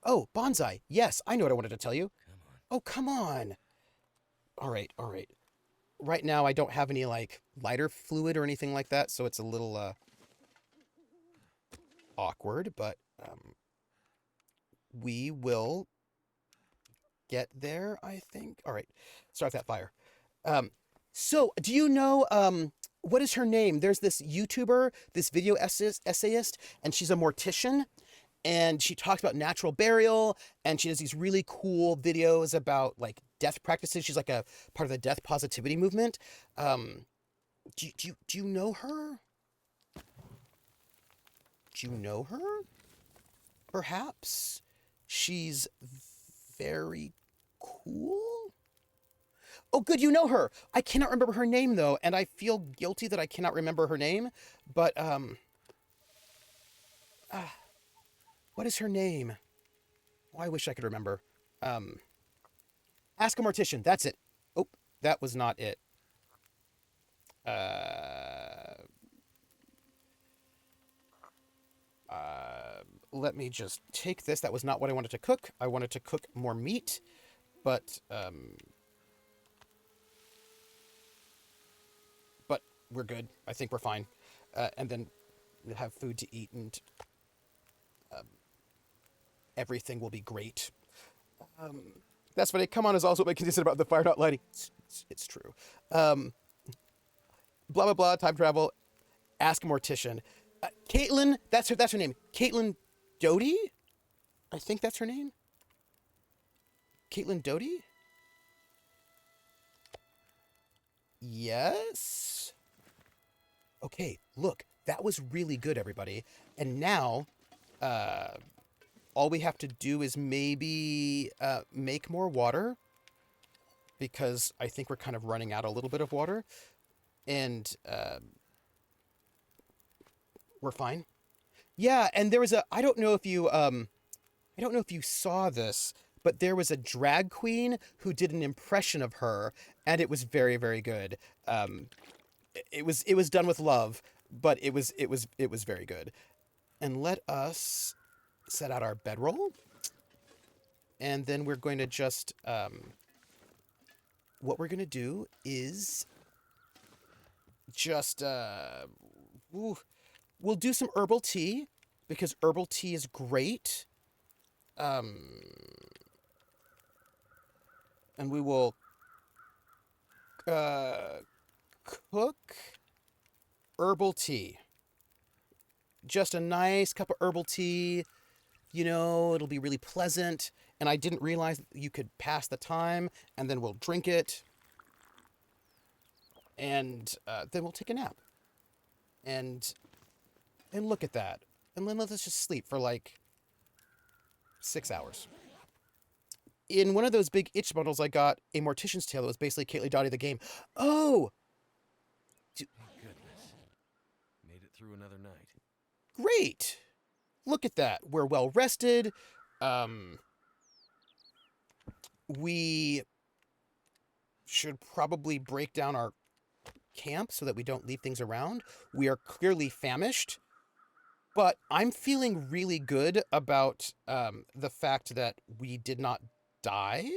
Oh, bonsai. Yes, I know what I wanted to tell you. Come on. Oh, come on. All right, all right. Right now, I don't have any, like, lighter fluid or anything like that, so it's a little, awkward, but, we will get there, I think. All right, start that fire. So, do you know, what is her name? There's this YouTuber, this video essayist, and she's a mortician. And she talks about natural burial, and she does these really cool videos about, like, death practices. She's like a part of the death positivity movement. Do you know her? Do you know her? Perhaps she's very cool? Oh, good, you know her. I cannot remember her name, though, and I feel guilty that I cannot remember her name, but, what is her name? Oh, I wish I could remember. Ask a Mortician. That's it. Oh, that was not it. Let me just take this. That was not what I wanted to cook. I wanted to cook more meat, but we're good. I think we're fine. And then we'll have food to eat, and everything will be great. That's funny. Come on is also what makes me consider about the fire not lighting. It's true. Blah, blah, blah, time travel. Ask a Mortician. Caitlin, that's her name. Caitlin Doty? I think that's her name. Caitlin Doty? Yes? Okay, look. That was really good, everybody. And now, all we have to do is maybe make more water, because I think we're kind of running out a little bit of water, and we're fine. Yeah, and there was I don't know if you saw this, but there was a drag queen who did an impression of her, and it was very, very good. It was done with love, but it was very good. And let us set out our bedroll, and then we're going to just what we're going to do is just we'll do some herbal tea, because herbal tea is great. And we will cook herbal tea. Just a nice cup of herbal tea. You know, it'll be really pleasant. And I didn't realize that you could pass the time, and then we'll drink it. And then we'll take a nap. And look at that. And then let's just sleep for like 6 hours. In one of those big itch bundles, I got a Mortician's Tale that was basically Caitlin Dottie the game. Oh! Thank goodness. Made it through another night. Great! Look at that. We're well rested. We should probably break down our camp so that we don't leave things around. We are clearly famished, but I'm feeling really good about the fact that we did not die.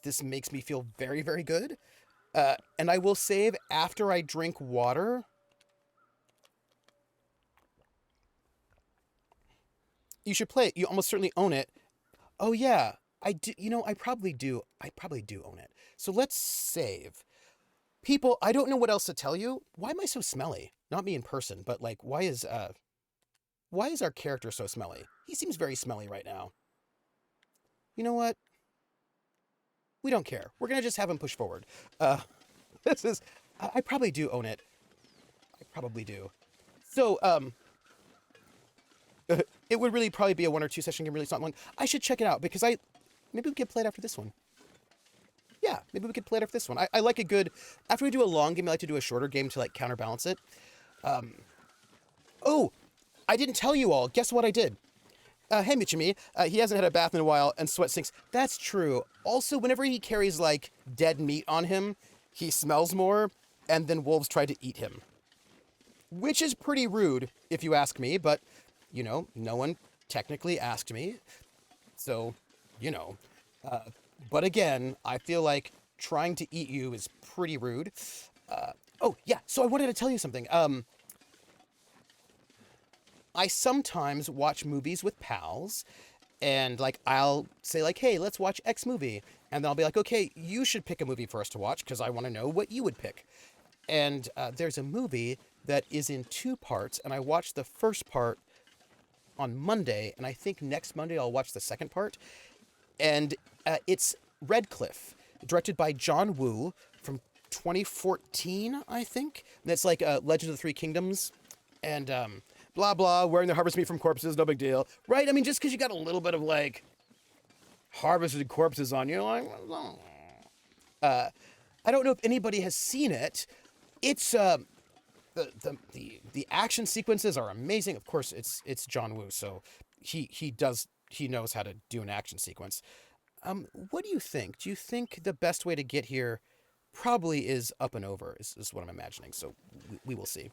This makes me feel very, very good. And I will save after I drink water. You should play it. You almost certainly own it. Oh yeah, I do. You know, I probably do own it. So let's save. People, I don't know what else to tell you. Why am I so smelly? Not me in person, but like, why is our character so smelly? He seems very smelly right now. You know what? We don't care. We're gonna just have him push forward. I probably do own it. I probably do. So, it would really probably be a 1 or 2 session game, really not one. I should check it out, because maybe we could play it after this one. Yeah, maybe we could play it after this one. I like a good, after we do a long game, I like to do a shorter game to like counterbalance it. Oh, I didn't tell you all. Guess what I did? Hey, Michimi, he hasn't had a bath in a while and sweat stinks. That's true. Also, whenever he carries, like, dead meat on him, he smells more, and then wolves try to eat him. Which is pretty rude, if you ask me, but, you know, no one technically asked me. So, you know. But again, I feel like trying to eat you is pretty rude. Oh, yeah, so I wanted to tell you something. I sometimes watch movies with pals, and like I'll say like, "Hey, let's watch X movie," and then I'll be like, "Okay, you should pick a movie for us to watch because I want to know what you would pick." And there's a movie that is in two parts, and I watched the first part on Monday, and I think next Monday I'll watch the second part. And it's Red Cliff, directed by John Woo from 2014, I think. And it's like Legend of the Three Kingdoms, and blah blah, wearing the harvest meat from corpses, no big deal, right? I mean, just because you got a little bit of like harvested corpses on you, like, I don't know if anybody has seen it. It's the action sequences are amazing. Of course, it's John Woo, so he knows how to do an action sequence. What do you think? Do you think the best way to get here probably is up and over? Is what I'm imagining. So we will see.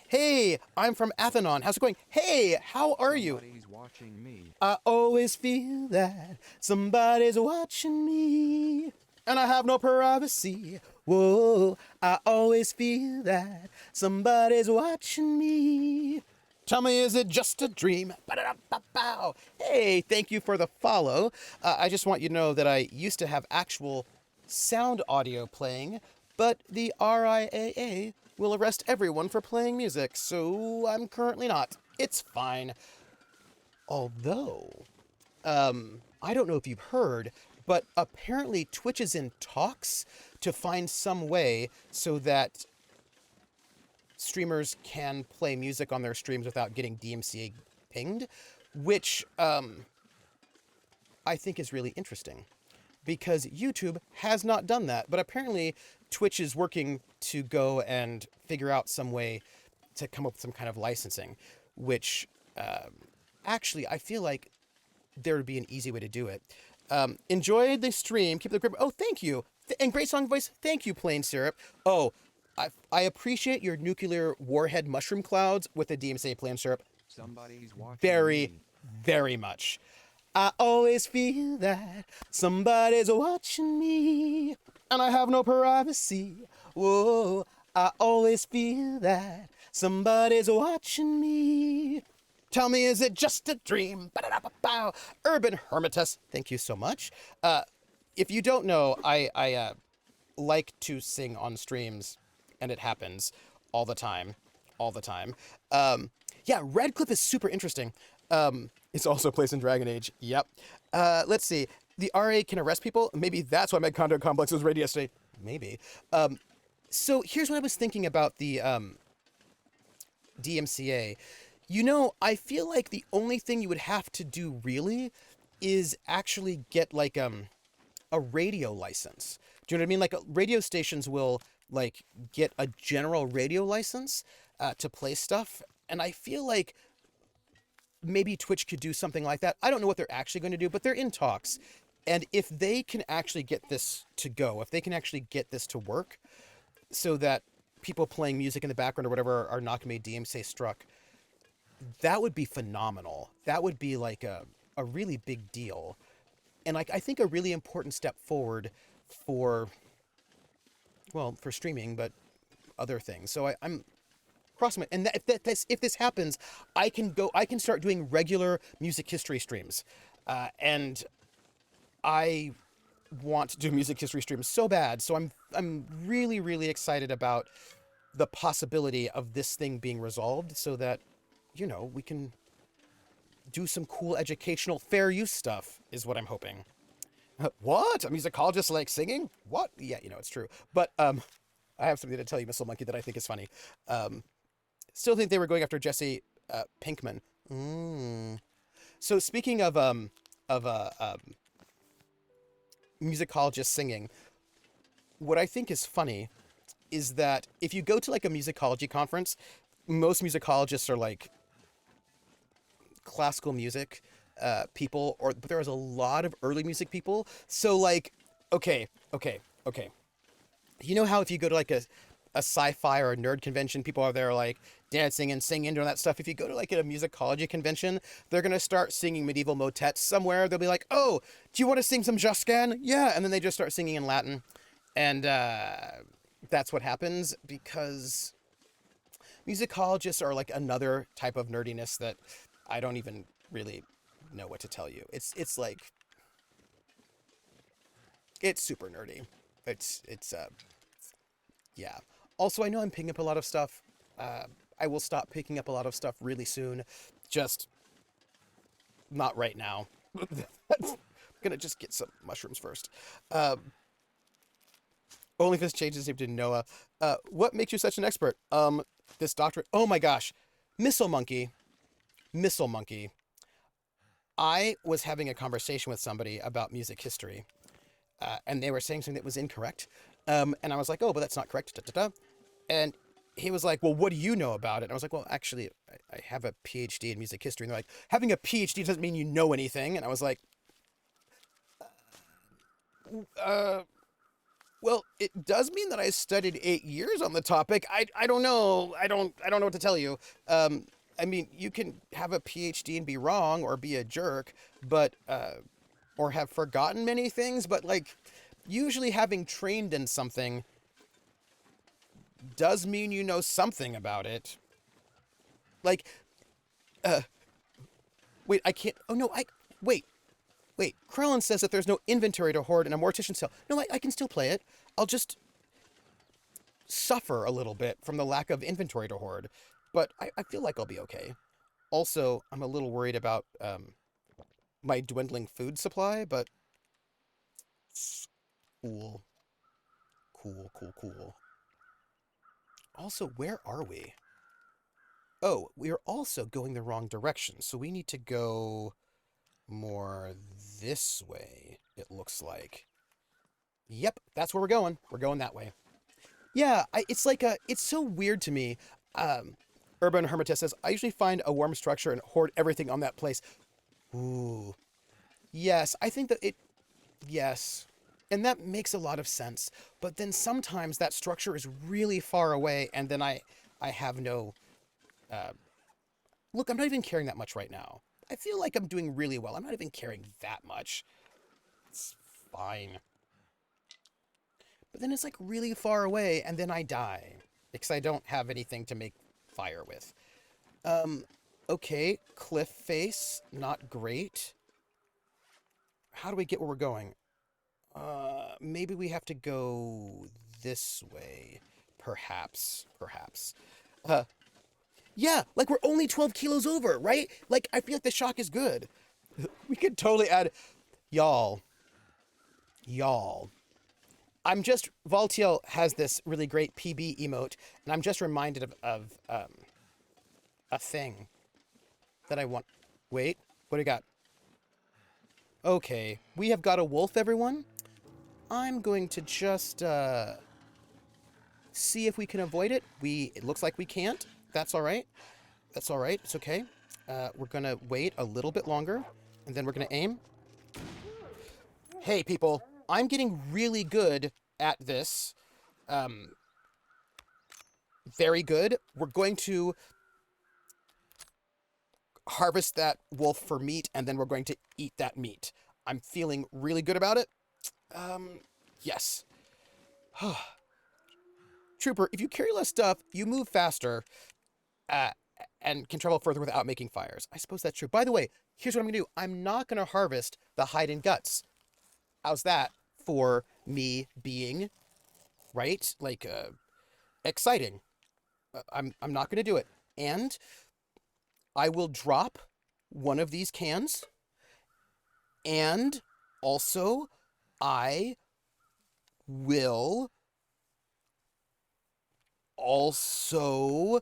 Hey, I'm from Athenon. How's it going? Hey, how are you? Somebody's watching me. I always feel that somebody's watching me, and I have no privacy. Whoa, I always feel that somebody's watching me. Tell me, is it just a dream? Ba-da-da-ba-bow. Hey, thank you for the follow. I just want you to know that I used to have actual sound audio playing, but the RIAA will arrest everyone for playing music, so I'm currently not. It's fine. Although, I don't know if you've heard, but apparently Twitch is in talks to find some way so that streamers can play music on their streams without getting DMCA pinged, which I think is really interesting because YouTube has not done that, but apparently Twitch is working to go and figure out some way to come up with some kind of licensing, which actually I feel like there would be an easy way to do it. Enjoyed the stream. Keep the grip. Oh, thank you. And great song voice. Thank you, Plain Syrup. Oh, I appreciate your nuclear warhead mushroom clouds with the DMCA Plain Syrup Somebody's watching very, me. very much. I always feel that somebody's watching me, and I have no privacy. Whoa, I always feel that somebody's watching me. Tell me, is it just a dream? Ba-da-da-ba-bow. Urban Hermitus, thank you so much. If you don't know, I like to sing on streams, and it happens all the time. All the time. Yeah, Red Cliff is super interesting. It's also a place in Dragon Age. Yep. Let's see. The RA can arrest people. Maybe that's why my condo complex was raided yesterday. Maybe. So here's what I was thinking about the DMCA. You know, I feel like the only thing you would have to do really is actually get like a radio license. Do you know what I mean? Like radio stations will like get a general radio license to play stuff, and I feel like maybe Twitch could do something like that. I don't know what they're actually going to do, but they're in talks. And if they can actually get this to go, if they can actually get this to work so that people playing music in the background or whatever are not going to be DMCA struck, that would be phenomenal. That would be like a really big deal. And like I think a really important step forward for, well, for streaming, but other things. So I'm crossing my, and if this happens, I can start doing regular music history streams, and I want to do music history streams so bad. So I'm really, really excited about the possibility of this thing being resolved so that, you know, we can do some cool educational fair use stuff is what I'm hoping. What? A musicologist like singing? What? Yeah, you know, it's true. But I have something to tell you, Missile Monkey, that I think is funny. Still think they were going after Jesse Pinkman. So speaking of musicologists singing, what I think is funny is that if you go to like a musicology conference, most musicologists are like classical music people, but there was a lot of early music people. So like, okay, okay. You know how if you go to like a sci-fi or a nerd convention, people are there like dancing and singing and doing that stuff. If you go to like a musicology convention, they're gonna start singing medieval motets somewhere. They'll be like, "Oh, do you want to sing some Josquin?" Yeah, and then they just start singing in Latin, and that's what happens because musicologists are like another type of nerdiness that I don't even really know what to tell you. It's like it's super nerdy. It's yeah. Also, I know I'm picking up a lot of stuff. I will stop picking up a lot of stuff really soon. Just not right now. I'm gonna just get some mushrooms first. Only if this changes his name to Noah. What makes you such an expert? This doctorate. Oh my gosh, Missile Monkey. Missile Monkey. I was having a conversation with somebody about music history, and they were saying something that was incorrect. And I was like, oh, but that's not correct. Da, da, da. And he was like, well, what do you know about it? And I was like, well, actually, I have a PhD in music history. And they're like, having a PhD doesn't mean you know anything. And I was like, well, it does mean that I studied 8 years on the topic. I don't know. I don't know what to tell you. I mean, you can have a PhD and be wrong or be a jerk, but or have forgotten many things, but like usually having trained in something does mean you know something about it. Like, wait, I can't. Oh no, wait. Krellin says that there's no inventory to hoard in a mortician cell. No, I can still play it. I'll just suffer a little bit from the lack of inventory to hoard, but I feel like I'll be okay. Also, I'm a little worried about my dwindling food supply, but cool. Cool. Also, where are we? Oh, we are also going the wrong direction, so we need to go more this way, it looks like. Yep, that's where we're going. We're going that way. Yeah, it's like it's so weird to me. Urban Hermetist says, I usually find a warm structure and hoard everything on that place. Ooh. Yes, I think that yes. And that makes a lot of sense. But then sometimes that structure is really far away, and then I have no... Look, I'm not even caring that much right now. I feel like I'm doing really well. I'm not even caring that much. It's fine. But then it's like really far away, and then I die. Because I don't have anything to make fire with. Okay, cliff face, not great. How do we get where we're going? Maybe we have to go this way. Perhaps. Yeah, like we're only 12 kilos over, right? Like, I feel like the shock is good. We could totally add... Y'all. Valtiel has this really great PB emote, and I'm just reminded of a thing that I want. Wait, what do you got? Okay, we have got a wolf, everyone. I'm going to just see if we can avoid it. It looks like we can't. That's all right. It's okay. We're gonna wait a little bit longer, and then we're gonna aim. Hey, people, I'm getting really good at this. Very good. We're going to harvest that wolf for meat, and then we're going to eat that meat. I'm feeling really good about it. Yes. Trooper, if you carry less stuff, you move faster, and can travel further without making fires. I suppose that's true. By the way, here's what I'm gonna do. I'm not gonna harvest the hide and guts. How's that for me being, right? Like, exciting. I'm not gonna do it. And I will drop one of these cans, and also I will also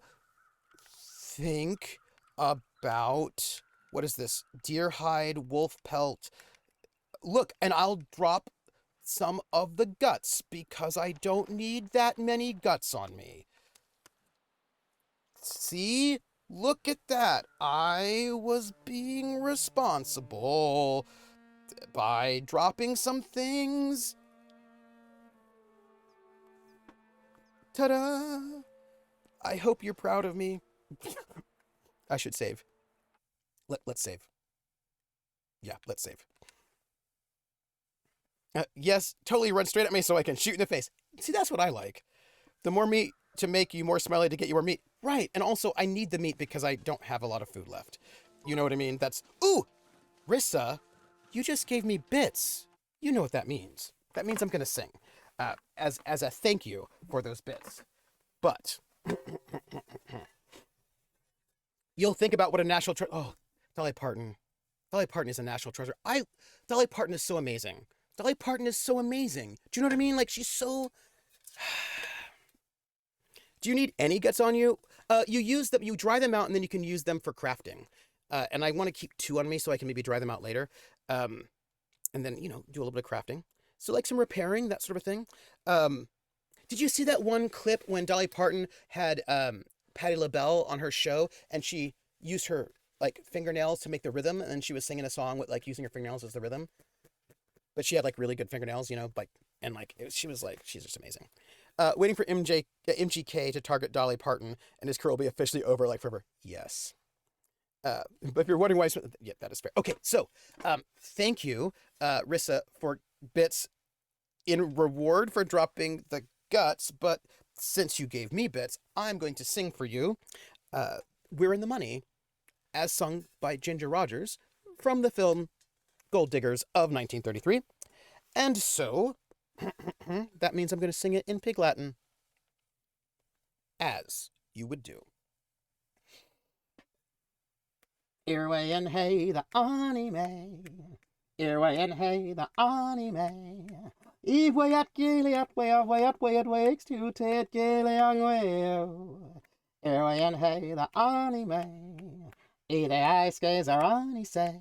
think about, what is this? Deer hide, wolf pelt. Look, and I'll drop some of the guts because I don't need that many guts on me. See? Look at that. I was being responsible by dropping some things. Ta-da! I hope you're proud of me. I should save. Let's save. Yeah, let's save. Yes, totally run straight at me so I can shoot you in the face. See, that's what I like. The more meat to make you more smelly to get you more meat. Right, and also I need the meat because I don't have a lot of food left. You know what I mean? That's... Ooh! Rissa, you just gave me bits. You know what that means. That means I'm going to sing. As a thank you for those bits. But... you'll think about what a national treasure... Oh, Dolly Parton. Dolly Parton is a national treasure. Dolly Parton is so amazing. Dolly Parton is so amazing. Do you know what I mean? Like, she's so... Do you need any guts on you? You use them, you dry them out, and then you can use them for crafting. And I want to keep 2 on me so I can maybe dry them out later. And then, do a little bit of crafting. So like some repairing, that sort of thing. Did you see that one clip when Dolly Parton had Patti LaBelle on her show, and she used her like fingernails to make the rhythm, and she was singing a song with like using her fingernails as the rhythm? But she had like really good fingernails, she's just amazing. Waiting for MGK to target Dolly Parton, and his career will be officially over like forever. Yes. But if you're wondering why, yeah, that is fair. Okay, so thank you, Rissa, for bits in reward for dropping the guts. But since you gave me bits, I'm going to sing for you. We're in the Money, as sung by Ginger Rogers from the film Gold Diggers of 1933. And so, that means I'm going to sing it in Pig Latin, as you would do. Irway and hey, the anime. Irway and hey, the anime. Eve way at Gilead, way at wakes to Ted Gilead way. Irway and hey, the anime. E the ice skates are on, he say.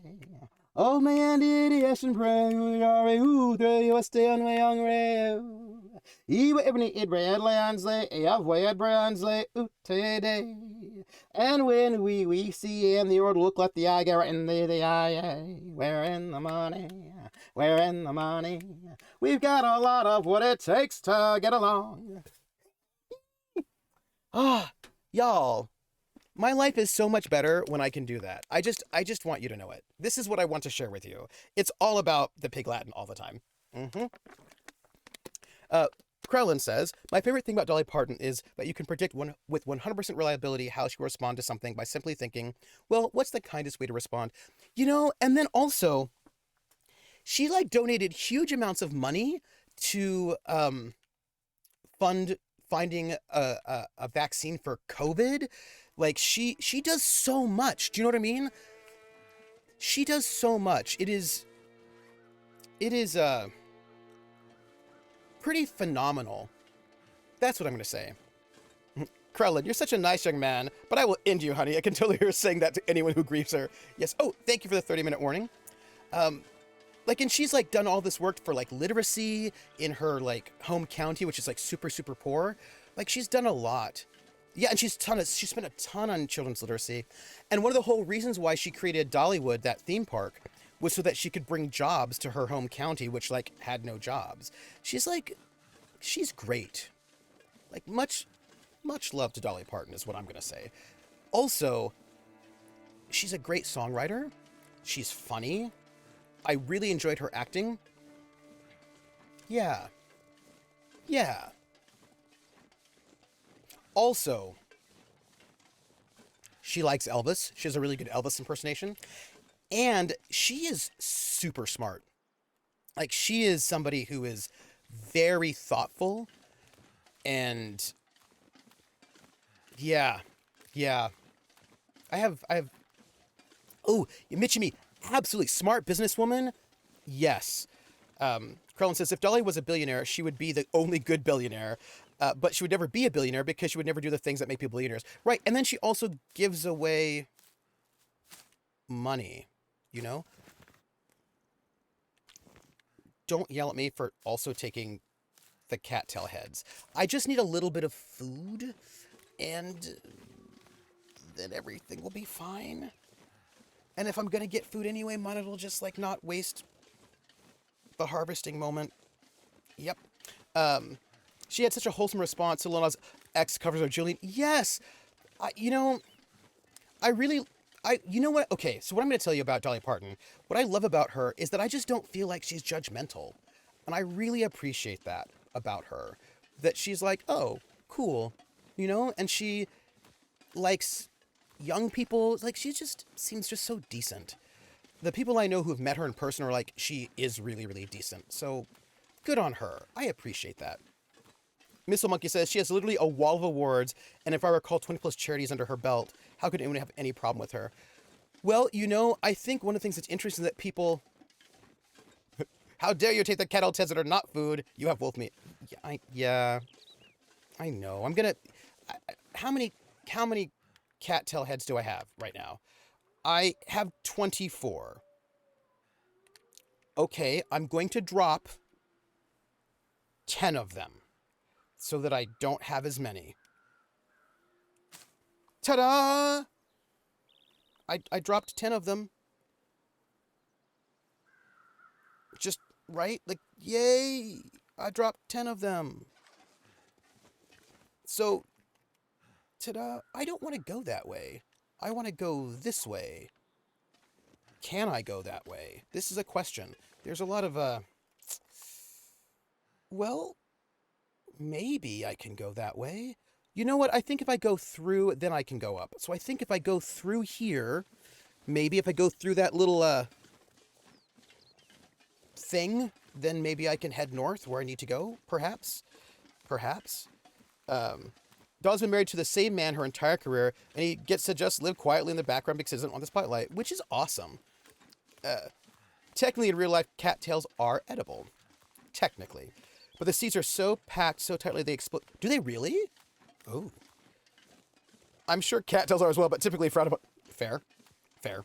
Old man did yes and pray, who throw you a stone way on rail. Ewe ebony it bread landsley, of way at Brandsley, today. And when we see him, the old look like the eye garret in the eye. We're in the money, we're in the money. We've got a lot of what it takes to get along. Y'all. My life is so much better when I can do that. I just want you to know it. This is what I want to share with you. It's all about the Pig Latin all the time. Krellin says, my favorite thing about Dolly Parton is that you can predict with 100% reliability how she will respond to something by simply thinking, well, what's the kindest way to respond? And then also, she donated huge amounts of money to fund finding a vaccine for COVID. Like, she does so much. Do you know what I mean? She does so much. It is pretty phenomenal. That's what I'm going to say. Krellin, you're such a nice young man, but I will end you, honey. I can totally hear her saying that to anyone who grieves her. Yes. Oh, thank you for the 30-minute warning. And she's done all this work for literacy in her home county, which is super, super poor. She's done a lot. Yeah, and she spent a ton on children's literacy. And one of the whole reasons why she created Dollywood, that theme park, was so that she could bring jobs to her home county, which had no jobs. She's great. Much love to Dolly Parton is what I'm gonna say. Also, she's a great songwriter. She's funny. I really enjoyed her acting. Yeah. Also, she likes Elvis. She has a really good Elvis impersonation. And she is super smart. She is somebody who is very thoughtful. And yeah. I have oh, Michimi, absolutely smart businesswoman. Yes. Krellin says, if Dolly was a billionaire, she would be the only good billionaire. But she would never be a billionaire because she would never do the things that make people billionaires. Right. And then she also gives away money, Don't yell at me for also taking the cattail heads. I just need a little bit of food, and then everything will be fine. And if I'm gonna get food anyway, might as well just like not waste the harvesting moment. Yep. She had such a wholesome response to Luna's ex covers of Julian. Yes, you know what? Okay, so what I'm going to tell you about Dolly Parton, what I love about her is that I just don't feel like she's judgmental. And I really appreciate that about her. That she's like, oh, cool, and she likes young people. Like, she just seems just so decent. The people I know who have met her in person are like, she is really, really decent. So good on her. I appreciate that. Missile Monkey says she has literally a wall of awards, and if I recall 20 plus charities under her belt, how could anyone have any problem with her? Well, I think one of the things that's interesting is that people... How dare you take the kettle teds that are not food? You have wolf meat. Yeah, I know. I'm gonna... How many cattail heads do I have right now? I have 24. Okay, I'm going to drop 10 of them so that I don't have as many. Ta-da! I dropped 10 of them. Just, right? Like, yay! I dropped 10 of them. So, ta-da! I don't want to go that way. I want to go this way. Can I go that way? This is a question. There's a lot of, well, maybe I can go that way. You know what? I think if I go through, then I can go up. So I think if I go through here, maybe if I go through that little, thing, then maybe I can head north where I need to go, perhaps. Perhaps. Dawn's been married to the same man her entire career, and he gets to just live quietly in the background because he doesn't want the spotlight, which is awesome. Technically, in real life, cattails are edible. Technically. But the seeds are so packed so tightly they explode. Do they really? Oh. I'm sure cattails are as well, but typically frowned upon. Fair. Fair.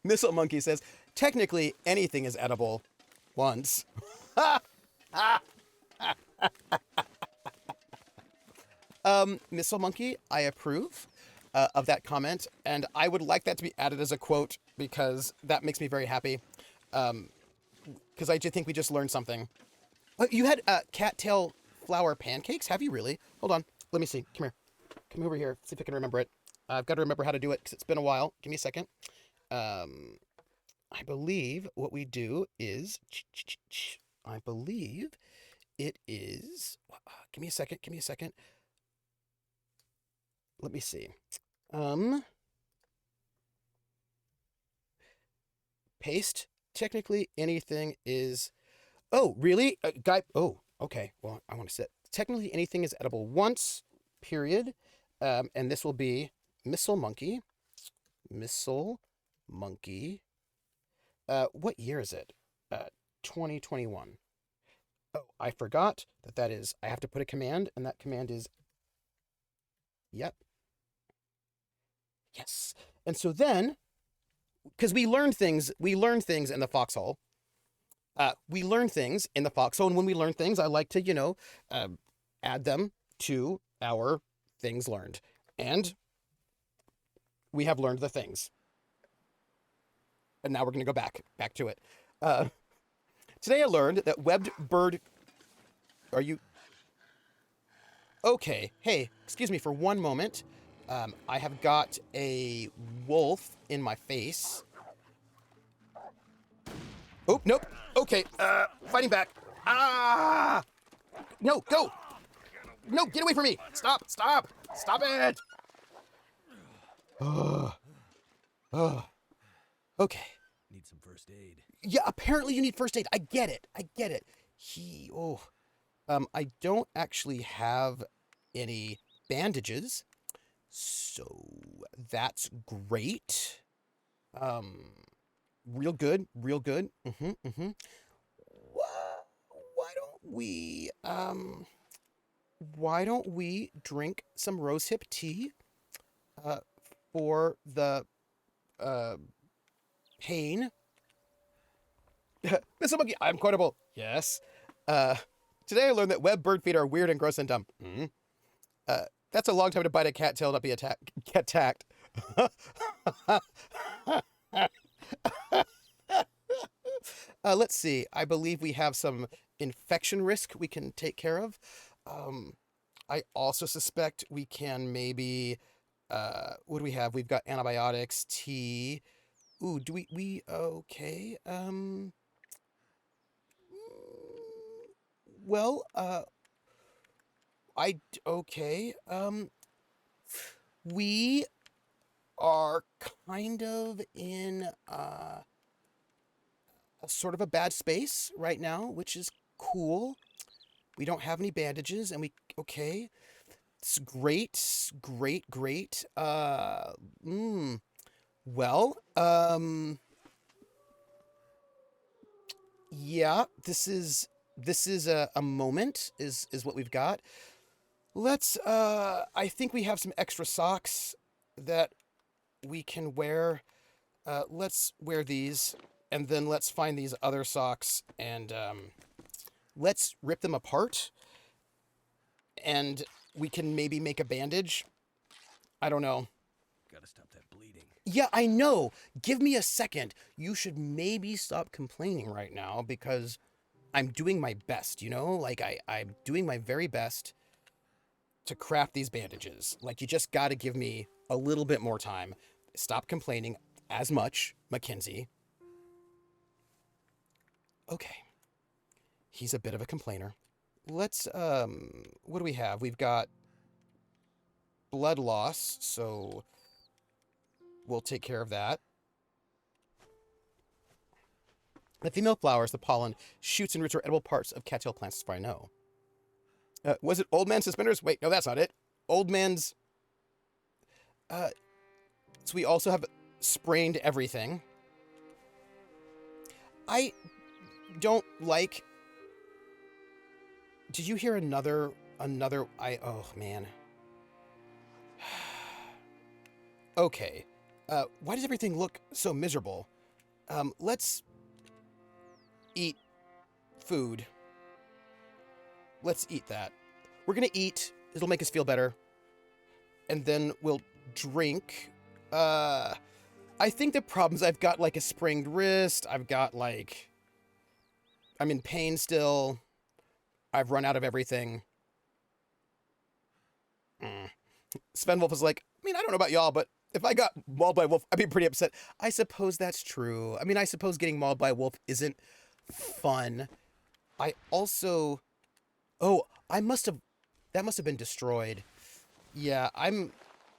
Missile Monkey says, technically, anything is edible once. Missile Monkey, I approve of that comment, and I would like that to be added as a quote because that makes me very happy. Because I do think we just learned something. Oh, you had cattail flour pancakes? Have you really? Hold on. Let me see. Come here. Come over here. See if I can remember it. I've got to remember how to do it because it's been a while. Give me a second. I believe what we do is... I believe it is... Give me a second. Give me a second. Let me see. Paste. Technically, anything is... Oh, really? Guy... Oh, okay. Well, I want to set... Technically, anything is edible once, period. And this will be Missile Monkey. Missile Monkey. What year is it? 2021. Oh, I forgot that is... I have to put a command, and that command is... Yep. Yes. And so then, because we learn things in the foxhole. We learn things in the foxhole, and when we learn things, I like to, add them to our things learned. And we have learned the things. And now we're going to go back to it. Today I learned that webbed bird... Are you... Okay, hey, excuse me for one moment. I have got a wolf in my face. Oh, nope. Okay, fighting back. Ah! No, go! No, get away from me! Stop! Stop it! Okay. Need some first aid. Yeah, apparently you need first aid. I get it. I don't actually have any bandages, so that's great. Real good. Why don't we drink some rosehip tea, for the, pain? Mr. Monkey, I'm quotable. Yes. Today I learned that web bird feet are weird and gross and dumb. That That's a long time to bite a cattail, not be attacked. Let's see. I believe we have some infection risk we can take care of. I also suspect we can maybe. What do we have? We've got antibiotics, tea. Ooh, do we okay? Well, okay. We are kind of in a sort of a bad space right now, which is cool. We don't have any bandages, and okay. It's great, great, great. Well, yeah, this is a moment is what we've got. Let's I think we have some extra socks that we can wear. Let's wear these, and then let's find these other socks, and let's rip them apart, and we can maybe make a bandage. I don't know. Gotta stop that bleeding. Yeah, I know. Give me a second. You should maybe stop complaining right now, because I'm doing my best, you know? Like, I'm doing my very best to craft these bandages. Like, you just gotta give me a little bit more time. Stop complaining as much, Mackenzie. Okay. He's a bit of a complainer. Let's, what do we have? We've got blood loss, so we'll take care of that. The female flowers, the pollen, shoots and roots are edible parts of cattail plants, as far as I know. Was it old man's suspenders? Wait, no, that's not it. Old man's... so we also have sprained everything. I don't like... Did you hear another... Oh, man. Okay. Why does everything look so miserable? Let's eat food. Let's eat that. We're gonna eat. It'll make us feel better. And then we'll drink. I think the problem's I've got like a sprained wrist. I've got like... I'm in pain still. I've run out of everything. Sven Wolf is like, I mean, I don't know about y'all, but if I got mauled by a wolf, I'd be pretty upset. I suppose that's true. I mean, I suppose getting mauled by a wolf isn't fun. I also... Oh, that must have been destroyed. Yeah, I'm,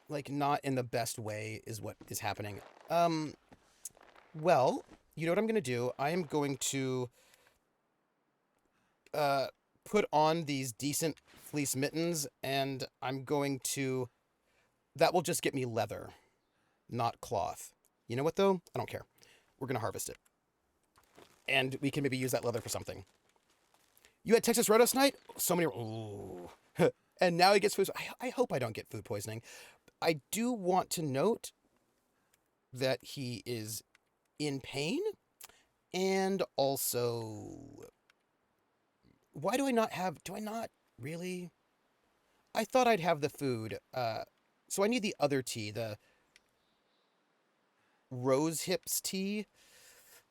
like, not in the best way is what is happening. Well, you know what I'm going to do? I am going to, put on these decent fleece mittens, and I'm going to... That will just get me leather, not cloth. You know what, though? I don't care. We're going to harvest it. And we can maybe use that leather for something. You had Texas Roadhouse night? So many... Ooh. And now he gets food... I hope I don't get food poisoning. I do want to note that he is in pain. And also... Why do I not have... Do I not really... I thought I'd have the food. So I need the other tea, the rose hips tea.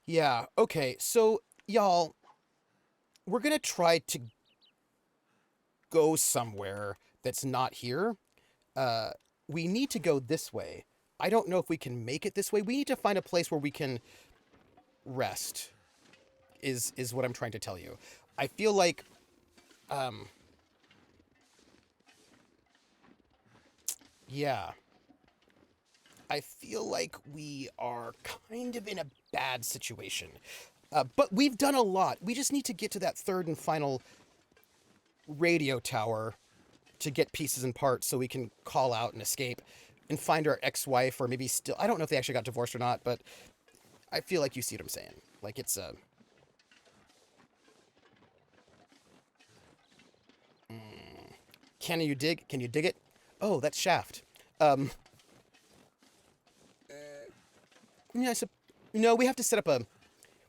Yeah, okay. So, y'all, we're going to try to go somewhere that's not here. We need to go this way. I don't know if we can make it this way. We need to find a place where we can rest, is what I'm trying to tell you. I feel like... Yeah. I feel like we are kind of in a bad situation. But we've done a lot. We just need to get to that third and final radio tower to get pieces and parts so we can call out and escape and find our ex-wife, or maybe still... I don't know if they actually got divorced or not, but I feel like you see what I'm saying. Like, it's a... Can you dig it? Oh, that's Shaft. Yeah, no, we have to set up a...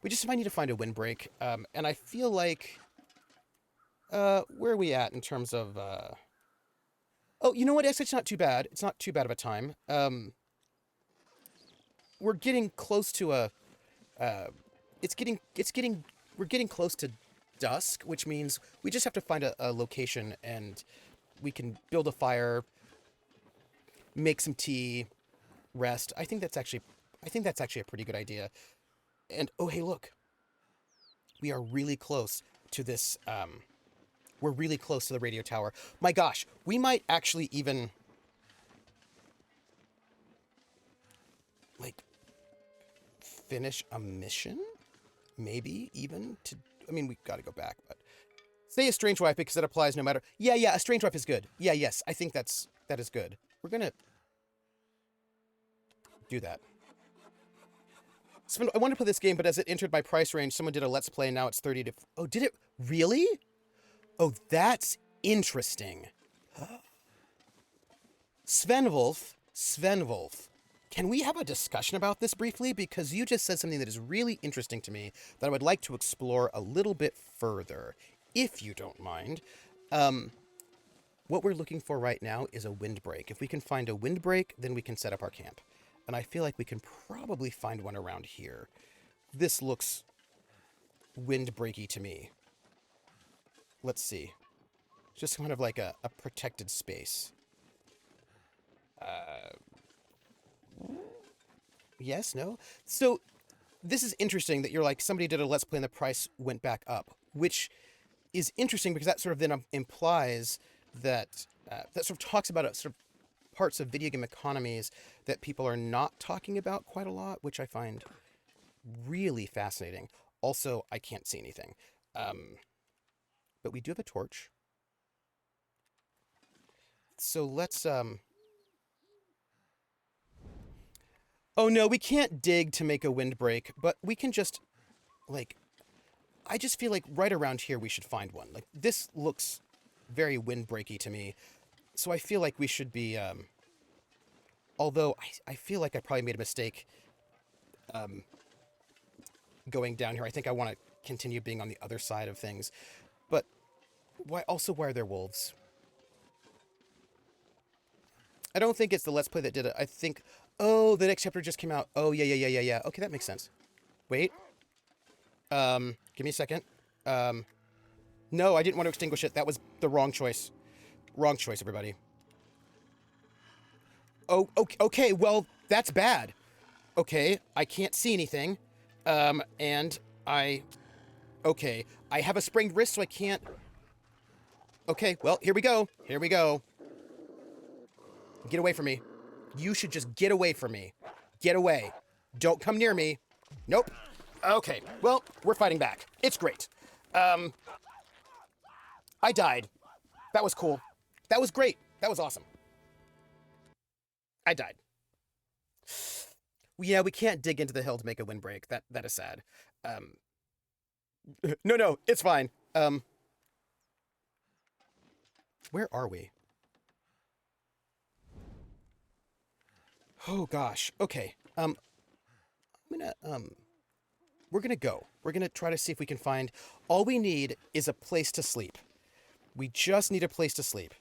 We just might need to find a windbreak. And I feel like... where are we at in terms of... Oh, you know what? Actually, it's not too bad. It's not too bad of a time. We're getting close to a. We're getting close to dusk, which means we just have to find a location and we can build a fire, make some tea, rest. I think that's actually a pretty good idea. And oh, hey, look, we are really close to this. We're really close to the radio tower. My gosh, we might actually even like finish a mission, maybe even to. I mean, we got to go back, but say a strange wife because it applies no matter. Yeah, a strange wife is good. Yes, I think that is good. We're gonna do that. I wanted to play this game, but as it entered my price range, someone did a let's play, and now it's 30 to. Oh, did it really? Oh, that's interesting. Svenvolf, can we have a discussion about this briefly? Because you just said something that is really interesting to me that I would like to explore a little bit further, if you don't mind. What we're looking for right now is a windbreak. If we can find a windbreak, then we can set up our camp. And I feel like we can probably find one around here. This looks windbreaky to me. Let's see. Just kind of like a protected space. Yes, no? So, this is interesting that you're like, somebody did a Let's Play and the price went back up, which is interesting because that sort of then implies that, that sort of talks about sort of parts of video game economies that people are not talking about quite a lot, which I find really fascinating. Also, I can't see anything. But we do have a torch. So let's, Oh no, we can't dig to make a windbreak, but we can just, like, I just feel like right around here we should find one. Like, this looks very windbreaky to me. So I feel like we should be, although I feel like I probably made a mistake, going down here. I think I want to continue being on the other side of things. But why are there wolves? I don't think it's the Let's Play that did it. I think, oh, the next chapter just came out. Oh, yeah. Okay, that makes sense. Wait. Give me a second. No, I didn't want to extinguish it. That was the wrong choice. Wrong choice, everybody. Oh, okay, well, that's bad. Okay, I can't see anything. And okay, I have a sprained wrist, so I can't. Okay, well, here we go. Get away from me. You should just get away from me. Get away. Don't come near me. Nope. Okay, well, we're fighting back. It's great. I died. That was cool. That was great. That was awesome. I died. Yeah, we can't dig into the hill to make a windbreak. That is sad. No, it's fine. Where are we? Oh gosh. Okay. We're gonna go. We're gonna try to see if we can find. All we need is a place to sleep. We just need a place to sleep.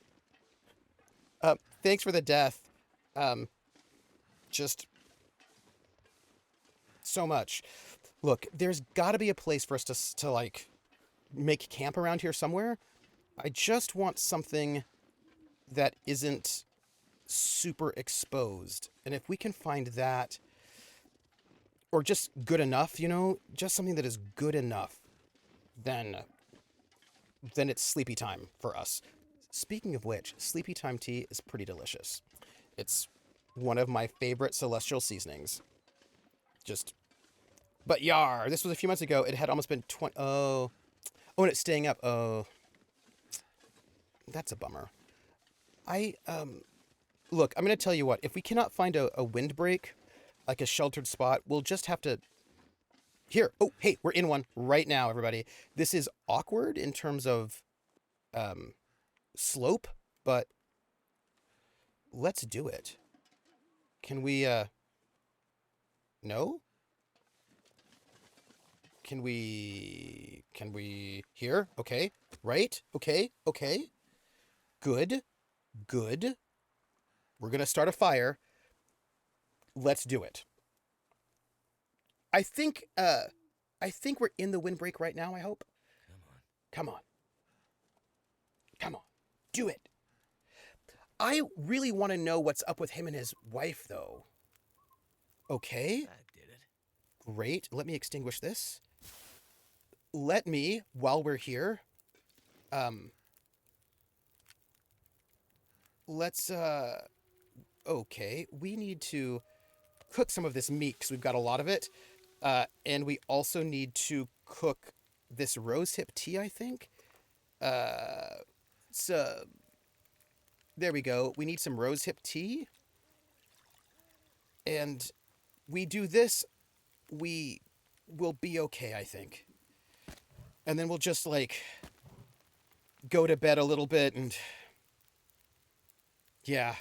Thanks for the death. Just so much. Look, there's got to be a place for us to like make camp around here somewhere. I just want something that isn't super exposed. And if we can find that, or just good enough, just something that is good enough, then it's sleepy time for us. Speaking of which, sleepy time tea is pretty delicious. It's one of my favorite celestial seasonings. But yar, this was a few months ago. It had almost been 20. Oh, and it's staying up. Oh, that's a bummer. Look, I'm going to tell you what. If we cannot find a windbreak, like a sheltered spot, we'll just have to. Here. Oh, hey, we're in one right now, everybody. This is awkward in terms of slope, but let's do it. Can we, no? Can we here? Okay. Right? Okay. Good. Good. We're going to start a fire. Let's do it. I think we're in the windbreak right now, I hope. Come on. Come on. Come on. Do it. I really want to know what's up with him and his wife, though. Okay. That did it. Great. Let me extinguish this. Let me, while we're here, let's, okay, we need to cook some of this meat because we've got a lot of it. And we also need to cook this rosehip tea, I think. So, there we go. We need some rosehip tea. And we do this, we will be okay, I think. And then we'll just, like, go to bed a little bit and... Yeah.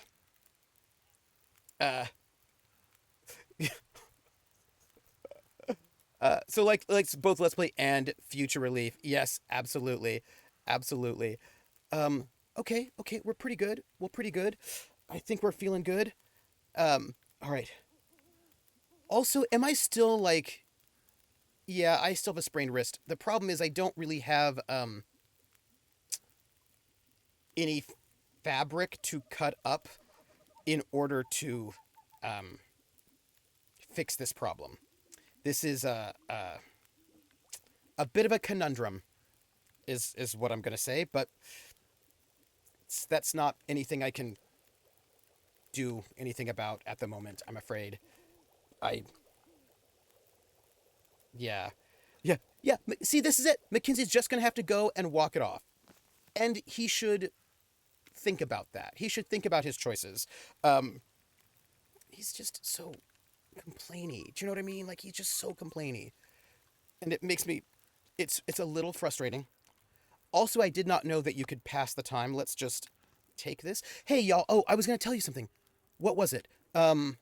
So like both Let's Play and Future Relief. Yes, absolutely. Absolutely. Okay, we're pretty good. We're pretty good. I think we're feeling good. All right. Also, am I still like... Yeah, I still have a sprained wrist. The problem is I don't really have, any fabric to cut up in order to, fix this problem. This is a bit of a conundrum, is what I'm gonna say, but that's not anything I can do anything about at the moment, I'm afraid. Yeah. See, this is it. Mackenzie's just gonna have to go and walk it off. And he should think about that. He should think about his choices. He's just so complainy. Do you know what I mean? Like, he's just so complainy. And it makes me... It's a little frustrating. Also, I did not know that you could pass the time. Let's just take this. Hey, y'all. Oh, I was going to tell you something. What was it? I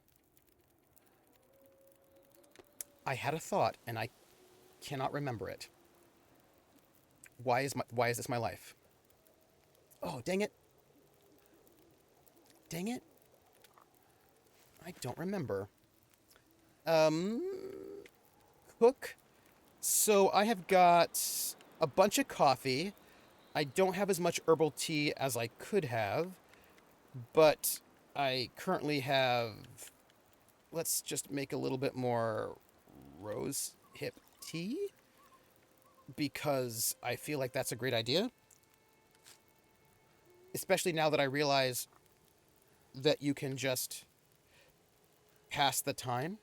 had a thought, and I cannot remember it. Why is this my life? Oh, dang it. Dang it. I don't remember. Cook. So I have got a bunch of coffee. I don't have as much herbal tea as I could have, but I currently have... Let's just make a little bit more rose hip tea, because I feel like that's a great idea. Especially now that I realize that you can just pass the time.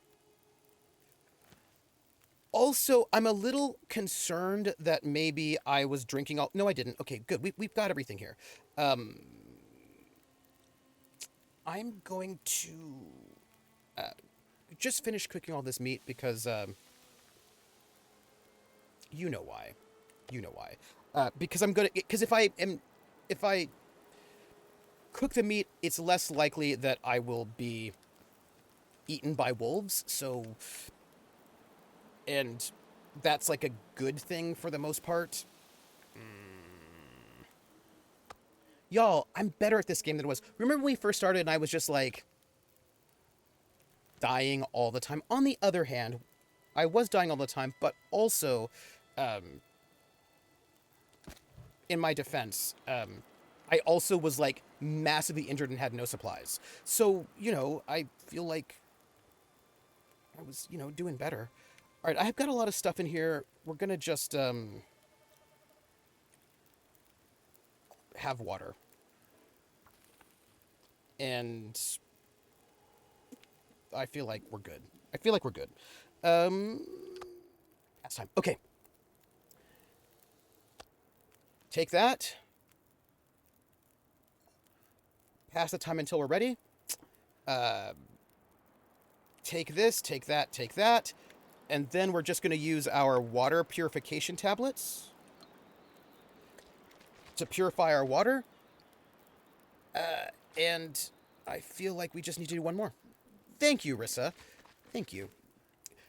Also, I'm a little concerned that maybe I was drinking all... No, I didn't. Okay, good. We've got everything here. I'm going to just finish cooking all this meat because you know why. You know why. Because I'm gonna... Because if I cook the meat, it's less likely that I will be eaten by wolves, so... And that's like a good thing for the most part. Y'all, I'm better at this game than it was. Remember when we first started and I was just like... dying all the time? On the other hand, I was dying all the time, but also... in my defense, I also was, like, massively injured and had no supplies. So, you know, I feel like I was, you know, doing better. All right, I've got a lot of stuff in here. We're gonna just, have water. And I feel like we're good. Last time. Okay. Take that. Pass the time until we're ready. Take this, take that, take that. And then we're just going to use our water purification tablets to purify our water. And I feel like we just need to do one more. Thank you, Rissa. Thank you.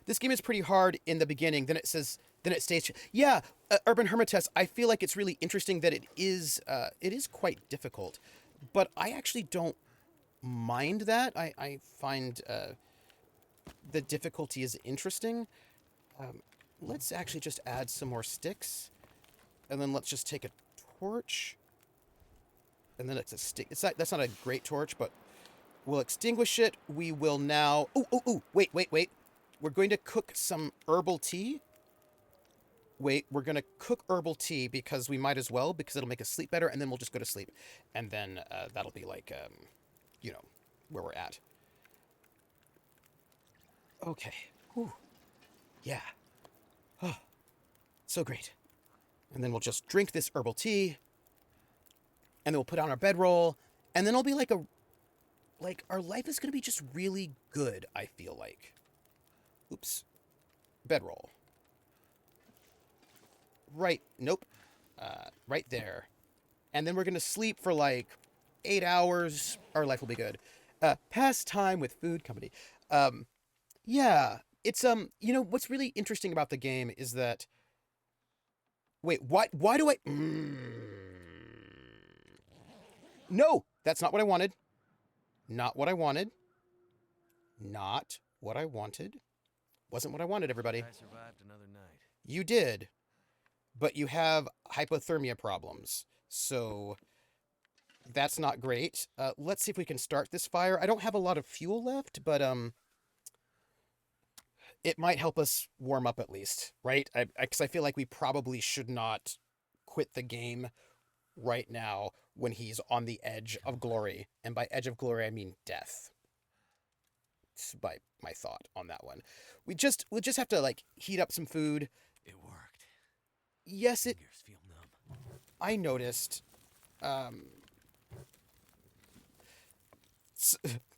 This game is pretty hard in the beginning. Then it stays. Yeah, Urban Hermitess, I feel like it's really interesting that it is quite difficult. but I actually don't mind that. I find the difficulty is interesting. Let's actually just add some more sticks, and then let's just take a torch, and then it's a stick. That's not a great torch, but we'll extinguish it. We will now. Oh! Wait! We're going to cook some herbal tea. Wait, we're going to cook herbal tea because we might as well, because it'll make us sleep better, and then we'll just go to sleep. And then that'll be like, you know, where we're at. Okay. Whew. Yeah. Oh, so great. And then we'll just drink this herbal tea, and then we'll put on our bedroll, and then it'll be like our life is going to be just really good, I feel like. Oops. Bedroll. Right. Nope. Right there. And then we're going to sleep for like 8 hours. Our life will be good. Pass time with food company. Yeah. It's, you know, what's really interesting about the game is that... Wait, why do I... No! That's not what I wanted. Not what I wanted. Not what I wanted. Wasn't what I wanted, everybody. I survived another night. You did. But you have hypothermia problems. So... that's not great. Let's see if we can start this fire. I don't have a lot of fuel left, but, it might help us warm up at least, right? Because I feel like we probably should not quit the game right now when he's on the edge of glory. And by edge of glory, I mean death. It's my thought on that one. We'll just have to, like, heat up some food. It worked. Yes, it... Fingers feel numb. I noticed.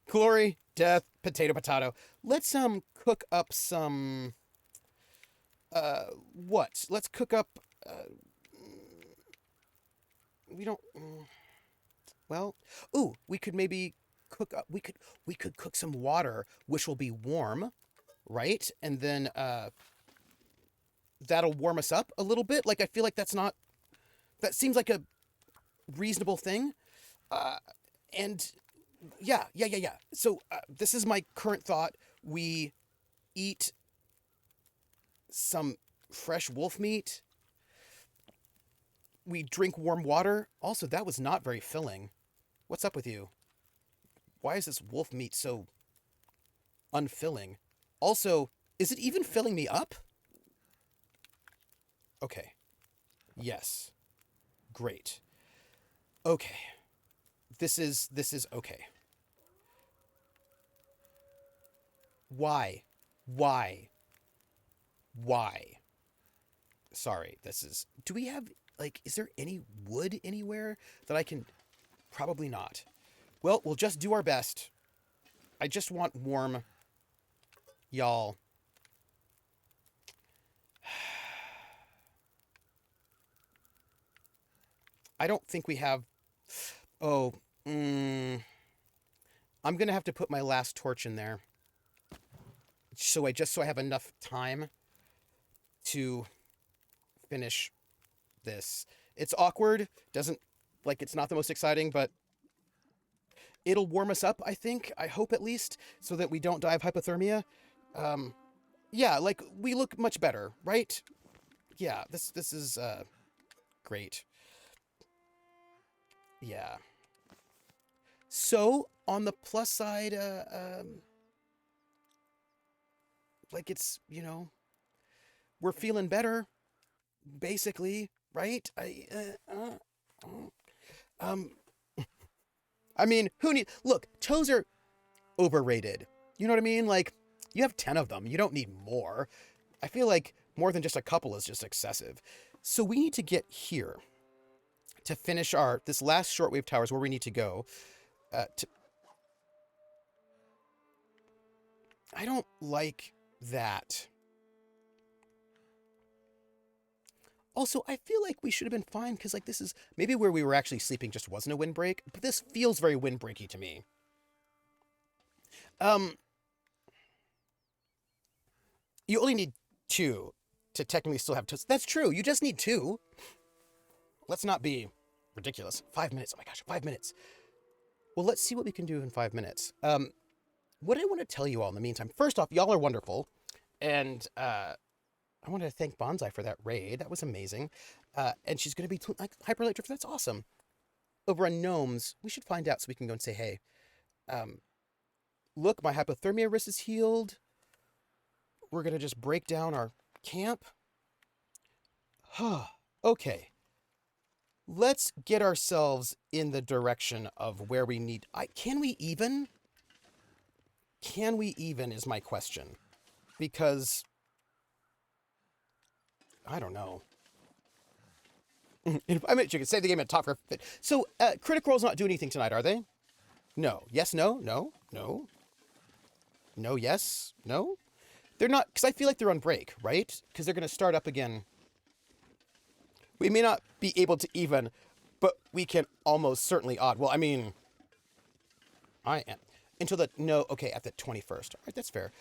Glory, death, potato. Let's cook up some what? Let's cook up we don't well, ooh, we could maybe cook up we could cook some water which will be warm, right? And then that'll warm us up a little bit. Like I feel like that seems like a reasonable thing. And yeah. So this is my current thought. We eat some fresh wolf meat. We drink warm water. Also, that was not very filling. What's up with you? Why is this wolf meat so unfilling? Also, is it even filling me up? Okay. Yes. Great. Okay. This is okay. Why? Sorry, do we have, like, is there any wood anywhere that I can, probably not. Well, we'll just do our best. I just want warm, y'all. I don't think we have, I'm gonna have to put my last torch in there. So I have enough time to finish this. It's awkward. It's not the most exciting, but it'll warm us up, I think. I hope at least, so that we don't die of hypothermia. Yeah, like, we look much better, right? Yeah, this is, great. Yeah. So, on the plus side, like, it's, we're feeling better, basically, right? I mean, look, toes are overrated. You know what I mean? Like, you have 10 of them. You don't need more. I feel like more than just a couple is just excessive. So we need to get here to finish this last shortwave tower is where we need to go. I don't like that. Also, I feel like we should have been fine because, like, this is maybe where we were actually sleeping just wasn't a windbreak, but this feels very windbreaky to me. You only need 2 to technically still have toast. That's true. You just need 2. Let's not be ridiculous. 5 minutes. Oh my gosh, 5 minutes. Well, let's see what we can do in 5 minutes. What I want to tell you all in the meantime, first off, y'all are wonderful. And I want to thank Bonsai for that raid. That was amazing. And she's going to be like Hyper Electric. That's awesome. Over on Gnomes, we should find out so we can go and say, hey, look, my hypothermia wrist is healed. We're going to just break down our camp. Okay. Let's get ourselves in the direction of where we need... Can we even? Can we even is my question. Because... I don't know. I mean, you can save the game at top for... So, Critical Role's not doing anything tonight, are they? No. Yes, no, no, no. No, yes, no? They're not... Because I feel like they're on break, right? Because they're going to start up again... We may not be able to even, but we can almost certainly odd. Well, I mean, I am. Until the, no, okay, at the 21st. All right, that's fair.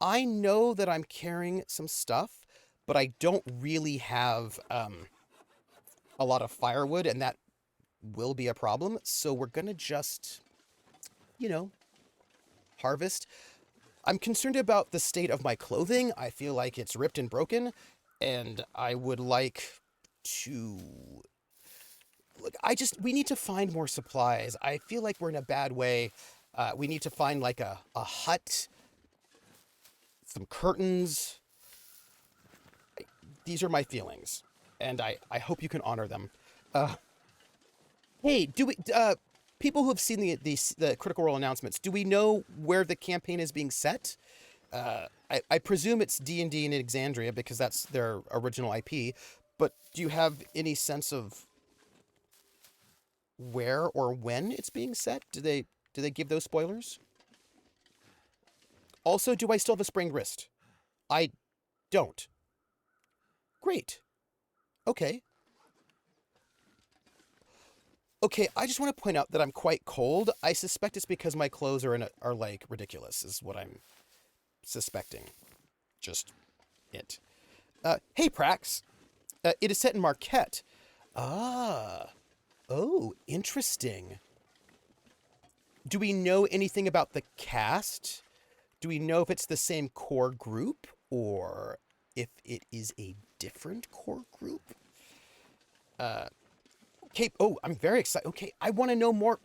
I know that I'm carrying some stuff, but I don't really have a lot of firewood, and that will be a problem. So we're going to just, harvest. I'm concerned about the state of my clothing. I feel like it's ripped and broken, and I would like... to look, we need to find more supplies. I feel like we're in a bad way. We need to find like a hut, some curtains. These are my feelings, and I hope you can honor them. Hey, do we people who have seen the Critical Role announcements, do we know where the campaign is being set? I presume it's D&D in Exandria because that's their original IP. But do you have any sense of where or when it's being set? Do they give those spoilers? Also, do I still have a sprained wrist? I don't. Great. Okay. Okay, I just want to point out that I'm quite cold. I suspect it's because my clothes are like ridiculous, is what I'm suspecting. Just it. Hey, Prax. It is set in Marquette. Oh, interesting. Do we know anything about the cast? Do we know if it's the same core group or if it is a different core group? Okay. Oh, I'm very excited. Okay, I want to know more.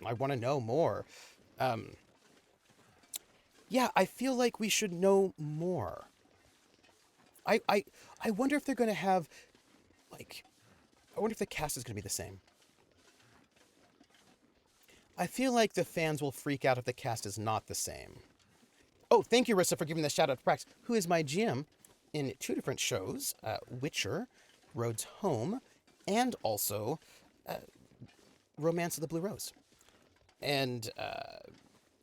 Yeah, I feel like we should know more. I wonder if they're going to have... I wonder if the cast is going to be the same. I feel like the fans will freak out if the cast is not the same. Oh, thank you, Rissa, for giving the shout out to Prax, who is my GM in 2 different shows, Witcher, Roads Home, and also Romance of the Blue Rose. And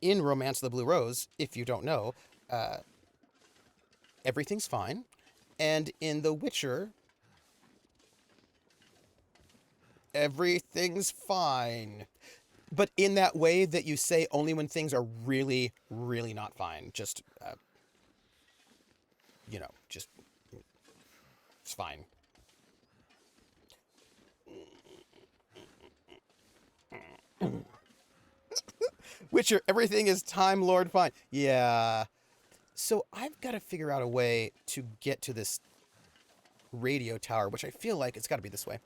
in Romance of the Blue Rose, if you don't know, everything's fine. And in The Witcher... everything's fine. But in that way that you say only when things are really, really not fine. Just, just, it's fine. Witcher, everything is Time Lord fine. Yeah. So I've got to figure out a way to get to this radio tower, which I feel like it's got to be this way.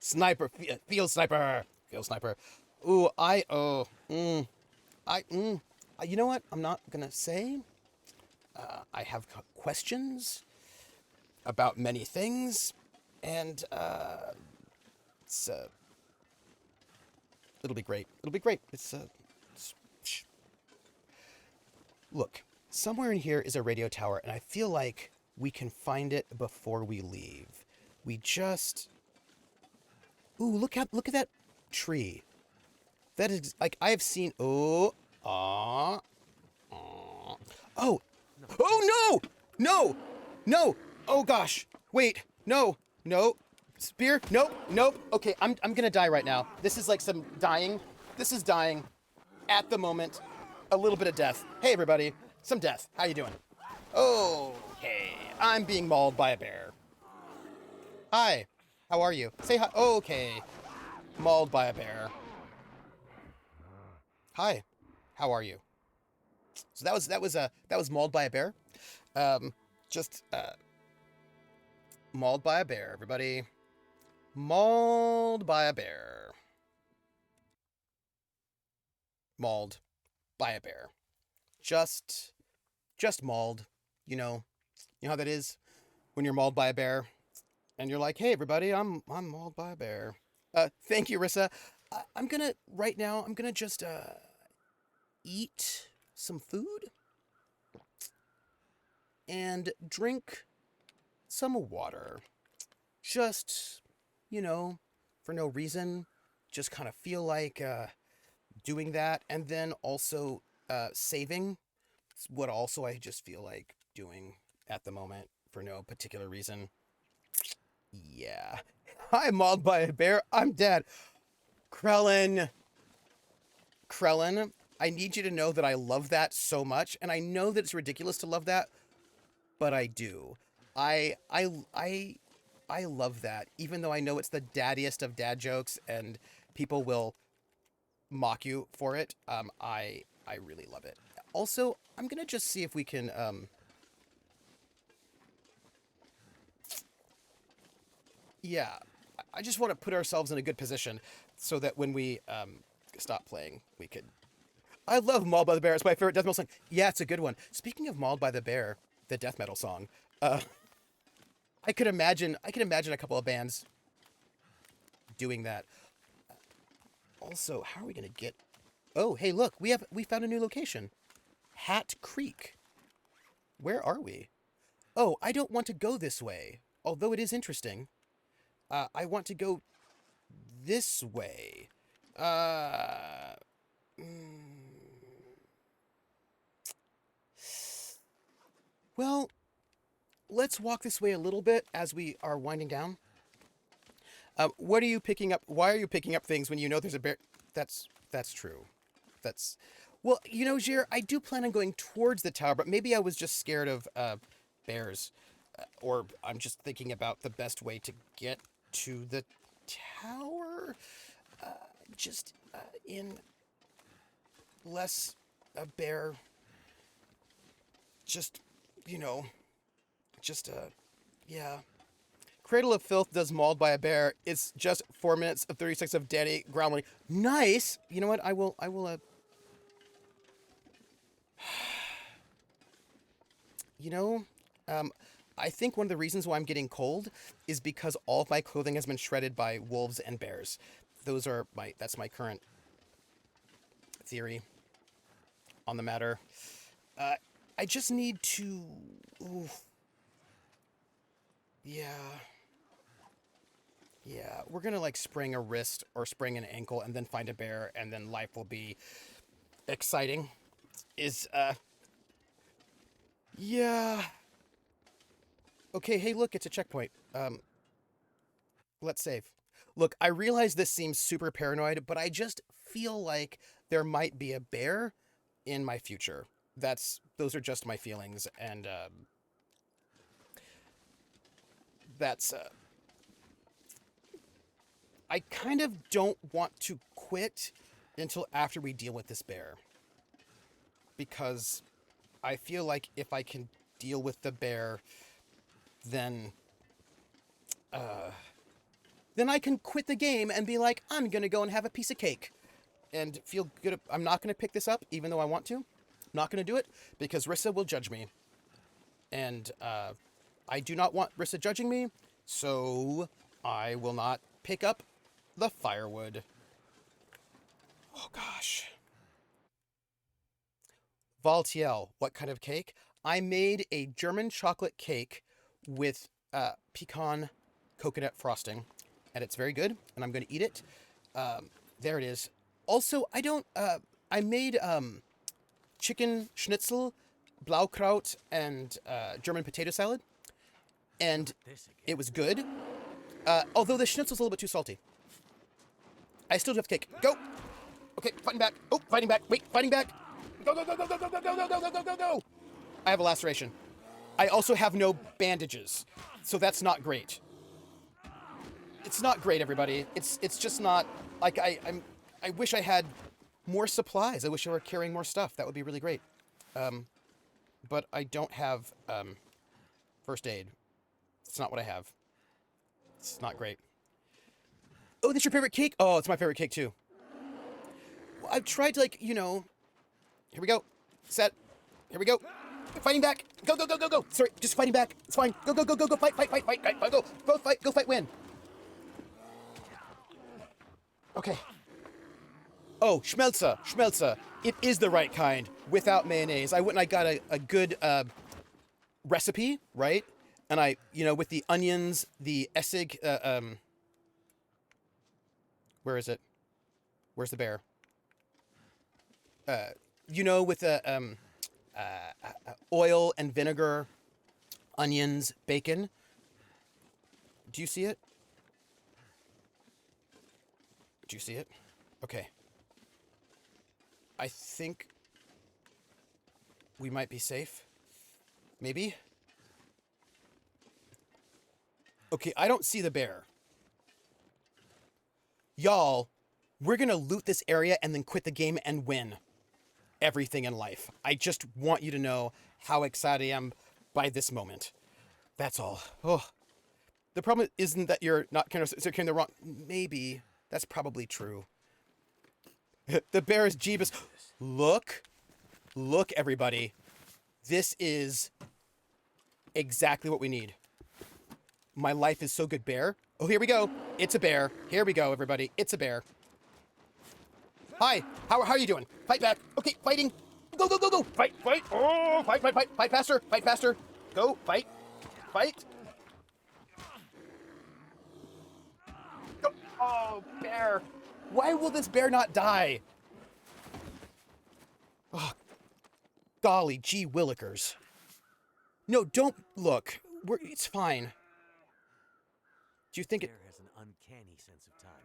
Sniper, field sniper. Ooh, you know what? I'm not gonna say. I have questions about many things, and it'll be great. Look, somewhere in here is a radio tower, and I feel like we can find it before we leave. We just... Ooh, look at that tree. That is, like, I have seen... Oh, oh gosh, wait, no, spear, nope, okay, I'm gonna die right now. This is like some dying, at the moment, a little bit of death. Hey everybody, some death, how you doing? Okay, I'm being mauled by a bear. Hi, how are you? Say hi. Okay, mauled by a bear. Hi, how are you? So that was Mauled by a Bear. Just Mauled by a Bear, everybody. Mauled by a Bear. Mauled by a Bear. Just mauled. You know how that is when you're mauled by a bear, and you're like, "Hey, everybody, I'm mauled by a bear." Thank you, Rissa. I'm gonna right now. I'm gonna just eat some food and drink some water. Just, for no reason. Just kind of feel like doing that, and then also saving. It's what also I just feel like doing at the moment for no particular reason. Yeah. I'm mauled by a bear. I'm dead. Krellin. Krellin, I need you to know that I love that so much, and I know that it's ridiculous to love that, but I do. I love that, even though I know it's the daddiest of dad jokes, and people will mock you for it. I really love it. Also, I'm gonna just see if we can yeah, I just want to put ourselves in a good position so that when we stop playing, we could. I love Mauled by the Bear. It's my favorite death metal song. Yeah, it's a good one. Speaking of Mauled by the Bear, the death metal song, I could imagine a couple of bands doing that. Also, how are we gonna get? Oh, hey, look, we found a new location, Hat Creek. Where are we? Oh, I don't want to go this way, although it is interesting. I want to go this way. Uh, well, let's walk this way a little bit as we are winding down. What are you picking up? Why are you picking up things when you know there's a bear? That's true. That's well, Jir, I do plan on going towards the tower, but maybe I was just scared of bears, or I'm just thinking about the best way to get to the tower. Just in less a bear. Just, just yeah. Cradle of Filth does Mauled by a Bear. It's just 4 minutes of 36 of Danny growling. Nice. You know what? I will. You know, I think one of the reasons why I'm getting cold is because all of my clothing has been shredded by wolves and bears. That's my current theory on the matter. I just need to. Ooh. Yeah. Yeah, we're gonna sprain a wrist or sprain an ankle and then find a bear, and then life will be exciting. Yeah. Okay, hey, look, it's a checkpoint. Let's save. Look, I realize this seems super paranoid, but I just feel like there might be a bear in my future. Those are just my feelings, and that's I kind of don't want to quit until after we deal with this bear. Because I feel like if I can deal with the bear, then I can quit the game and be like, I'm going to go and have a piece of cake and feel good. I'm not going to pick this up, even though I want to. Not going to do it because Rissa will judge me. And I do not want Rissa judging me, so I will not pick up the firewood. Oh, gosh. Valtiel, what kind of cake? I made a German chocolate cake with pecan coconut frosting, and it's very good, and I'm going to eat it. There it is. Also, I made chicken schnitzel, Blaukraut, and German potato salad, and it was good, although the schnitzel's a little bit too salty. I still do have cake. Go! Okay, fighting back. Oh, fighting back. Wait, fighting back. Go, go, go, go, go, go, go, go, go, go, go, go, go. I have a laceration. I also have no bandages, so that's not great. It's not great, everybody. It's just not like I wish I had more supplies. I wish I were carrying more stuff. That would be really great. But I don't have first aid. It's not what I have. It's not great. Oh, that's your favorite cake? Oh, it's my favorite cake too. Well, I've tried to, like, you know... Here we go. Set. Here we go. Fighting back. Go, go, go, go, go. Sorry, just fighting back. It's fine. Go, go, go, go, go. Fight, fight, fight, fight, fight. Go, go, fight, go, fight, win. Okay. Oh, Schmelze. Schmelze. It is the right kind without mayonnaise. I went and I got a good recipe, right? And I, you know, with the onions, the Essig, where is it? Where's the bear? You know, with the oil and vinegar, onions, bacon. Do you see it? Do you see it? Okay. I think we might be safe. Maybe? Okay, I don't see the bear. Y'all, we're gonna loot this area and then quit the game and win everything in life. I just want you to know how excited I am by this moment. That's all. Oh, the problem isn't that you're not carrying the wrong... Maybe. That's probably true. The bear is Jeebus. Look. Look, everybody. This is exactly what we need. My life is so good, bear. Oh, here we go. It's a bear. Here we go, everybody. It's a bear. Hi. How are you doing? Fight back. Okay, fighting. Go, go, go, go. Fight, fight. Oh, fight, fight, fight. Fight faster. Fight faster. Go, fight. Fight. Go. Oh, bear. Why will this bear not die? Oh, golly gee willikers. No, don't look. It's fine. Do you think it... Bear has an uncanny sense of timing.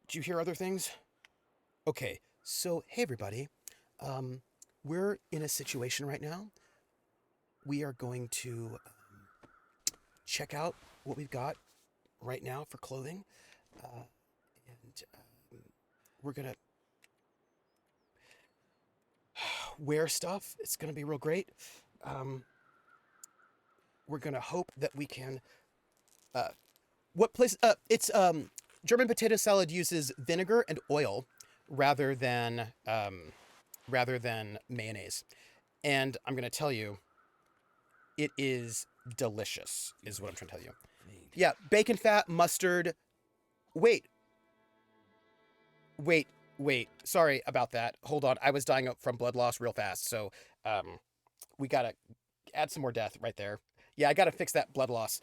Do you hear other things? Okay, so hey everybody. We're in a situation right now. We are going to check out what we've got right now for clothing. And we're gonna wear stuff. It's gonna be real great. We're gonna hope that we can... it's German potato salad uses vinegar and oil rather than mayonnaise. And I'm going to tell you, it is delicious, is what I'm trying to tell you. Yeah, bacon fat, mustard. Wait. Sorry about that. Hold on. I was dying up from blood loss real fast. So we got to add some more death right there. Yeah, I got to fix that blood loss.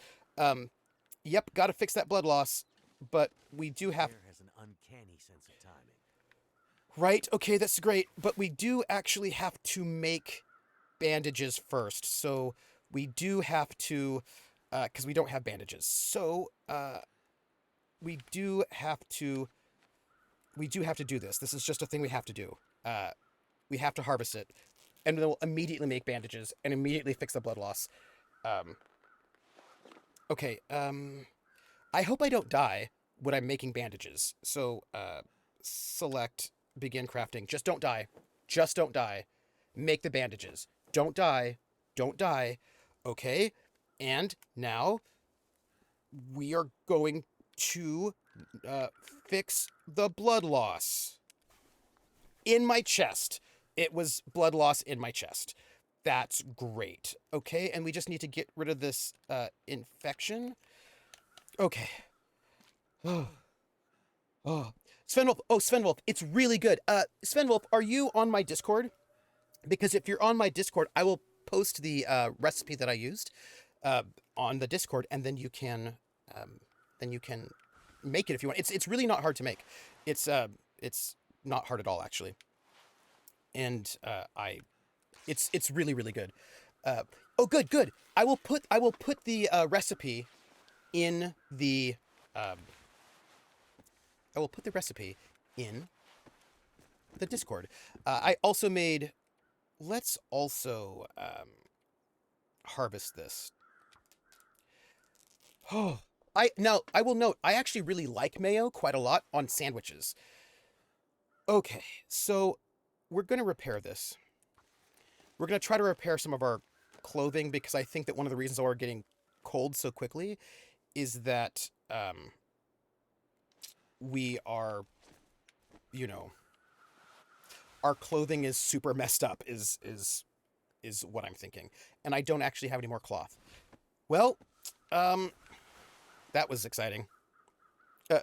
Yep, got to fix that blood loss. But we do have... Bear has an uncanny sense of timing. Right, okay, that's great. But we do actually have to make bandages first. So we do have to... because we don't have bandages. So we do have to do this. This is just a thing we have to do. We have to harvest it. And then we'll immediately make bandages and immediately fix the blood loss. Okay, I hope I don't die when I'm making bandages. So, select begin crafting. Just don't die. Just don't die. Make the bandages. Don't die. Don't die. Okay, and now we are going to fix the blood loss in my chest. It was blood loss in my chest. That's great. Okay, and we just need to get rid of this infection. Okay. Oh. Svenwolf. Oh, Svenwolf, it's really good. Svenwolf, are you on my Discord? Because if you're on my Discord, I will post the recipe that I used on the Discord, and then you can make it if you want. It's really not hard to make. It's not hard at all, actually. And it's really, really good. Oh, good. I will put the recipe in the Discord. I also made... Let's also harvest this. Oh, I will note, I actually really like mayo quite a lot on sandwiches. Okay, so we're going to repair this. We're going to try to repair some of our clothing because I think that one of the reasons why we're getting cold so quickly is that we are, you know, our clothing is super messed up is what I'm thinking. And I don't actually have any more cloth. Well, that was exciting. Uh,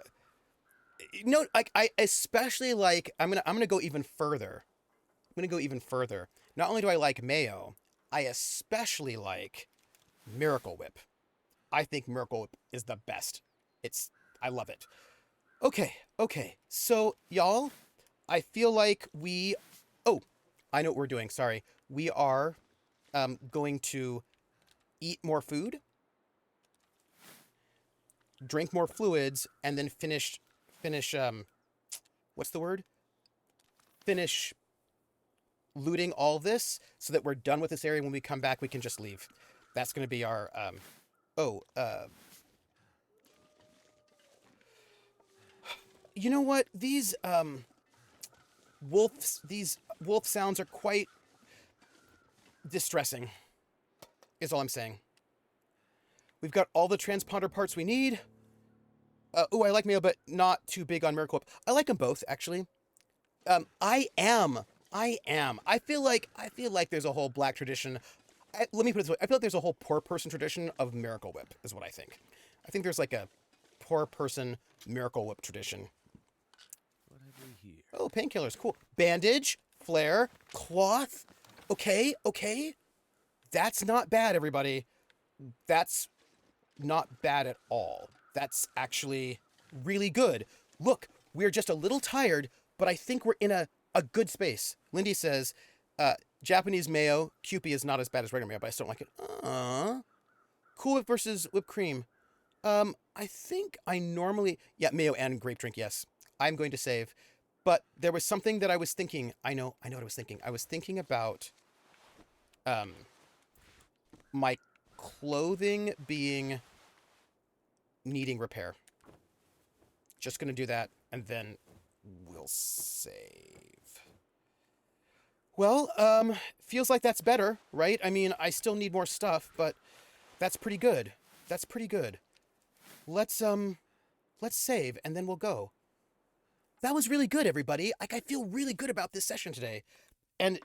no, like I especially like I'm gonna go even further. I'm gonna go even further. Not only do I like mayo, I especially like Miracle Whip. I think Miracle Whip is the best. I love it. Okay. So y'all, I feel like oh, I know what we're doing. Sorry. We are going to eat more food, drink more fluids, and then finish what's the word? Finish looting all this so that we're done with this area. When we come back, we can just leave. That's going to be our you know what? These wolf sounds are quite distressing. Is all I'm saying. We've got all the transponder parts we need. I like mayo, but not too big on Miracle Whip. I like them both, actually. I am. I feel like there's a whole black tradition. Let me put it this way. I feel like there's a whole poor person tradition of Miracle Whip, is what I think. I think there's like a poor person Miracle Whip tradition. What have we here? Oh, painkillers, cool. Bandage, flare, cloth. Okay. That's not bad, everybody. That's not bad at all. That's actually really good. Look, we're just a little tired, but I think we're in a good space. Lindy says, Japanese mayo, Kewpie is not as bad as regular mayo, but I still don't like it. Cool Whip versus whipped cream. I think I normally... Yeah, mayo and grape drink, yes. I'm going to save. But there was something that I was thinking. I know what I was thinking. I was thinking about my clothing needing repair. Just gonna do that, and then we'll save. Well, feels like that's better, right? I mean, I still need more stuff, but that's pretty good. Let's save, and then we'll go. That was really good, everybody. Like, I feel really good about this session today. And,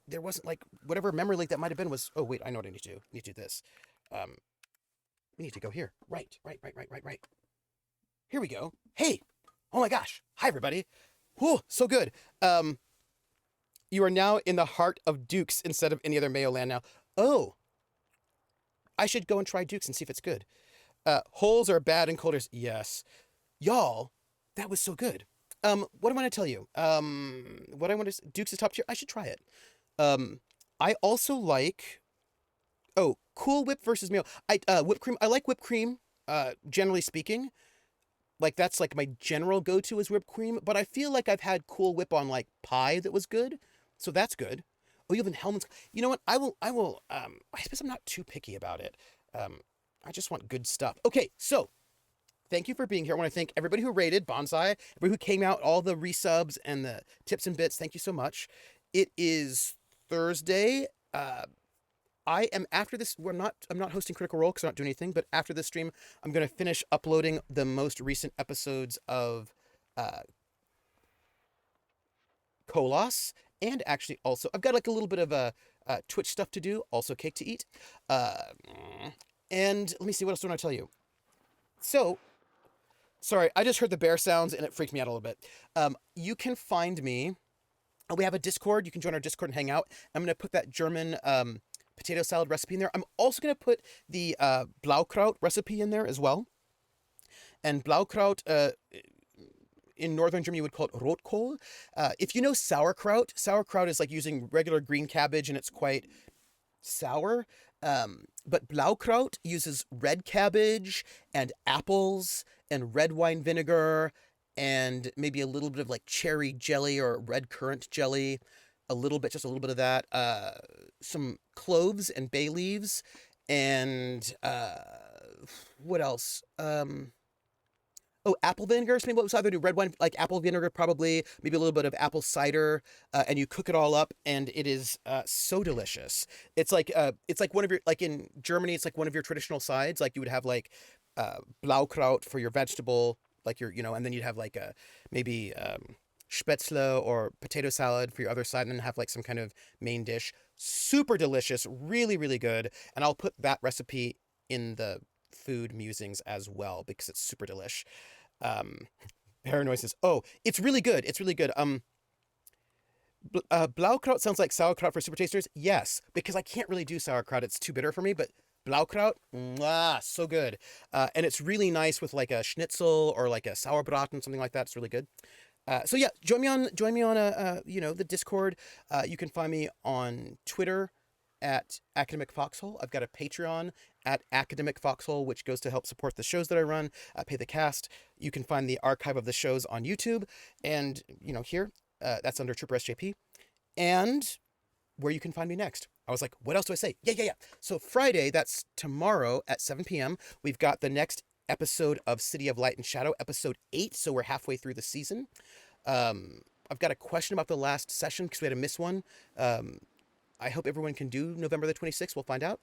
there wasn't, like, whatever memory leak that might have been was, oh, wait, I know what I need to do. I need to do this. We need to go here. Right. Here we go. Hey! Oh my gosh. Hi, everybody. Whew, so good. You are now in the heart of Duke's instead of any other Mayo land now. Oh. I should go and try Duke's and see if it's good. Holes are bad in colders. Yes. Y'all, that was so good. What do I want to tell you? Duke's is top tier. I should try it. I also like... Oh, Cool Whip versus Mayo. Whipped cream. I like whipped cream, generally speaking. Like, that's like my general go-to is whipped cream. But I feel like I've had Cool Whip on like pie that was good. So that's good. Oh, you have an Hellmann's. You know what? I suppose I'm not too picky about it. I just want good stuff. Okay, so thank you for being here. I want to thank everybody who rated Bonsai, everybody who came out, all the resubs and the tips and bits. Thank you so much. It is Thursday. I am after this. I'm not hosting Critical Role because I'm not doing anything. But after this stream, I'm going to finish uploading the most recent episodes of Kolos, and actually also I've got like a little bit of Twitch stuff to do. Also, cake to eat. And let me see, what else do I want to tell you? So, sorry, I just heard the bear sounds and it freaked me out a little bit. You can find me. We have a Discord. You can join our Discord and hang out. I'm going to put that German potato salad recipe in there. I'm also going to put the Blaukraut recipe in there as well. And Blaukraut, in northern Germany, you would call it Rotkohl. If you know sauerkraut is like using regular green cabbage and it's quite sour. But Blaukraut uses red cabbage and apples and red wine vinegar and maybe a little bit of like cherry jelly or red currant jelly. Just a little bit of that. Some cloves and bay leaves, and what else? Oh, apple vinegar. So maybe what was either do red wine, like apple vinegar, probably maybe a little bit of apple cider, and you cook it all up, and it is so delicious. It's like one of your like in Germany, it's like one of your traditional sides. Like you would have like Blaukraut for your vegetable, like your and then you'd have like a maybe Spätzle or potato salad for your other side, and then have like some kind of main dish. Super delicious, really really good, and I'll put that recipe in the food musings as well because it's super delish. Um, Paranoid says, "Oh, it's really good. It's really good." Blaukraut sounds like sauerkraut for super tasters. Yes, because I can't really do sauerkraut; it's too bitter for me. But Blaukraut, mwah, so good, and it's really nice with like a schnitzel or like a sauerbraten, something like that. It's really good. So yeah, join me on the Discord. You can find me on Twitter at Academic Foxhole. I've got a Patreon at Academic Foxhole, which goes to help support the shows that I run, pay the cast. You can find the archive of the shows on YouTube, and here that's under Trooper SJP, and where you can find me next. I was like, what else do I say? Yeah. So Friday, that's tomorrow at 7 p.m. We've got the next episode of City of Light and Shadow, episode 8. So we're halfway through the season. I've got a question about the last session because we had to miss one. I hope everyone can do November the 26th. We'll find out.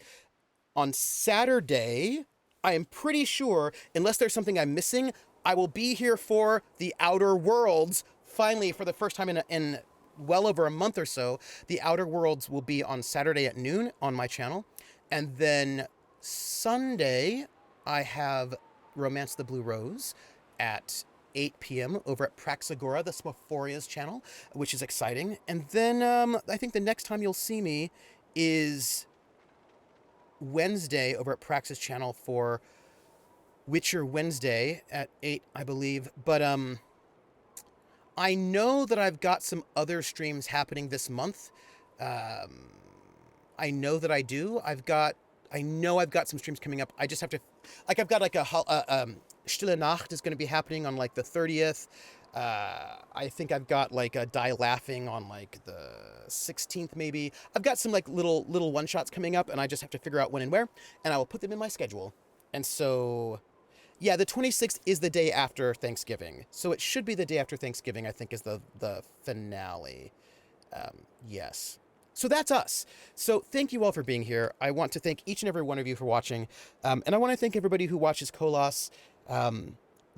On Saturday, I am pretty sure, unless there's something I'm missing, I will be here for The Outer Worlds. Finally, for the first time in well over a month or so, The Outer Worlds will be on Saturday at noon on my channel. And then Sunday, I have Romance the Blue Rose at 8 p.m. over at Praxagora, the Smophoria's channel, which is exciting. And then I think the next time you'll see me is Wednesday over at Prax's channel for Witcher Wednesday at 8, I believe. But I know that I've got some other streams happening this month. I know that I do. I know I've got some streams coming up. I just have to, like, I've got like Stille Nacht is going to be happening on like the 30th. I think I've got like a Die Laughing on like the 16th maybe. I've got some like little one-shots coming up, and I just have to figure out when and where, and I will put them in my schedule. And so, yeah, the 26th is the day after Thanksgiving. So it should be the day after Thanksgiving, I think, is the finale. Yes. So that's us. So thank you all for being here. I want to thank each and every one of you for watching. And I want to thank everybody who watches Kolos.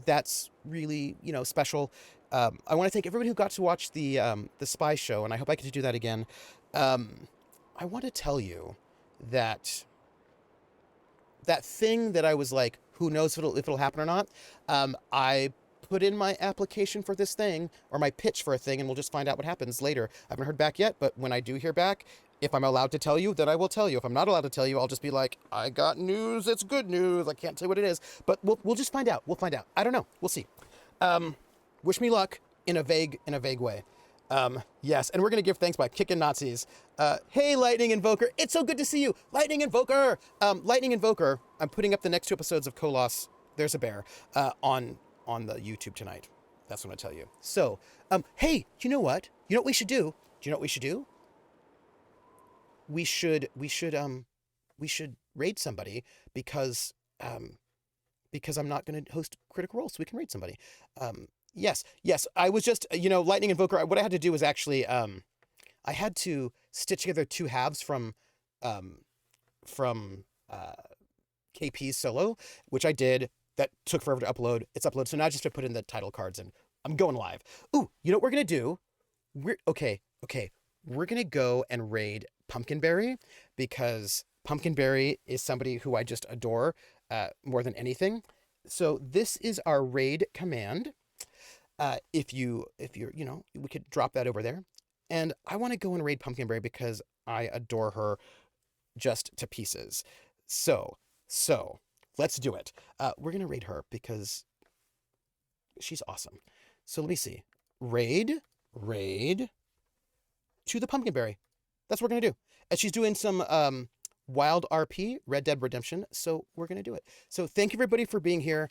That's really, special. I want to thank everybody who got to watch the Spy Show, and I hope I get to do that again. I want to tell you that thing that I was like, who knows if it'll happen or not. I put in my application for this thing, or my pitch for a thing, and we'll just find out what happens later. I haven't heard back yet, but when I do hear back, if I'm allowed to tell you, then I will tell you. If I'm not allowed to tell you, I'll just be like, I got news. It's good news. I can't tell you what it is, but we'll just find out. We'll find out. I don't know. We'll see. Wish me luck in a vague way. Yes, and we're going to give thanks by kicking Nazis. Hey, Lightning Invoker. It's so good to see you. Lightning Invoker. Lightning Invoker. I'm putting up the next 2 episodes of Kolos. There's a bear on the YouTube tonight. That's what I tell you. So, hey, you know what? You know what we should do? Do you know what we should do? We should raid somebody because I'm not going to host Critical Role, so we can raid somebody. Yes. I was just, Lightning Invoker. What I had to do was actually, I had to stitch together 2 halves from KP's solo, which I did. That took forever to upload. It's uploaded. So now I just have to put in the title cards, and I'm going live. Ooh, you know what we're going to do? Okay. We're going to go and raid Pumpkinberry, because Pumpkinberry is somebody who I just adore more than anything. So this is our raid command. If you're, we could drop that over there. And I want to go and raid Pumpkinberry because I adore her just to pieces. So let's do it. We're going to raid her because she's awesome. So let me see. Raid to the Pumpkinberry. That's what we're going to do. And she's doing some wild RP, Red Dead Redemption. So we're going to do it. So thank you, everybody, for being here.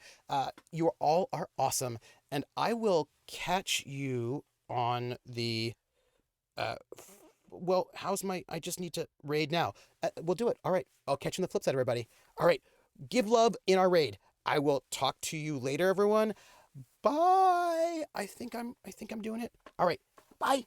You all are awesome. And I will catch you on the... I just need to raid now. We'll do it. All right. I'll catch you on the flip side, everybody. All right. Give love in our raid. I will talk to you later, everyone. Bye. I think I'm doing it. All right. Bye.